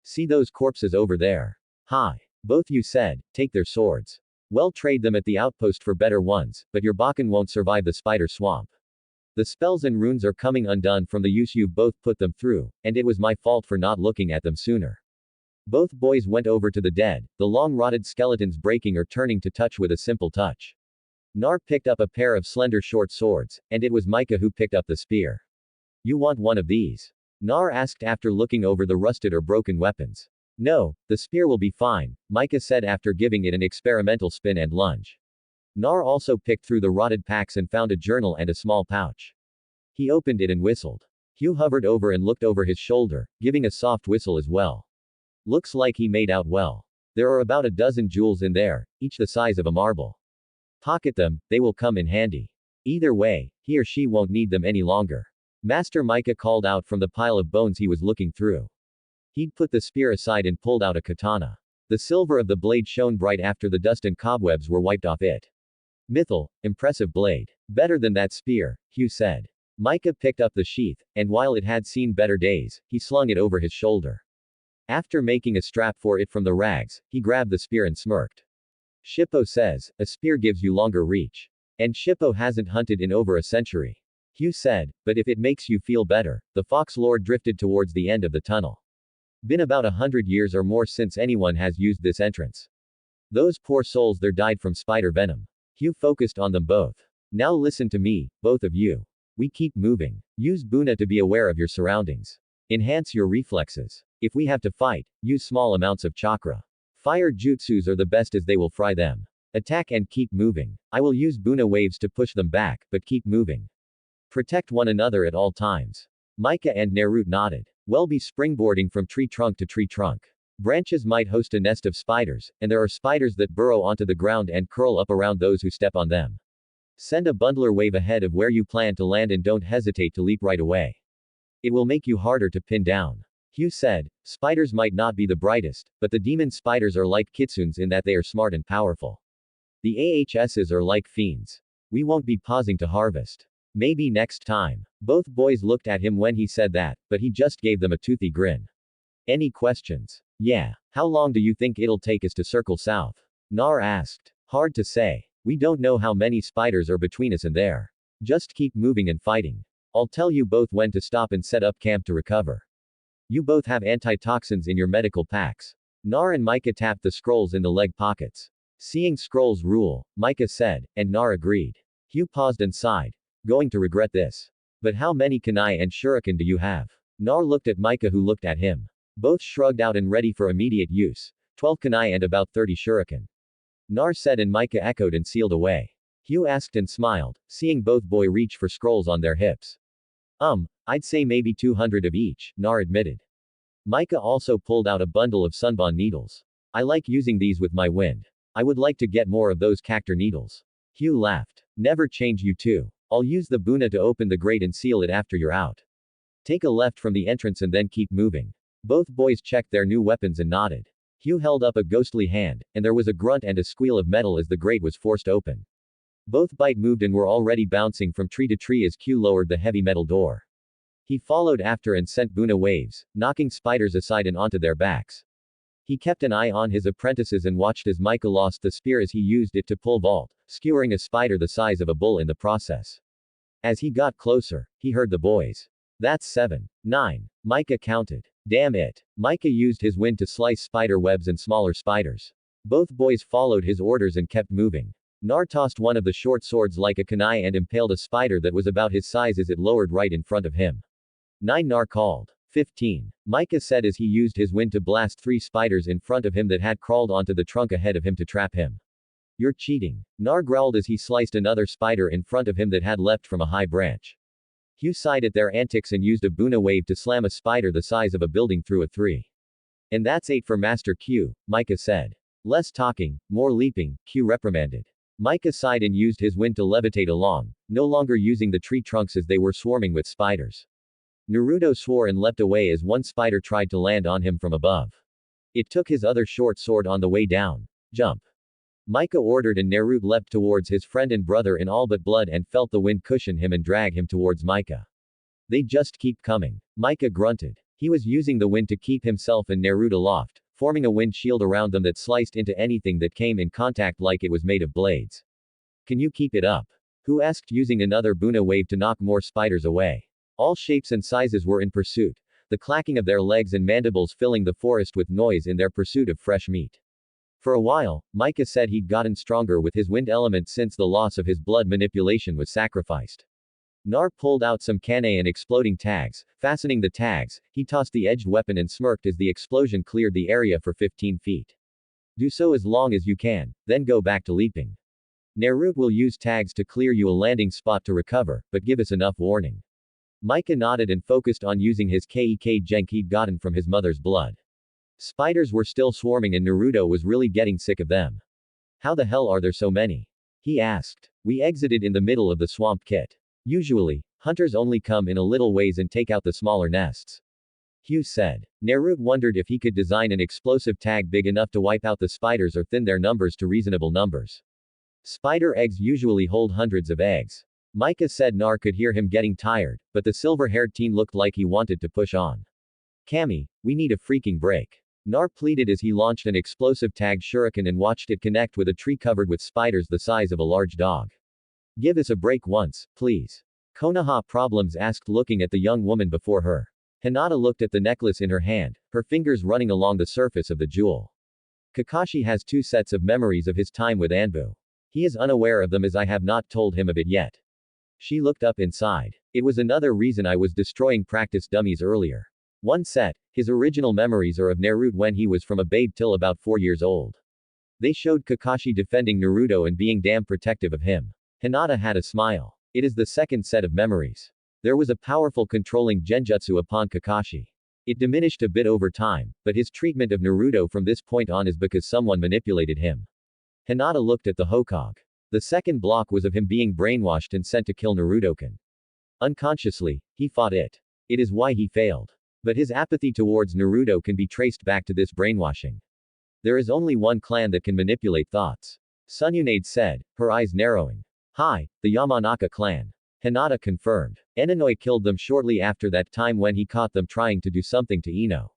See those corpses over there? Hi. Both you said, take their swords. Well, trade them at the outpost for better ones, but your bakan won't survive the spider swamp. The spells and runes are coming undone from the use you've both put them through, and it was my fault for not looking at them sooner. Both boys went over to the dead, the long rotted skeletons breaking or turning to touch with a simple touch. Nar picked up a pair of slender short swords, and it was Micah who picked up the spear. You want one of these? Nar asked after looking over the rusted or broken weapons. No, the spear will be fine, Micah said after giving it an experimental spin and lunge. Nar also picked through the rotted packs and found a journal and a small pouch. He opened it and whistled. Hugh hovered over and looked over his shoulder, giving a soft whistle as well. Looks like he made out well. There are about a dozen jewels in there, each the size of a marble. Pocket them, they will come in handy. Either way, he or she won't need them any longer. Master Micah called out from the pile of bones he was looking through. He'd put the spear aside and pulled out a katana. The silver of the blade shone bright after the dust and cobwebs were wiped off it. Mythal, impressive blade. Better than that spear, Hugh said. Micah picked up the sheath, and while it had seen better days, he slung it over his shoulder. After making a strap for it from the rags, he grabbed the spear and smirked. Shippo says, a spear gives you longer reach. And Shippo hasn't hunted in over a century. Hugh said, but if it makes you feel better. The Fox Lord drifted towards the end of the tunnel. Been about 100 years or more since anyone has used this entrance. Those poor souls there died from spider venom. Hugh focused on them both. Now listen to me, both of you. We keep moving. Use Buna to be aware of your surroundings. Enhance your reflexes. If we have to fight, use small amounts of chakra. Fire jutsus are the best as they will fry them. Attack and keep moving. I will use Buna waves to push them back, but keep moving. Protect one another at all times. Micah and Naruto nodded. We'll be springboarding from tree trunk to tree trunk. Branches might host a nest of spiders, and there are spiders that burrow onto the ground and curl up around those who step on them. Send a bundler wave ahead of where you plan to land and don't hesitate to leap right away. It will make you harder to pin down. Hugh said, spiders might not be the brightest, but the demon spiders are like kitsunes in that they are smart and powerful. The AHSs are like fiends. We won't be pausing to harvest. Maybe next time. Both boys looked at him when he said that, but he just gave them a toothy grin. Any questions? Yeah. How long do you think it'll take us to circle south? Nar asked. Hard to say. We don't know how many spiders are between us and there. Just keep moving and fighting. I'll tell you both when to stop and set up camp to recover. You both have antitoxins in your medical packs. Nar and Micah tapped the scrolls in the leg pockets. Seeing scrolls rule, Micah said, and Nar agreed. Hugh paused and sighed. Going to regret this. But how many kunai and shuriken do you have? Nar looked at Micah who looked at him. Both shrugged out and ready for immediate use. 12 kunai and about 30 shuriken. Nar said and Micah echoed and sealed away. Hugh asked and smiled, seeing both boy reach for scrolls on their hips. I'd say maybe 200 of each, Nar admitted. Micah also pulled out a bundle of sunbon needles. I like using these with my wind. I would like to get more of those cactus needles. Hugh laughed. Never change you two. I'll use the Buna to open the grate and seal it after you're out. Take a left from the entrance and then keep moving. Both boys checked their new weapons and nodded. Hugh held up a ghostly hand, and there was a grunt and a squeal of metal as the grate was forced open. Both bite moved and were already bouncing from tree to tree as Q lowered the heavy metal door. He followed after and sent Buna waves, knocking spiders aside and onto their backs. He kept an eye on his apprentices and watched as Micah lost the spear as he used it to pull vault, skewering a spider the size of a bull in the process. As he got closer, he heard the boys. That's 7. 9. Micah counted. Damn it. Micah used his wind to slice spider webs and smaller spiders. Both boys followed his orders and kept moving. Nar tossed one of the short swords like a kunai and impaled a spider that was about his size as it lowered right in front of him. 9 Nar called. 15. Micah said as he used his wind to blast 3 spiders in front of him that had crawled onto the trunk ahead of him to trap him. You're cheating. Nar growled as he sliced another spider in front of him that had leapt from a high branch. Hugh sighed at their antics and used a Buna wave to slam a spider the size of a building through a 3. And that's 8 for Master Q, Micah said. Less talking, more leaping, Q reprimanded. Micah sighed and used his wind to levitate along, no longer using the tree trunks as they were swarming with spiders. Naruto swore and leapt away as one spider tried to land on him from above. It took his other short sword on the way down. Jump. Micah ordered and Naruto leapt towards his friend and brother in all but blood and felt the wind cushion him and drag him towards Micah. They just keep coming. Micah grunted. He was using the wind to keep himself and Naruto aloft, forming a wind shield around them that sliced into anything that came in contact like it was made of blades. Can you keep it up? Who asked using another Buna wave to knock more spiders away. All shapes and sizes were in pursuit, the clacking of their legs and mandibles filling the forest with noise in their pursuit of fresh meat. For a while, Micah said he'd gotten stronger with his wind element since the loss of his blood manipulation was sacrificed. Nar pulled out some cannae and exploding tags. Fastening the tags, he tossed the edged weapon and smirked as the explosion cleared the area for 15 feet. Do so as long as you can, then go back to leaping. Naruto will use tags to clear you a landing spot to recover, but give us enough warning. Micah nodded and focused on using his Kek Genk he'd gotten from his mother's blood. Spiders were still swarming and Naruto was really getting sick of them. How the hell are there so many? He asked. We exited in the middle of the swamp kit. Usually, hunters only come in a little ways and take out the smaller nests. Hughes said. Naruto wondered if he could design an explosive tag big enough to wipe out the spiders or thin their numbers to reasonable numbers. Spider eggs usually hold hundreds of eggs. Micah said Nar could hear him getting tired, but the silver-haired teen looked like he wanted to push on. Kami, we need a freaking break. Nar pleaded as he launched an explosive tagged shuriken and watched it connect with a tree covered with spiders the size of a large dog. Give us a break once, please. Konoha Problems asked looking at the young woman before her. Hinata looked at the necklace in her hand, her fingers running along the surface of the jewel. Kakashi has 2 sets of memories of his time with Anbu. He is unaware of them as I have not told him of it yet. She looked up inside. It was another reason I was destroying practice dummies earlier. One set, his original memories are of Naruto when he was from a babe till about 4 years old. They showed Kakashi defending Naruto and being damn protective of him. Hinata had a smile. It is the second set of memories. There was a powerful controlling genjutsu upon Kakashi. It diminished a bit over time, but his treatment of Naruto from this point on is because someone manipulated him. Hinata looked at the Hokage. The second block was of him being brainwashed and sent to kill Naruto-kun. Unconsciously, he fought it. It is why he failed. But his apathy towards Naruto can be traced back to this brainwashing. There is only one clan that can manipulate thoughts. Tsunade said, her eyes narrowing. Hi, the Yamanaka clan. Hinata confirmed. Enonoi killed them shortly after that time when he caught them trying to do something to Ino.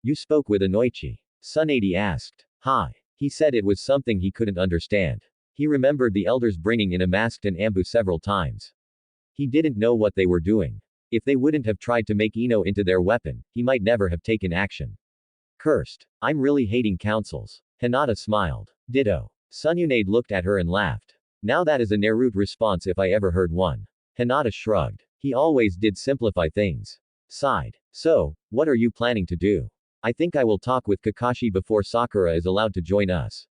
You spoke with Inoichi? Tsunade asked. Hi. He said it was something he couldn't understand. He remembered the elders bringing in a masked and Anbu several times. He didn't know what they were doing. If they wouldn't have tried to make Ino into their weapon, he might never have taken action. Cursed. I'm really hating councils. Hinata smiled. Ditto. Tsunade looked at her and laughed. Now that is a Naruto response if I ever heard one. Hinata shrugged. He always did simplify things. Sighed. So, what are you planning to do? I think I will talk with Kakashi before Sakura is allowed to join us.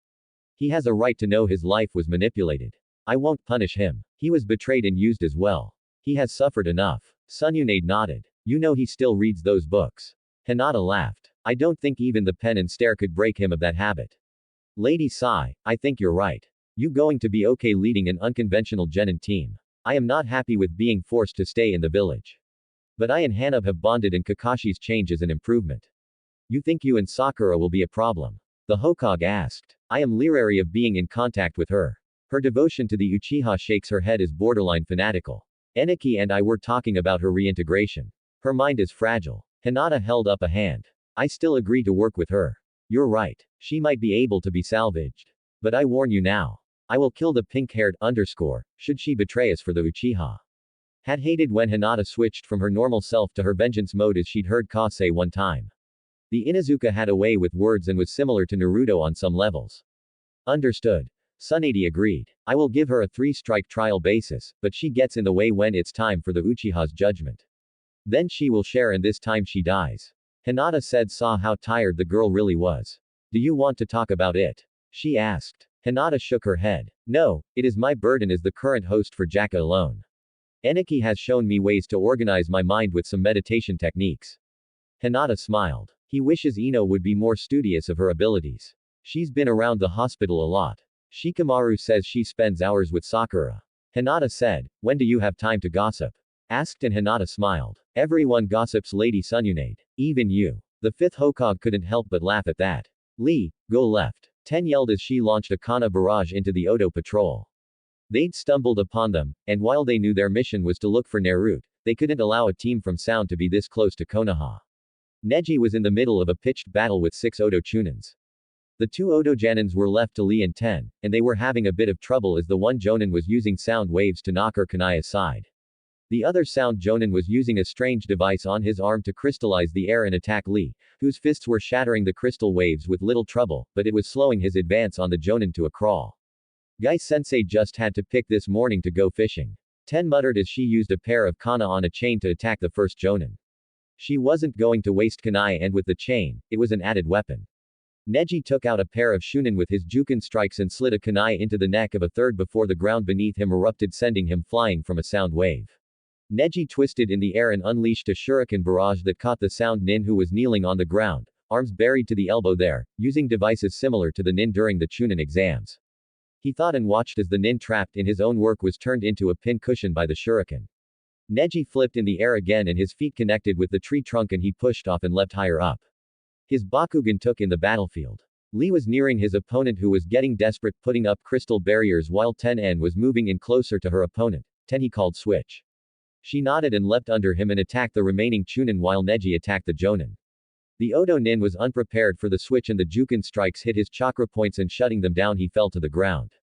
He has a right to know his life was manipulated. I won't punish him. He was betrayed and used as well. He has suffered enough. Tsunade nodded. You know he still reads those books. Hinata laughed. I don't think even the pen and stare could break him of that habit. Lady Sai, I think you're right. You going to be okay leading an unconventional genin team. I am not happy with being forced to stay in the village. But I and Hanabe have bonded and Kakashi's change is an improvement. You think you and Sakura will be a problem? The Hokage asked. I am leery of being in contact with her. Her devotion to the Uchiha shakes her head is borderline fanatical. Eniki and I were talking about her reintegration. Her mind is fragile. Hinata held up a hand. I still agree to work with her. You're right. She might be able to be salvaged. But I warn you now. I will kill the pink-haired should she betray us for the Uchiha. Had hated when Hinata switched from her normal self to her vengeance mode as she'd heard Ka say one time. The Inuzuka had a way with words and was similar to Naruto on some levels. Understood. Tsunade agreed. I will give her a 3-strike trial basis, but she gets in the way when it's time for the Uchiha's judgment. Then she will share and this time she dies. Hinata saw how tired the girl really was. Do you want to talk about it? She asked. Hinata shook her head. No, it is my burden as the current host for Jaka alone. Eniki has shown me ways to organize my mind with some meditation techniques. Hinata smiled. He wishes Ino would be more studious of her abilities. She's been around the hospital a lot. Shikamaru says she spends hours with Sakura. Hinata said, when do you have time to gossip? Asked and Hinata smiled. Everyone gossips Lady Tsunade. Even you. The 5th Hokage couldn't help but laugh at that. Lee, go left. Ten yelled as she launched a Kana barrage into the Odo patrol. They'd stumbled upon them, and while they knew their mission was to look for Naruto, they couldn't allow a team from Sound to be this close to Konoha. Neji was in the middle of a pitched battle with 6 Odo Chunins. The 2 Odo Janins were left to Lee and Ten, and they were having a bit of trouble as the one Jonin was using sound waves to knock her Kanai aside. The other sound Jonin was using a strange device on his arm to crystallize the air and attack Lee, whose fists were shattering the crystal waves with little trouble, but it was slowing his advance on the Jonin to a crawl. Guy-sensei just had to pick this morning to go fishing. Ten muttered as she used a pair of kana on a chain to attack the first Jonin. She wasn't going to waste kunai, and with the chain, it was an added weapon. Neji took out a pair of shunin with his juken strikes and slid a kunai into the neck of a third before the ground beneath him erupted, sending him flying from a sound wave. Neji twisted in the air and unleashed a shuriken barrage that caught the sound nin, who was kneeling on the ground, arms buried to the elbow there, using devices similar to the nin during the chunin exams. He thought and watched as the nin trapped in his own work was turned into a pin cushion by the shuriken. Neji flipped in the air again and his feet connected with the tree trunk and he pushed off and leapt higher up. His Bakugan took in the battlefield. Lee was nearing his opponent, who was getting desperate, putting up crystal barriers while Ten-En was moving in closer to her opponent. Ten, he called switch. She nodded and leapt under him and attacked the remaining chunin while Neji attacked the jonin. The Odo Nin was unprepared for the switch and the juken strikes hit his chakra points and shutting them down, he fell to the ground.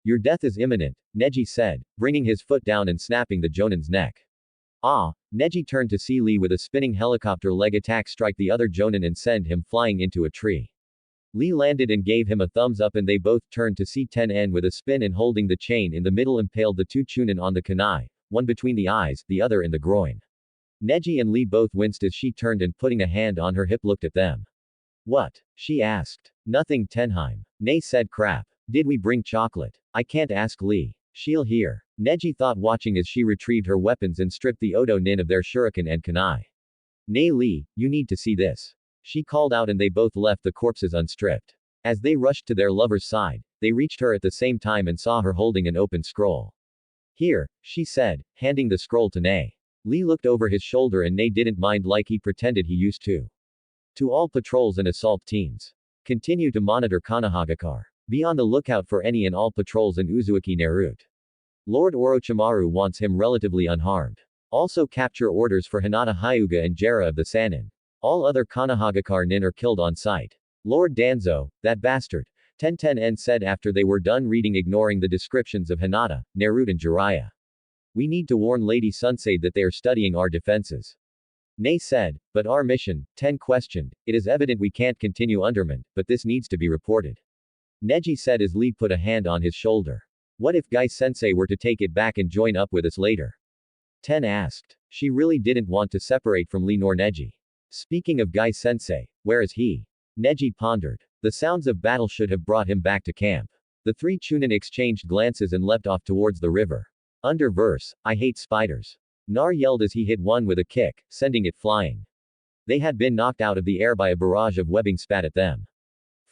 Your death is imminent, Neji said, bringing his foot down and snapping the jonin's neck. Ah! Neji turned to see Lee with a spinning helicopter leg attack strike the other jonin and send him flying into a tree. Lee landed and gave him a thumbs up and they both turned to see Ten-En with a spin and holding the chain in the middle impaled the two chunin on the kunai, one between the eyes, the other in the groin. Neji and Lee both winced as she turned and putting a hand on her hip looked at them. What? She asked. Nothing, Tenheim. Nay said, crap. Did we bring chocolate? I can't ask Lee. She'll hear. Neji thought, watching as she retrieved her weapons and stripped the Odo Nin of their shuriken and kunai. Nay Lee, you need to see this. She called out and they both left the corpses unstripped. As they rushed to their lover's side, they reached her at the same time and saw her holding an open scroll. Here, she said, handing the scroll to Nay. Lee looked over his shoulder and Nay didn't mind like he pretended he used to. To all patrols and assault teams. Continue to monitor Konohagakure. Be on the lookout for any and all patrols in Uzumaki Naruto. Lord Orochimaru wants him relatively unharmed. Also capture orders for Hinata Hyuga and Jiraiya of the Sannin. All other Konohagakure nin are killed on sight. Lord Danzo, that bastard. Ten-En said after they were done reading, ignoring the descriptions of Hinata, Naruto and Jiraiya. We need to warn Lady Sunshade that they are studying our defenses. Nay said, but our mission, Ten questioned, it is evident we can't continue undermanned, but this needs to be reported. Neji said as Lee put a hand on his shoulder. What if Guy-sensei were to take it back and join up with us later? Ten asked. She really didn't want to separate from Lee nor Neji. Speaking of Guy-sensei, where is he? Neji pondered. The sounds of battle should have brought him back to camp. The three chunin exchanged glances and leapt off towards the river. Under verse, I hate spiders. Nar yelled as he hit one with a kick, sending it flying. They had been knocked out of the air by a barrage of webbing spat at them.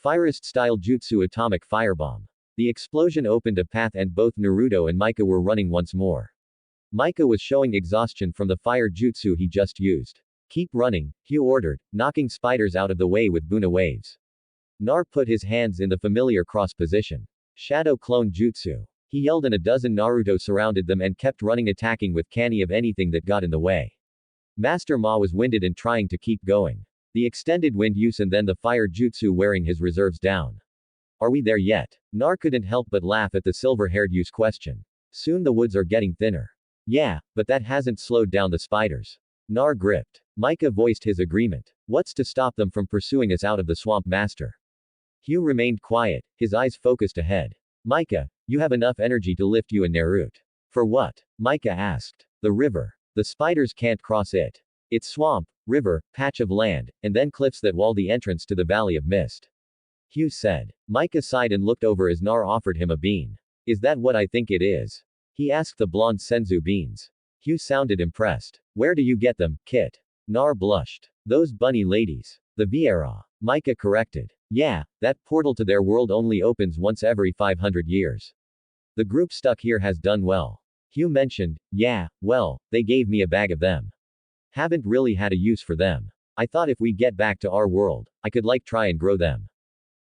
Firist-style jutsu atomic firebomb. The explosion opened a path and both Naruto and Micah were running once more. Micah was showing exhaustion from the fire jutsu he just used. Keep running, Hugh ordered, knocking spiders out of the way with Buna waves. Nar put his hands in the familiar cross position. Shadow clone jutsu. He yelled and a dozen Naruto surrounded them and kept running, attacking with kanni of anything that got in the way. Master Ma was winded and trying to keep going. The extended wind use and then the fire jutsu wearing his reserves down. Are we there yet? Nar couldn't help but laugh at the silver-haired youth's question. Soon the woods are getting thinner. Yeah, but that hasn't slowed down the spiders. Nar gripped. Micah voiced his agreement. What's to stop them from pursuing us out of the swamp, Master? Hugh remained quiet, his eyes focused ahead. Micah, you have enough energy to lift you and Naruto. For what? Micah asked. The river. The spiders can't cross it. It's swamp, river, patch of land, and then cliffs that wall the entrance to the Valley of Mist. Hugh said. Micah sighed and looked over as Nar offered him a bean. Is that what I think it is? He asked the blonde senzu beans. Hugh sounded impressed. Where do you get them, Kit? Nar blushed. Those bunny ladies. The Viera. Micah corrected. Yeah, that portal to their world only opens once every 500 years. The group stuck here has done well. Hugh mentioned, yeah, well, they gave me a bag of them. Haven't really had a use for them. I thought if we get back to our world, I could try and grow them.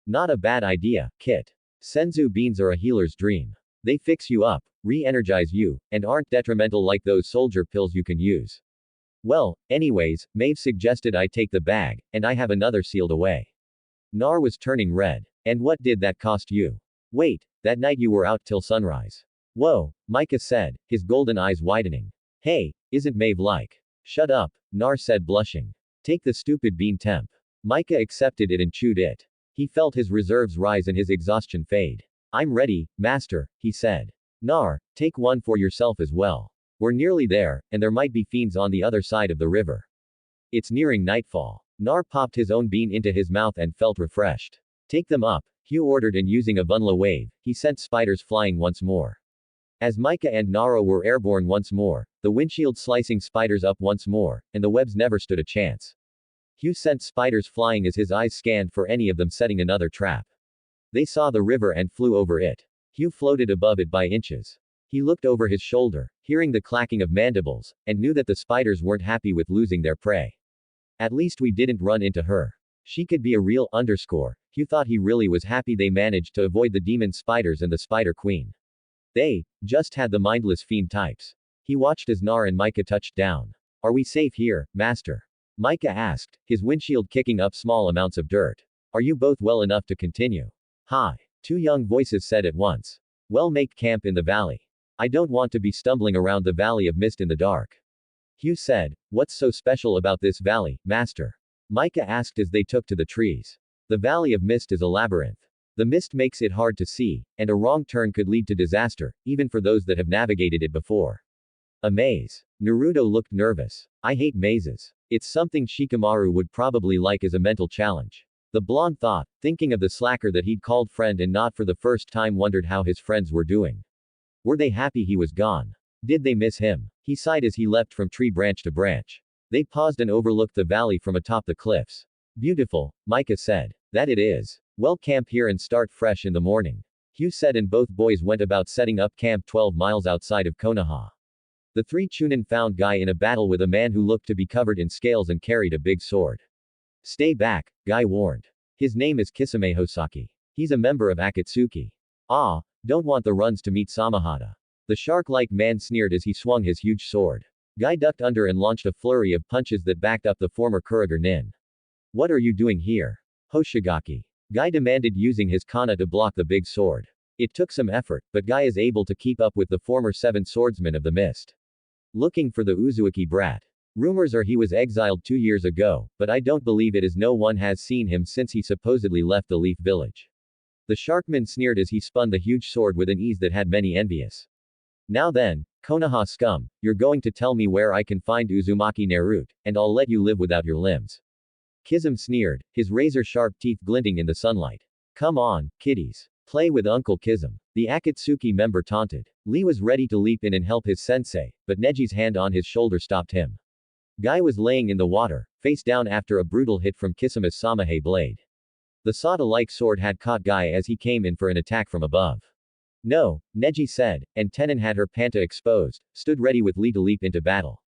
Not a bad idea, Kit. Senzu beans are a healer's dream. They fix you up, re-energize you, and aren't detrimental like those soldier pills you can use. Well, anyways, Maeve suggested I take the bag, and I have another sealed away. Nar was turning red. And what did that cost you? Wait, that night you were out till sunrise. Whoa, Micah said, his golden eyes widening. Hey, isn't Maeve like? Shut up, Nar said blushing. Take the stupid bean temp. Micah accepted it and chewed it. He felt his reserves rise and his exhaustion fade. I'm ready, master, he said. Nar, take one for yourself as well. We're nearly there, and there might be fiends on the other side of the river. It's nearing nightfall. Nar popped his own bean into his mouth and felt refreshed. Take them up, Hugh ordered, and using a Vunla wave, he sent spiders flying once more. As Micah and Naro were airborne once more, the windshield slicing spiders up once more, and the webs never stood a chance. Hugh sent spiders flying as his eyes scanned for any of them setting another trap. They saw the river and flew over it. Hugh floated above it by inches. He looked over his shoulder, hearing the clacking of mandibles, and knew that the spiders weren't happy with losing their prey. At least we didn't run into her. She could be a real underscore. Hugh thought he really was happy they managed to avoid the demon spiders and the spider queen. They just had the mindless fiend types. He watched as Nar and Micah touched down. Are we safe here, master? Micah asked, his windshield kicking up small amounts of dirt. Are you both well enough to continue? Hi. Two young voices said at once. Well, make camp in the valley. I don't want to be stumbling around the valley of mist in the dark. Hugh said, what's so special about this valley, master? Micah asked as they took to the trees. The valley of mist is a labyrinth. The mist makes it hard to see, and a wrong turn could lead to disaster, even for those that have navigated it before. A maze. Naruto looked nervous. I hate mazes. It's something Shikamaru would probably like as a mental challenge. The blonde thought, thinking of the slacker that he'd called friend and not for the first time wondered how his friends were doing. Were they happy he was gone? Did they miss him? He sighed as he leapt from tree branch to branch. They paused and overlooked the valley from atop the cliffs. Beautiful, Micah said. That it is. Well, camp here and start fresh in the morning. Hugh said, and both boys went about setting up camp 12 miles outside of Konoha. The three Chunin found Guy in a battle with a man who looked to be covered in scales and carried a big sword. Stay back, Guy warned. His name is Kisame Hosaki. He's a member of Akatsuki. Ah, don't want the runs to meet Samahata. The shark-like man sneered as he swung his huge sword. Guy ducked under and launched a flurry of punches that backed up the former Kuriger nin. What are you doing here? Hoshigaki. Guy demanded, using his kana to block the big sword. It took some effort, but Guy is able to keep up with the former seven swordsmen of the mist. Looking for the Uzuki brat. Rumors are he was exiled 2 years ago, but I don't believe it, as no one has seen him since he supposedly left the Leaf Village. The Sharkman sneered as he spun the huge sword with an ease that had many envious. Now then, Konoha scum, you're going to tell me where I can find Uzumaki Naruto, and I'll let you live without your limbs. Kizum sneered, his razor-sharp teeth glinting in the sunlight. Come on, kiddies. Play with Uncle Kizum. The Akatsuki member taunted. Lee was ready to leap in and help his sensei, but Neji's hand on his shoulder stopped him. Guy was laying in the water, face down after a brutal hit from Kisama's Samahe blade. The Sada-like sword had caught Guy as he came in for an attack from above. No, Neji said, and Tenon had her panta exposed, stood ready with Lee to leap into battle.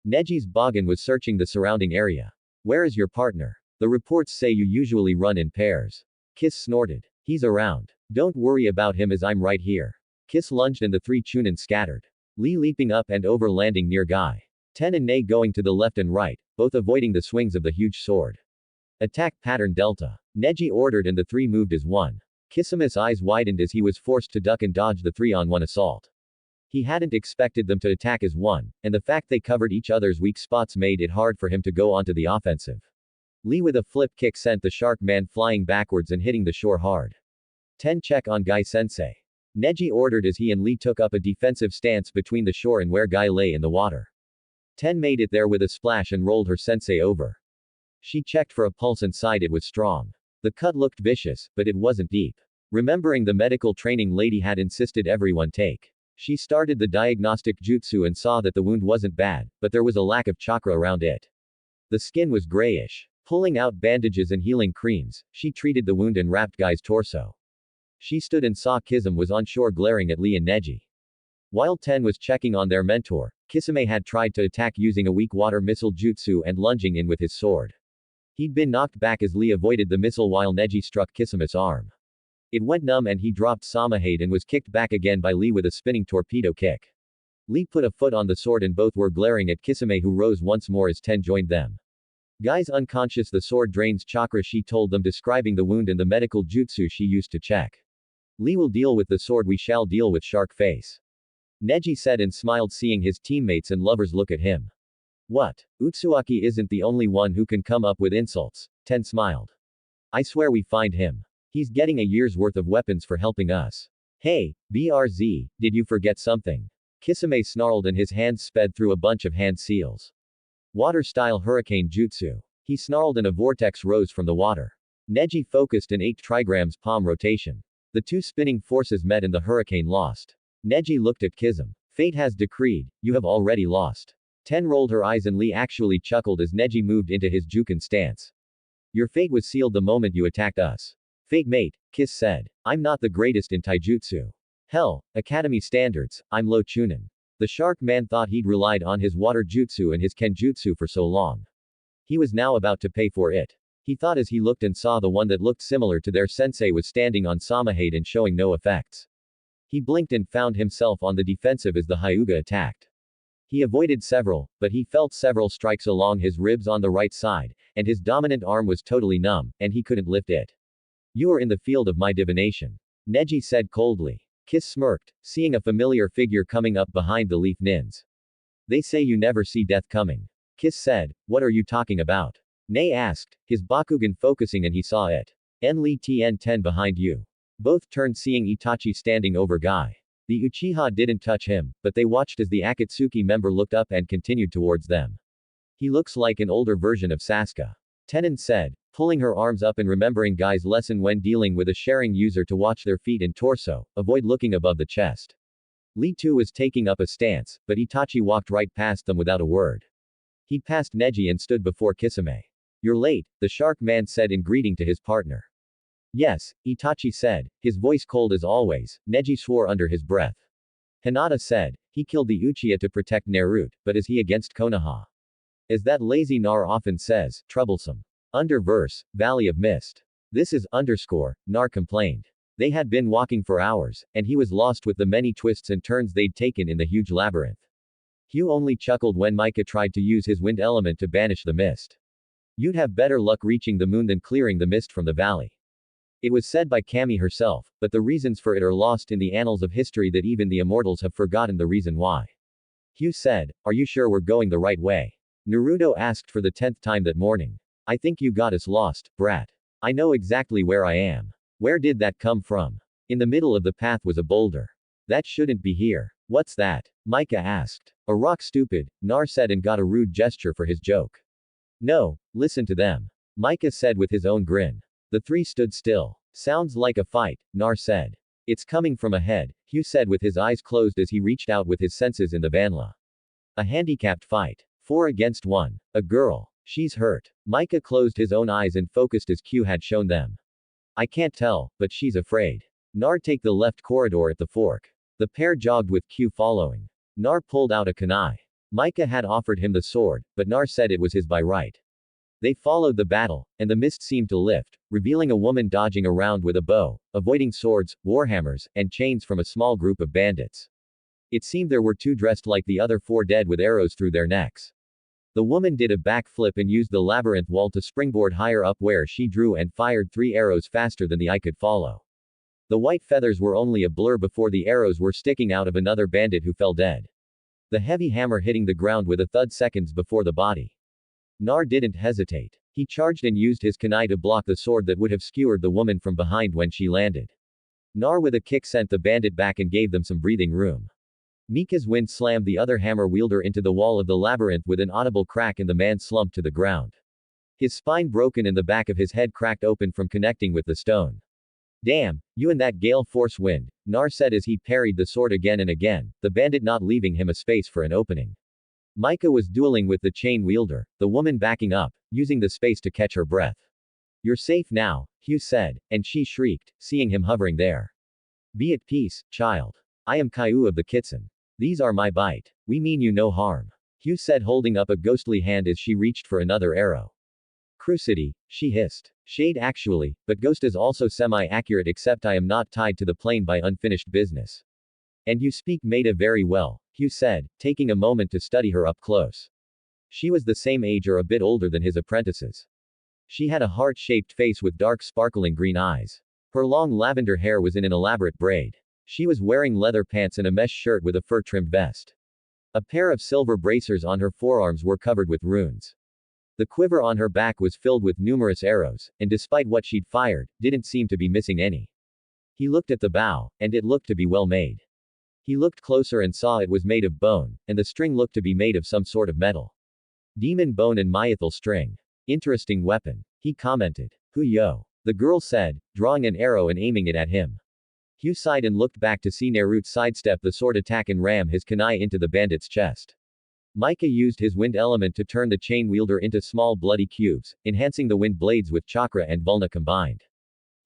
Neji's Bogan was searching the surrounding area. Where is your partner? The reports say you usually run in pairs. Kiss snorted. He's around. Don't worry about him as I'm right here. Kiss lunged and the three Chunin scattered. Lee leaping up and over, landing near Guy. Ten and Nei going to the left and right, both avoiding the swings of the huge sword. Attack pattern Delta. Neji ordered and the three moved as one. Kisama's eyes widened as he was forced to duck and dodge the 3-on-1 assault. He hadn't expected them to attack as one, and the fact they covered each other's weak spots made it hard for him to go onto the offensive. Lee with a flip kick sent the shark man flying backwards and hitting the shore hard. 10 check on Guy sensei. Neji ordered as he and Lee took up a defensive stance between the shore and where Guy lay in the water. 10 made it there with a splash and rolled her sensei over. She checked for a pulse and sighed it was strong. The cut looked vicious, but it wasn't deep. Remembering the medical training lady had insisted everyone take. She started the diagnostic jutsu and saw that the wound wasn't bad, but there was a lack of chakra around it. The skin was grayish. Pulling out bandages and healing creams, she treated the wound and wrapped Guy's torso. She stood and saw Kizum was on shore glaring at Lee and Neji. While Ten was checking on their mentor, Kisame had tried to attack using a weak water missile jutsu and lunging in with his sword. He'd been knocked back as Lee avoided the missile while Neji struck Kisama's arm. It went numb and he dropped Samahade and was kicked back again by Lee with a spinning torpedo kick. Lee put a foot on the sword and both were glaring at Kisame, who rose once more as Ten joined them. Guy's unconscious, the sword drains chakra, she told them, describing the wound and the medical jutsu she used to check. Lee will deal with the sword, we shall deal with shark face. Neji said and smiled seeing his teammates and lovers look at him. What? Utsuaki isn't the only one who can come up with insults, Ten smiled. I swear we find him. He's getting a year's worth of weapons for helping us. Hey, BRZ, did you forget something? Kisame snarled and his hands sped through a bunch of hand seals. Water-style hurricane jutsu. He snarled and a vortex rose from the water. Neji focused and 8 trigrams palm rotation. The two spinning forces met and the hurricane lost. Neji looked at Kisame. Fate has decreed, you have already lost. Ten rolled her eyes and Lee actually chuckled as Neji moved into his Juken stance. Your fate was sealed the moment you attacked us. Fate mate, Kiss said. I'm not the greatest in taijutsu. Hell, academy standards, I'm low chunin. The shark man thought he'd relied on his water jutsu and his kenjutsu for so long. He was now about to pay for it. He thought as he looked and saw the one that looked similar to their sensei was standing on Samahade and showing no effects. He blinked and found himself on the defensive as the Hyuga attacked. He avoided several, but he felt several strikes along his ribs on the right side, and his dominant arm was totally numb, and he couldn't lift it. You are in the field of my divination. Neji said coldly. Kiss smirked, seeing a familiar figure coming up behind the leaf nins. They say you never see death coming. Kiss said, what are you talking about? Nei asked, his Bakugan focusing and he saw it. Enli Tn10 behind you. Both turned seeing Itachi standing over Guy. The Uchiha didn't touch him, but they watched as the Akatsuki member looked up and continued towards them. He looks like an older version of Sasuke. Tenon said, pulling her arms up and remembering Guy's lesson when dealing with a sharing user to watch their feet and torso, avoid looking above the chest. Lee too was taking up a stance, but Itachi walked right past them without a word. He passed Neji and stood before Kisame. You're late, the shark man said in greeting to his partner. Yes, Itachi said, his voice cold as always. Neji swore under his breath. Hinata said, he killed the Uchiha to protect Naruto, but is he against Konoha? As that lazy Nar often says, troublesome. Under verse, Valley of Mist. This is, Nar complained. They had been walking for hours, and he was lost with the many twists and turns they'd taken in the huge labyrinth. Hugh only chuckled when Micah tried to use his wind element to banish the mist. You'd have better luck reaching the moon than clearing the mist from the valley. It was said by Kami herself, but the reasons for it are lost in the annals of history that even the immortals have forgotten the reason why. Hugh said, are you sure we're going the right way? Naruto asked for the 10th time that morning. I think you got us lost, brat. I know exactly where I am. Where did that come from? In the middle of the path was a boulder. That shouldn't be here. What's that? Micah asked. A rock stupid, Nar said and got a rude gesture for his joke. No, listen to them. Micah said with his own grin. The three stood still. Sounds like a fight, Nar said. It's coming from ahead, Hugh said with his eyes closed as he reached out with his senses in the vanla. A handicapped fight. 4 against 1. A girl. She's hurt. Micah closed his own eyes and focused as Q had shown them. I can't tell, but she's afraid. Nar take the left corridor at the fork. The pair jogged with Q following. Nar pulled out a kunai. Micah had offered him the sword, but Nar said it was his by right. They followed the battle, and the mist seemed to lift, revealing a woman dodging around with a bow, avoiding swords, warhammers, and chains from a small group of bandits. It seemed there were 2 dressed like the other 4 dead with arrows through their necks. The woman did a backflip and used the labyrinth wall to springboard higher up where she drew and fired 3 arrows faster than the eye could follow. The white feathers were only a blur before the arrows were sticking out of another bandit who fell dead. The heavy hammer hitting the ground with a thud seconds before the body. Nar didn't hesitate. He charged and used his kunai to block the sword that would have skewered the woman from behind when she landed. Nar with a kick sent the bandit back and gave them some breathing room. Mika's wind slammed the other hammer wielder into the wall of the labyrinth with an audible crack and the man slumped to the ground. His spine broken and the back of his head cracked open from connecting with the stone. Damn, you and that gale force wind, Nar said as he parried the sword again and again, the bandit not leaving him a space for an opening. Micah was dueling with the chain wielder, the woman backing up, using the space to catch her breath. You're safe now, Hugh said, and she shrieked, seeing him hovering there. Be at peace, child. I am Caillou of the Kitsen. These are my bite. We mean you no harm. Hugh said holding up a ghostly hand as she reached for another arrow. Crucity, she hissed. Shade actually, but ghost is also semi-accurate except I am not tied to the plane by unfinished business. And you speak Maida very well, Hugh said, taking a moment to study her up close. She was the same age or a bit older than his apprentices. She had a heart-shaped face with dark sparkling green eyes. Her long lavender hair was in an elaborate braid. She was wearing leather pants and a mesh shirt with a fur-trimmed vest. A pair of silver bracers on her forearms were covered with runes. The quiver on her back was filled with numerous arrows, and despite what she'd fired, didn't seem to be missing any. He looked at the bow, and it looked to be well made. He looked closer and saw it was made of bone, and the string looked to be made of some sort of metal. Demon bone and myethal string. Interesting weapon. He commented. Yo. The girl said, drawing an arrow and aiming it at him. Hugh sighed and looked back to see Naruto sidestep the sword attack and ram his kunai into the bandit's chest. Micah used his wind element to turn the chain wielder into small bloody cubes, enhancing the wind blades with chakra and vulna combined.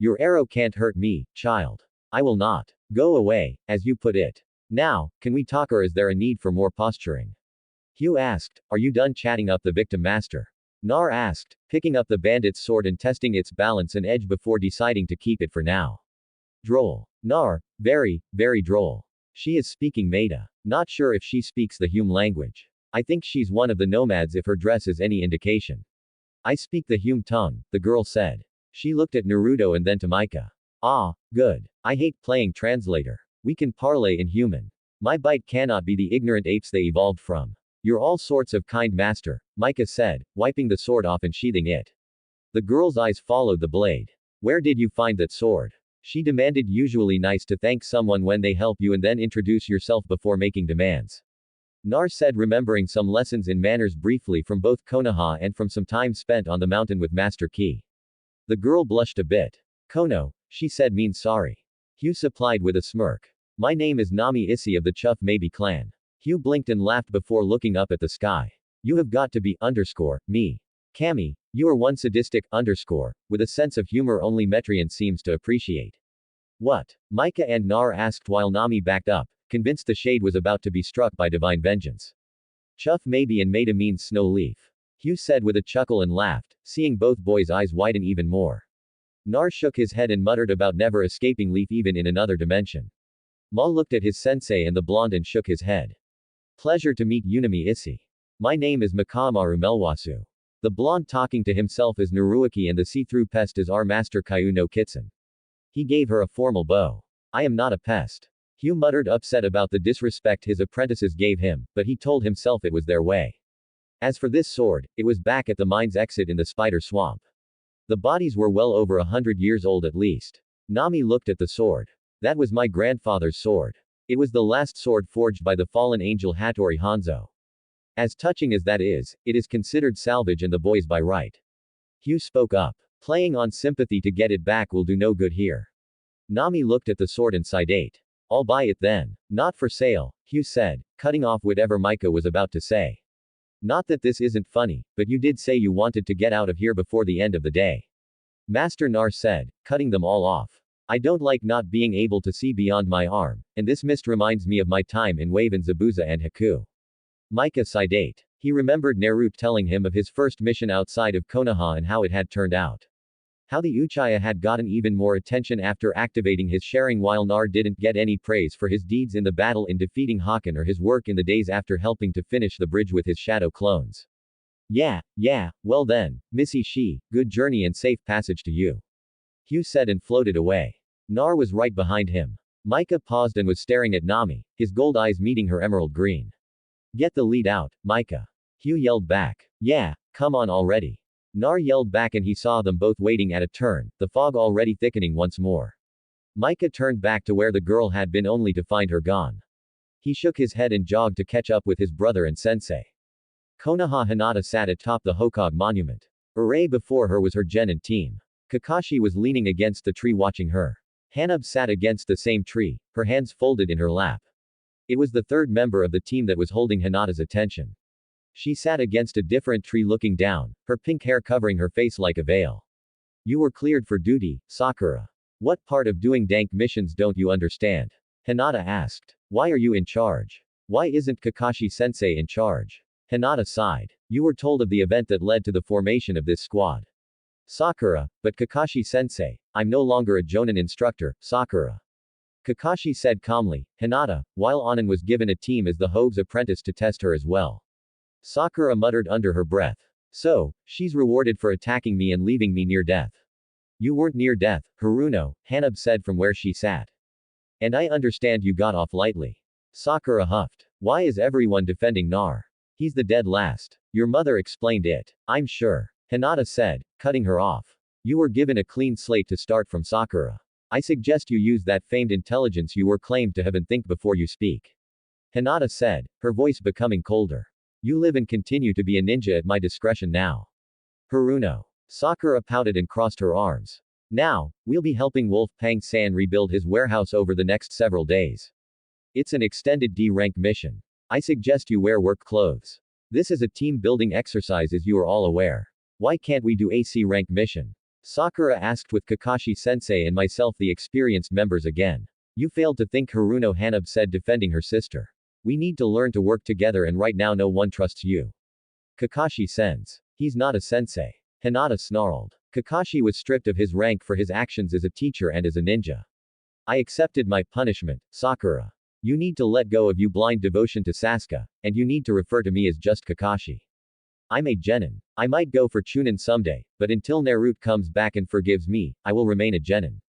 Your arrow can't hurt me, child. I will not. Go away, as you put it. Now, can we talk or is there a need for more posturing? Hugh asked, are you done chatting up the victim master? Nar asked, picking up the bandit's sword and testing its balance and edge before deciding to keep it for now. Droll. Nar, very, very droll. She is speaking Maida. Not sure if she speaks the Hume language. I think she's one of the nomads if her dress is any indication. I speak the Hume tongue, the girl said. She looked at Naruto and then to Micah. Ah, good. I hate playing translator. We can parlay in human. My bite cannot be the ignorant apes they evolved from. You're all sorts of kind master, Micah said, wiping the sword off and sheathing it. The girl's eyes followed the blade. Where did you find that sword? She demanded, usually nice to thank someone when they help you and then introduce yourself before making demands. Nar said, remembering some lessons in manners briefly from both Konoha and from some time spent on the mountain with Master Quai. The girl blushed a bit. Kono, she said, means sorry. Hugh supplied with a smirk. My name is Nami Issy of the Chuff Maybe clan. Hugh blinked and laughed before looking up at the sky. You have got to be me. Kami, you are one sadistic with a sense of humor only Metrian seems to appreciate. What? Micah and Nar asked while Nami backed up, convinced the shade was about to be struck by divine vengeance. Chuff maybe and Maida means snow leaf. Hugh said with a chuckle and laughed, seeing both boys' eyes widen even more. Nar shook his head and muttered about never escaping leaf even in another dimension. Ma looked at his sensei and the blonde and shook his head. Pleasure to meet Unami Issy. My name is Makamaru Melwasu. The blonde talking to himself is Naruaki and the see-through pest is our Master Quai no Kitsun. He gave her a formal bow. I am not a pest. Hugh muttered, upset about the disrespect his apprentices gave him, but he told himself it was their way. As for this sword, it was back at the mine's exit in the spider swamp. The bodies were well over 100 years old at least. Nami looked at the sword. That was my grandfather's sword. It was the last sword forged by the fallen angel Hattori Hanzo. As touching as that is, it is considered salvage and the boy's by right. Hugh spoke up. Playing on sympathy to get it back will do no good here. Nami looked at the sword and sighed. I'll buy it then. Not for sale, Hugh said, cutting off whatever Micah was about to say. Not that this isn't funny, but you did say you wanted to get out of here before the end of the day. Master Nar said, cutting them all off. I don't like not being able to see beyond my arm, and this mist reminds me of my time in Wave and Zabuza and Haku. Micah sighed. He remembered Naruto telling him of his first mission outside of Konoha and how it had turned out. How the Uchiha had gotten even more attention after activating his sharing while Nar didn't get any praise for his deeds in the battle in defeating Hakan or his work in the days after helping to finish the bridge with his shadow clones. Yeah, well then, Missy Shi, good journey and safe passage to you. Hugh said and floated away. Nar was right behind him. Micah paused and was staring at Nami, his gold eyes meeting her emerald green. Get the lead out, Micah. Hugh yelled back. Yeah, come on already. Nar yelled back and he saw them both waiting at a turn, the fog already thickening once more. Micah turned back to where the girl had been only to find her gone. He shook his head and jogged to catch up with his brother and sensei. Konoha Hinata sat atop the Hokage monument. Array before her was her genin team. Kakashi was leaning against the tree watching her. Hanab sat against the same tree, her hands folded in her lap. It was the third member of the team that was holding Hinata's attention. She sat against a different tree looking down, her pink hair covering her face like a veil. You were cleared for duty, Sakura. What part of doing dank missions don't you understand? Hinata asked. Why are you in charge? Why isn't Kakashi-sensei in charge? Hinata sighed. You were told of the event that led to the formation of this squad. Sakura, but Kakashi-sensei, I'm no longer a Jonin instructor, Sakura. Kakashi said calmly. Hinata, while Anan was given a team as the Hogue's apprentice to test her as well. Sakura muttered under her breath. So, she's rewarded for attacking me and leaving me near death. You weren't near death, Haruno, Hanab said from where she sat. And I understand you got off lightly. Sakura huffed. Why is everyone defending Nar? He's the dead last. Your mother explained it. I'm sure. Hinata said, cutting her off. You were given a clean slate to start from, Sakura. I suggest you use that famed intelligence you were claimed to have and think before you speak. Hinata said, her voice becoming colder. You live and continue to be a ninja at my discretion now. Haruno. Sakura pouted and crossed her arms. Now, we'll be helping Wolf Pang-san rebuild his warehouse over the next several days. It's an extended D-rank mission. I suggest you wear work clothes. This is a team-building exercise, as you are all aware. Why can't we do a C-rank mission? Sakura asked, with Kakashi-sensei and myself the experienced members again. You failed to think, Haruno Hanab said, defending her sister. We need to learn to work together, and right now no one trusts you. Kakashi-sens. He's not a sensei. Hinata snarled. Kakashi was stripped of his rank for his actions as a teacher and as a ninja. I accepted my punishment, Sakura. You need to let go of your blind devotion to Sasuke, and you need to refer to me as just Kakashi. I'm a genin. I might go for Chunin someday, but until Naruto comes back and forgives me, I will remain a genin.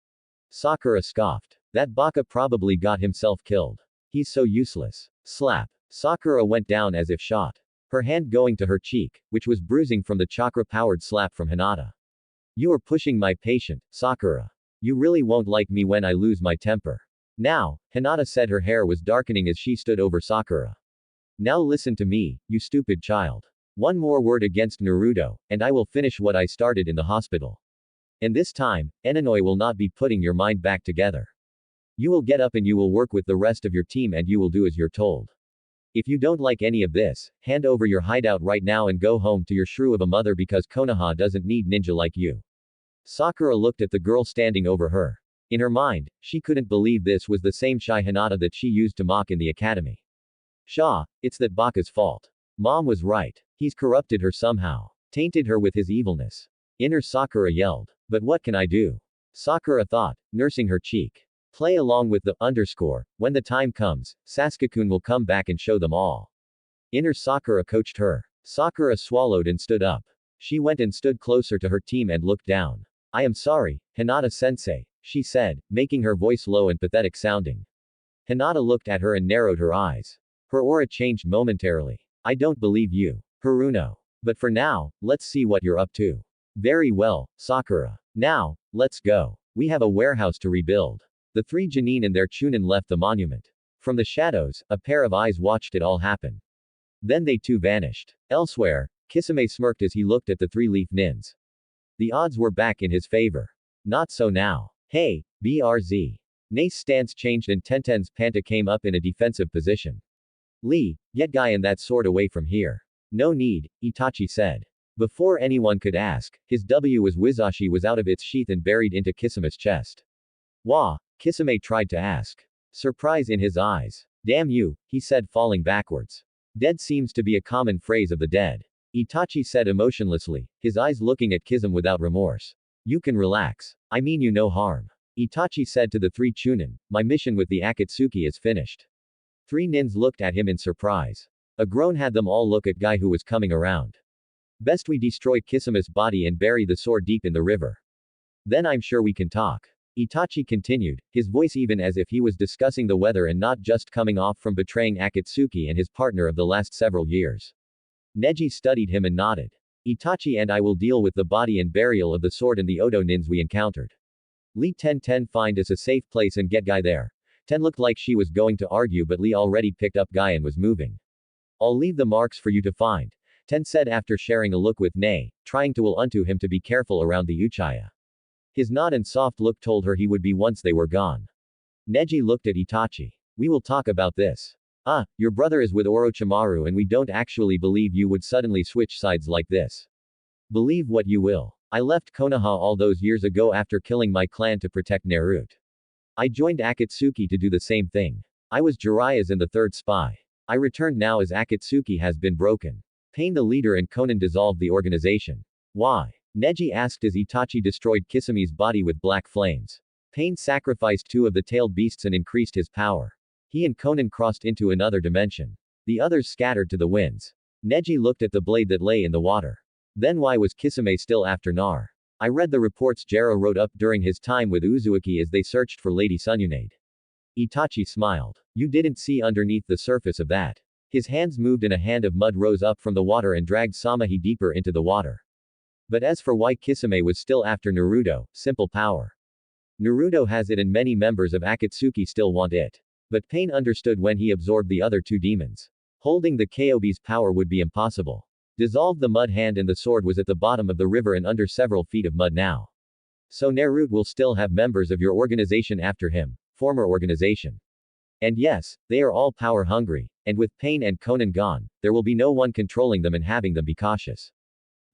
Sakura scoffed. That baka probably got himself killed. He's so useless. Slap. Sakura went down as if shot. Her hand going to her cheek, which was bruising from the chakra-powered slap from Hinata. You are pushing my patient, Sakura. You really won't like me when I lose my temper. Now, Hinata said, her hair was darkening as she stood over Sakura. Now listen to me, you stupid child. One more word against Naruto, and I will finish what I started in the hospital. And this time, Enonoi will not be putting your mind back together. You will get up and you will work with the rest of your team and you will do as you're told. If you don't like any of this, hand over your hideout right now and go home to your shrew of a mother, because Konoha doesn't need ninja like you. Sakura looked at the girl standing over her. In her mind, she couldn't believe this was the same shy Hinata that she used to mock in the academy. Shaw, it's that baka's fault. Mom was right. He's corrupted her somehow. Tainted her with his evilness. Inner Sakura yelled. But what can I do? Sakura thought, nursing her cheek. Play along with the underscore. When the time comes, Sasuke-kun will come back and show them all. Inner Sakura coached her. Sakura swallowed and stood up. She went and stood closer to her team and looked down. I am sorry, Hinata-sensei, she said, making her voice low and pathetic sounding. Hinata looked at her and narrowed her eyes. Her aura changed momentarily. I don't believe you, Haruno. But for now, let's see what you're up to. Very well, Sakura. Now, let's go. We have a warehouse to rebuild. The three Jonin and their Chunin left the monument. From the shadows, a pair of eyes watched it all happen. Then they too vanished. Elsewhere, Kisame smirked as he looked at the three-leaf nins. The odds were back in his favor. Not so now. Hey, BRZ. Nate's stance changed and Tenten's Panta came up in a defensive position. Lee, get Guy and that sword away from here. No need, Itachi said. Before anyone could ask, his Wizashi was out of its sheath and buried into Kisame's chest. Wah, Kisame tried to ask. Surprise in his eyes. Damn you, he said, falling backwards. Dead seems to be a common phrase of the dead. Itachi said emotionlessly, his eyes looking at Kisame without remorse. You can relax. I mean you no harm. Itachi said to the three Chunin, my mission with the Akatsuki is finished. Three nins looked at him in surprise. A groan had them all look at Guy who was coming around. Best we destroy Kisame's body and bury the sword deep in the river. Then I'm sure we can talk. Itachi continued, his voice even as if he was discussing the weather and not just coming off from betraying Akatsuki and his partner of the last several years. Neji studied him and nodded. Itachi and I will deal with the body and burial of the sword and the Odo nins we encountered. Lee Ten find us a safe place and get Guy there. Ten looked like she was going to argue, but Lee already picked up Guy and was moving. I'll leave the marks for you to find, Ten said after sharing a look with Nei, trying to will unto him to be careful around the Uchiha. His nod and soft look told her he would be once they were gone. Neji looked at Itachi. We will talk about this. Ah, your brother is with Orochimaru and we don't actually believe you would suddenly switch sides like this. Believe what you will. I left Konoha all those years ago after killing my clan to protect Naruto. I joined Akatsuki to do the same thing. I was Jiraiya's and the third spy. I returned now as Akatsuki has been broken. Pain the leader and Konan dissolved the organization. Why? Neji asked as Itachi destroyed Kisame's body with black flames. Pain sacrificed two of the tailed beasts and increased his power. He and Konan crossed into another dimension. The others scattered to the winds. Neji looked at the blade that lay in the water. Then why was Kisame still after Nar? I read the reports Jero wrote up during his time with Uzumaki as they searched for Lady Sununade. Itachi smiled. You didn't see underneath the surface of that. His hands moved and a hand of mud rose up from the water and dragged Samahi deeper into the water. But as for why Kisame was still after Naruto, simple power. Naruto has it and many members of Akatsuki still want it. But Pain understood when he absorbed the other two demons. Holding the Kyuubi's power would be impossible. Dissolve the mud hand and the sword was at the bottom of the river and under several feet of mud now. So Naruto will still have members of your organization after him, former organization. And yes, they are all power hungry, and with Pain and Konan gone, there will be no one controlling them and having them be cautious.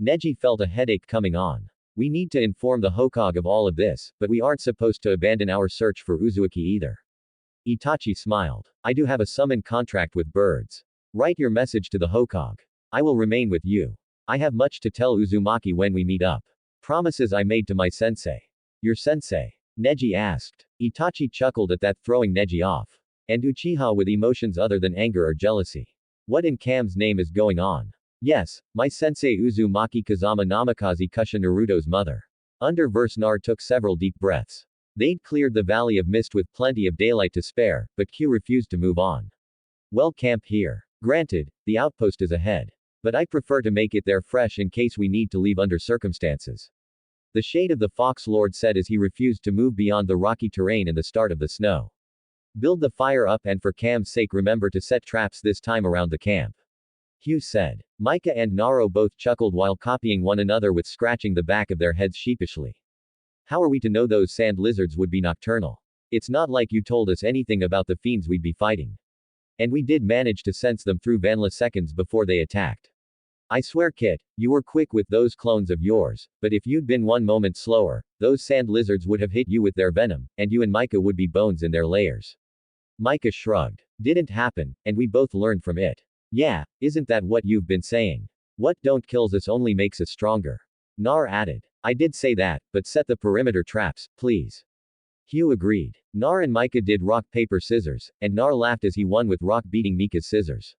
Neji felt a headache coming on. We need to inform the Hokage of all of this, but we aren't supposed to abandon our search for Uzumaki either. Itachi smiled. I do have a summon contract with birds. Write your message to the Hokage. I will remain with you. I have much to tell Uzumaki when we meet up. Promises I made to my sensei. Your sensei? Neji asked. Itachi chuckled at that, throwing Neji off. And Uchiha with emotions other than anger or jealousy. What in Kam's name is going on? Yes, my sensei Uzumaki Kazama Namikaze Kusha Naruto's mother. Under verse Nar took several deep breaths. They'd cleared the Valley of Mist with plenty of daylight to spare, but Q refused to move on. Well, camp here. Granted, the outpost is ahead. But I prefer to make it there fresh in case we need to leave under circumstances. The Shade of the Fox Lord said as he refused to move beyond the rocky terrain and the start of the snow. Build the fire up and for Kam's sake remember to set traps this time around the camp. Hugh said. Micah and Naro both chuckled while copying one another with scratching the back of their heads sheepishly. How are we to know those sand lizards would be nocturnal? It's not like you told us anything about the fiends we'd be fighting. And we did manage to sense them through Vanilla seconds before they attacked. I swear Kit, you were quick with those clones of yours, but if you'd been one moment slower, those sand lizards would have hit you with their venom, and you and Micah would be bones in their layers. Micah shrugged. Didn't happen, and we both learned from it. Yeah, isn't that what you've been saying? What don't kills us only makes us stronger. Nar added. I did say that, but set the perimeter traps, please. Hugh agreed. Nar and Micah did rock paper scissors, and Nar laughed as he won with rock beating Mika's scissors.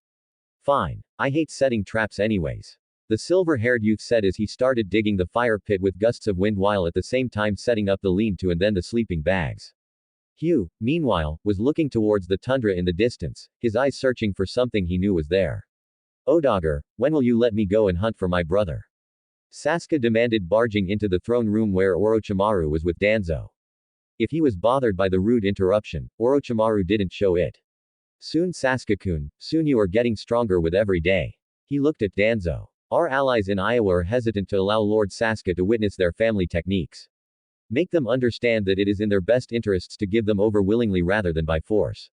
Fine. I hate setting traps anyways. The silver-haired youth said as he started digging the fire pit with gusts of wind while at the same time setting up the lean-to and then the sleeping bags. Hugh, meanwhile, was looking towards the tundra in the distance, his eyes searching for something he knew was there. Odager, when will you let me go and hunt for my brother? Sasuke demanded, barging into the throne room where Orochimaru was with Danzo. If he was bothered by the rude interruption, Orochimaru didn't show it. Soon Sasuke-kun, soon you are getting stronger with every day. He looked at Danzo. Our allies in Iowa are hesitant to allow Lord Sasuke to witness their family techniques. Make them understand that it is in their best interests to give them over willingly rather than by force.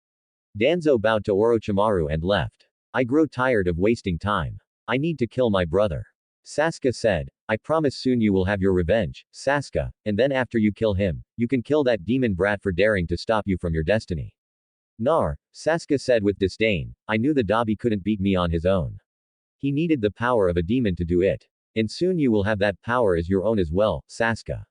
Danzo bowed to Orochimaru and left. I grow tired of wasting time. I need to kill my brother. Sasuke said, I promise soon you will have your revenge, Sasuke, and then after you kill him, you can kill that demon brat for daring to stop you from your destiny. Nar, Sasuke said with disdain, I knew the Dabi couldn't beat me on his own. He needed the power of a demon to do it. And soon you will have that power as your own as well, Sasuke.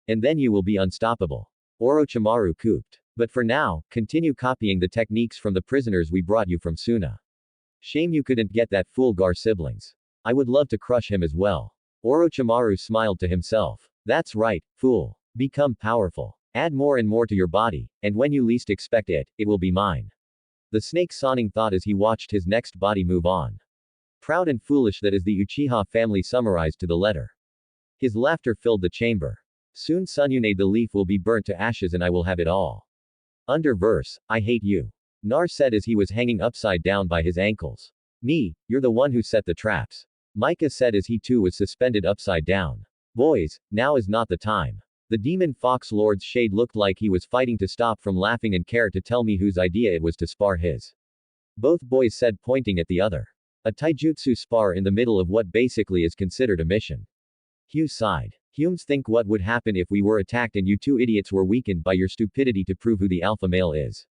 And then you will be unstoppable. Orochimaru cooped. But for now, continue copying the techniques from the prisoners we brought you from Suna. Shame you couldn't get that fool Gar siblings. I would love to crush him as well. Orochimaru smiled to himself. That's right, fool. Become powerful. Add more and more to your body, and when you least expect it, it will be mine. The snake Sonic thought as he watched his next body move on. Proud and foolish, that is the Uchiha family summarized to the letter. His laughter filled the chamber. Soon Sunune the leaf will be burnt to ashes and I will have it all. Under verse, I hate you. Nar said as he was hanging upside down by his ankles. Me, you're the one who set the traps. Micah said as he too was suspended upside down. Boys, now is not the time. The demon fox lord's shade looked like he was fighting to stop from laughing and care to tell me whose idea it was to spar his. Both boys said, pointing at the other. A taijutsu spar in the middle of what basically is considered a mission. Hugh sighed. Humans think what would happen if we were attacked and you two idiots were weakened by your stupidity to prove who the alpha male is.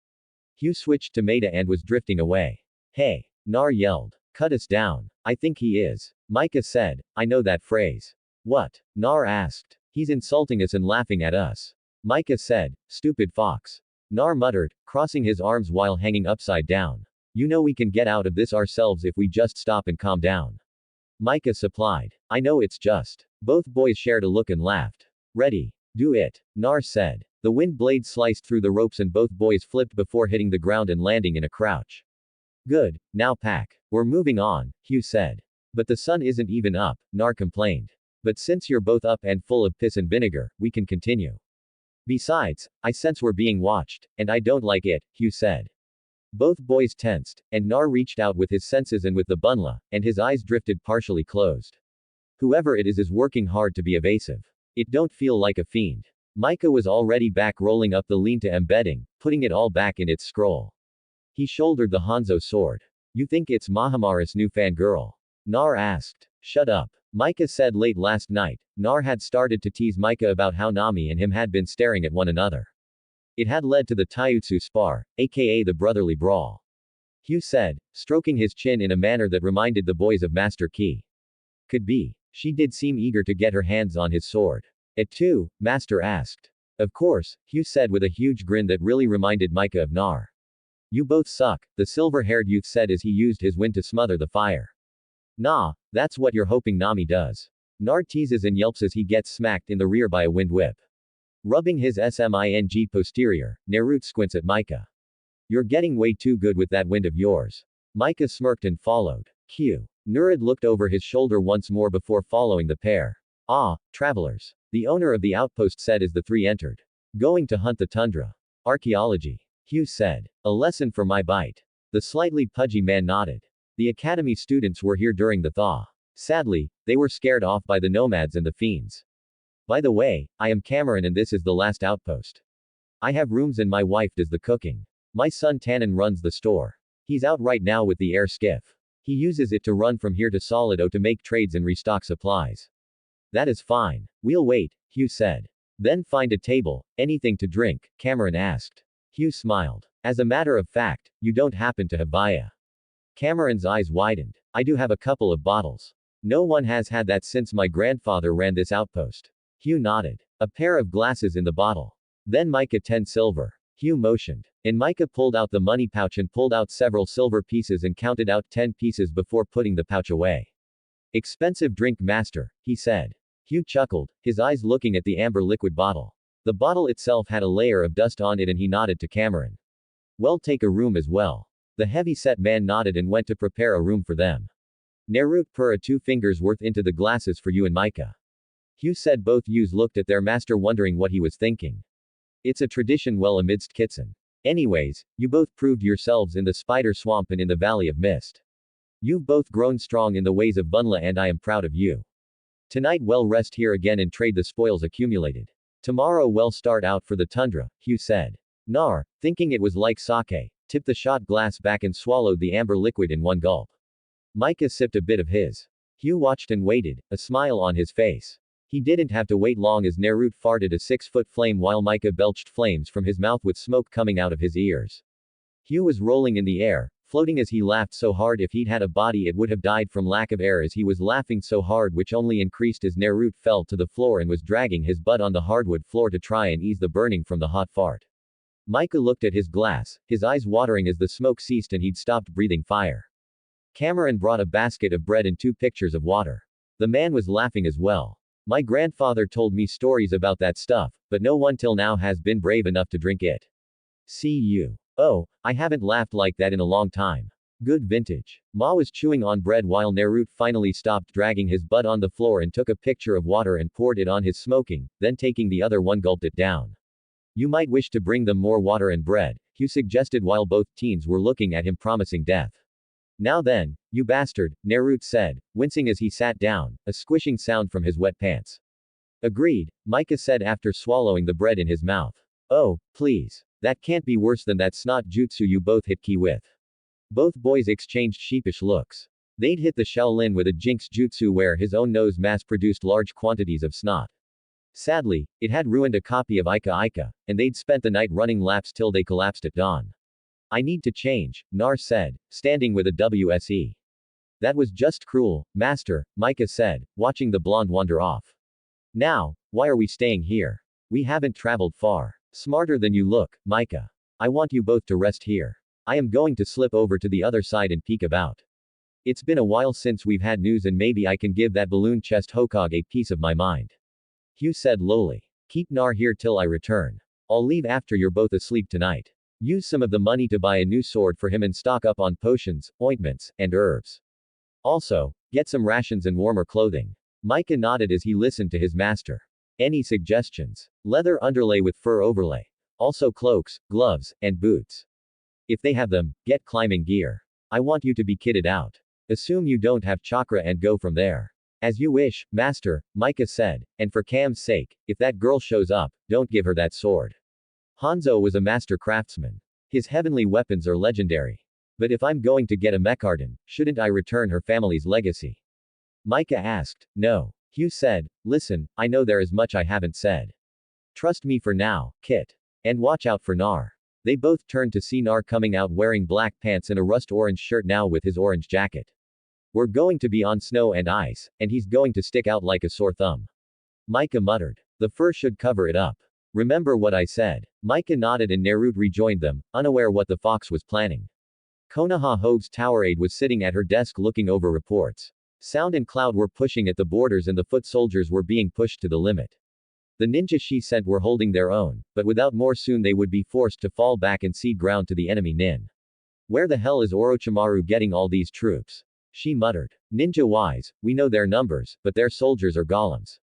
Hugh switched to Maida and was drifting away. Hey! Nar yelled. Cut us down. I think he is. Micah said, I know that phrase. What? Nar asked. He's insulting us and laughing at us. Micah said, stupid fox. Nar muttered, crossing his arms while hanging upside down. You know we can get out of this ourselves if we just stop and calm down. Micah supplied. I know it's just. Both boys shared a look and laughed. Ready. Do it, Nar said. The wind blade sliced through the ropes and both boys flipped before hitting the ground and landing in a crouch. Good, now pack. We're moving on, Hugh said. But the sun isn't even up, Nar complained. But since you're both up and full of piss and vinegar, we can continue. Besides, I sense we're being watched, and I don't like it, Hugh said. Both boys tensed, and Nar reached out with his senses and with the bunla, and his eyes drifted partially closed. Whoever it is working hard to be evasive. It don't feel like a fiend. Micah was already back rolling up the lean to embedding, putting it all back in its scroll. He shouldered the Hanzo sword. You think it's Mahamara's new fangirl? Nar asked. Shut up. Micah said late last night, Nar had started to tease Micah about how Nami and him had been staring at one another. It had led to the Taijutsu spar, aka the brotherly brawl. Hugh said, stroking his chin in a manner that reminded the boys of Master Quai. Could be. She did seem eager to get her hands on his sword. At 2, Master asked. Of course, Hugh said with a huge grin that really reminded Micah of Nar. You both suck, the silver-haired youth said as he used his wind to smother the fire. Nah, that's what you're hoping Nami does. Nar teases and yelps as he gets smacked in the rear by a wind whip. Rubbing his sming posterior, Naruto squints at Micah. You're getting way too good with that wind of yours. Micah smirked and followed. Q. Nurud looked over his shoulder once more before following the pair. Ah, travelers. The owner of the outpost said as the three entered. Going to hunt the tundra. Archaeology. Hugh said. A lesson for my bite. The slightly pudgy man nodded. The academy students were here during the thaw. Sadly, they were scared off by the nomads and the fiends. By the way, I am Cameron and this is the last outpost. I have rooms and my wife does the cooking. My son Tannen runs the store. He's out right now with the air skiff. He uses it to run from here to Solido to make trades and restock supplies. That is fine. We'll wait, Hugh said. Then find a table, anything to drink, Cameron asked. Hugh smiled. As a matter of fact, you don't happen to have baya. Cameron's eyes widened. I do have a couple of bottles. No one has had that since my grandfather ran this outpost. Hugh nodded. A pair of glasses in the bottle. Then Micah 10 silver. Hugh motioned. And Micah pulled out the money pouch and pulled out several silver pieces and counted out 10 pieces before putting the pouch away. Expensive drink, master, he said. Hugh chuckled, his eyes looking at the amber liquid bottle. The bottle itself had a layer of dust on it and he nodded to Cameron. Well, take a room as well. The heavy-set man nodded and went to prepare a room for them. Naruto put 2 fingers worth into the glasses for you and Micah. Hugh said. Both youths looked at their master wondering what he was thinking. It's a tradition well amidst Kitsen. Anyways, you both proved yourselves in the spider swamp and in the valley of mist. You've both grown strong in the ways of Bunla and I am proud of you. Tonight well rest here again and trade the spoils accumulated. Tomorrow well start out for the tundra, Hugh said. Nar, thinking it was like sake, tipped the shot glass back and swallowed the amber liquid in one gulp. Micah sipped a bit of his. Hugh watched and waited, a smile on his face. He didn't have to wait long as Naruto farted a 6-foot flame while Micah belched flames from his mouth with smoke coming out of his ears. Hugh was rolling in the air, floating as he laughed so hard if he'd had a body it would have died from lack of air as he was laughing so hard which only increased as Naruto fell to the floor and was dragging his butt on the hardwood floor to try and ease the burning from the hot fart. Micah looked at his glass, his eyes watering as the smoke ceased and he'd stopped breathing fire. Cameron brought a basket of bread and 2 pitchers of water. The man was laughing as well. My grandfather told me stories about that stuff, but no one till now has been brave enough to drink it. See you. Oh, I haven't laughed like that in a long time. Good vintage. Ma was chewing on bread while Naruto finally stopped dragging his butt on the floor and took a pitcher of water and poured it on his smoking, then taking the other one gulped it down. You might wish to bring them more water and bread, Hugh suggested while both teens were looking at him promising death. Now then, you bastard, Naruto said, wincing as he sat down, a squishing sound from his wet pants. Agreed, Micah said after swallowing the bread in his mouth. Oh, please. That can't be worse than that snot jutsu you both hit Ki with. Both boys exchanged sheepish looks. They'd hit the Shaolin with a Jinx jutsu where his own nose mass-produced large quantities of snot. Sadly, it had ruined a copy of Ika, and they'd spent the night running laps till they collapsed at dawn. I need to change, Nar said, standing with a WSE. That was just cruel, master, Micah said, watching the blonde wander off. Now, why are we staying here? We haven't traveled far. Smarter than you look, Micah. I want you both to rest here. I am going to slip over to the other side and peek about. It's been a while since we've had news and maybe I can give that balloon chest Hokage a piece of my mind. Hugh said lowly. Keep Nar here till I return. I'll leave after you're both asleep tonight. Use some of the money to buy a new sword for him and stock up on potions, ointments, and herbs. Also, get some rations and warmer clothing. Micah nodded as he listened to his master. Any suggestions? Leather underlay with fur overlay. Also cloaks, gloves, and boots. If they have them, get climbing gear. I want you to be kitted out. Assume you don't have chakra and go from there. As you wish, master, Micah said, and for Cam's sake, if that girl shows up, don't give her that sword. Hanzo was a master craftsman. His heavenly weapons are legendary. But if I'm going to get a mechardon, shouldn't I return her family's legacy? Micah asked. No. Hugh said, listen, I know there is much I haven't said. Trust me for now, Kit. And watch out for Nar. They both turned to see Nar coming out wearing black pants and a rust orange shirt now with his orange jacket. We're going to be on snow and ice, and he's going to stick out like a sore thumb. Micah muttered. The fur should cover it up. Remember what I said. Micah nodded and Naruto rejoined them, unaware what the fox was planning. Konoha Hogue's tower aide was sitting at her desk looking over reports. Sound and Cloud were pushing at the borders and the foot soldiers were being pushed to the limit. The ninja she sent were holding their own, but without more soon they would be forced to fall back and cede ground to the enemy nin. Where the hell is Orochimaru getting all these troops? She muttered. Ninja-wise, we know their numbers, but their soldiers are golems.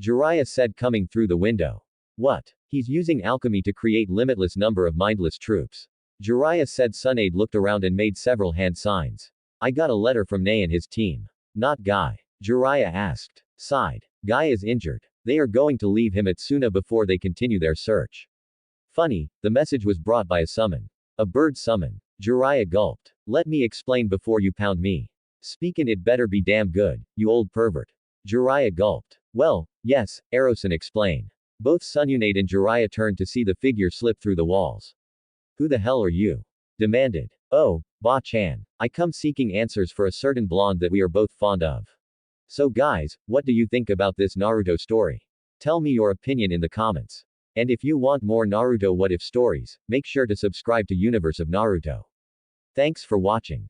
Jiraiya said coming through the window. What? He's using alchemy to create limitless number of mindless troops. Jiraiya said. Sunaide looked around and made several hand signs. I got a letter from Nae and his team. Not Guy. Jiraiya asked. Sighed. Guy is injured. They are going to leave him at Suna before they continue their search. Funny, the message was brought by a summon. A bird summon. Jiraiya gulped. Let me explain before you pound me. Speakin' it better be damn good, you old pervert. Jiraiya gulped. Well, yes, Erosan explain. Both Sunaide and Jiraiya turned to see the figure slip through the walls. Who the hell are you? Demanded. Oh, Ba-chan. I come seeking answers for a certain blonde that we are both fond of. So guys, what do you think about this Naruto story? Tell me your opinion in the comments. And if you want more Naruto what if stories, make sure to subscribe to Universe of Naruto. Thanks for watching.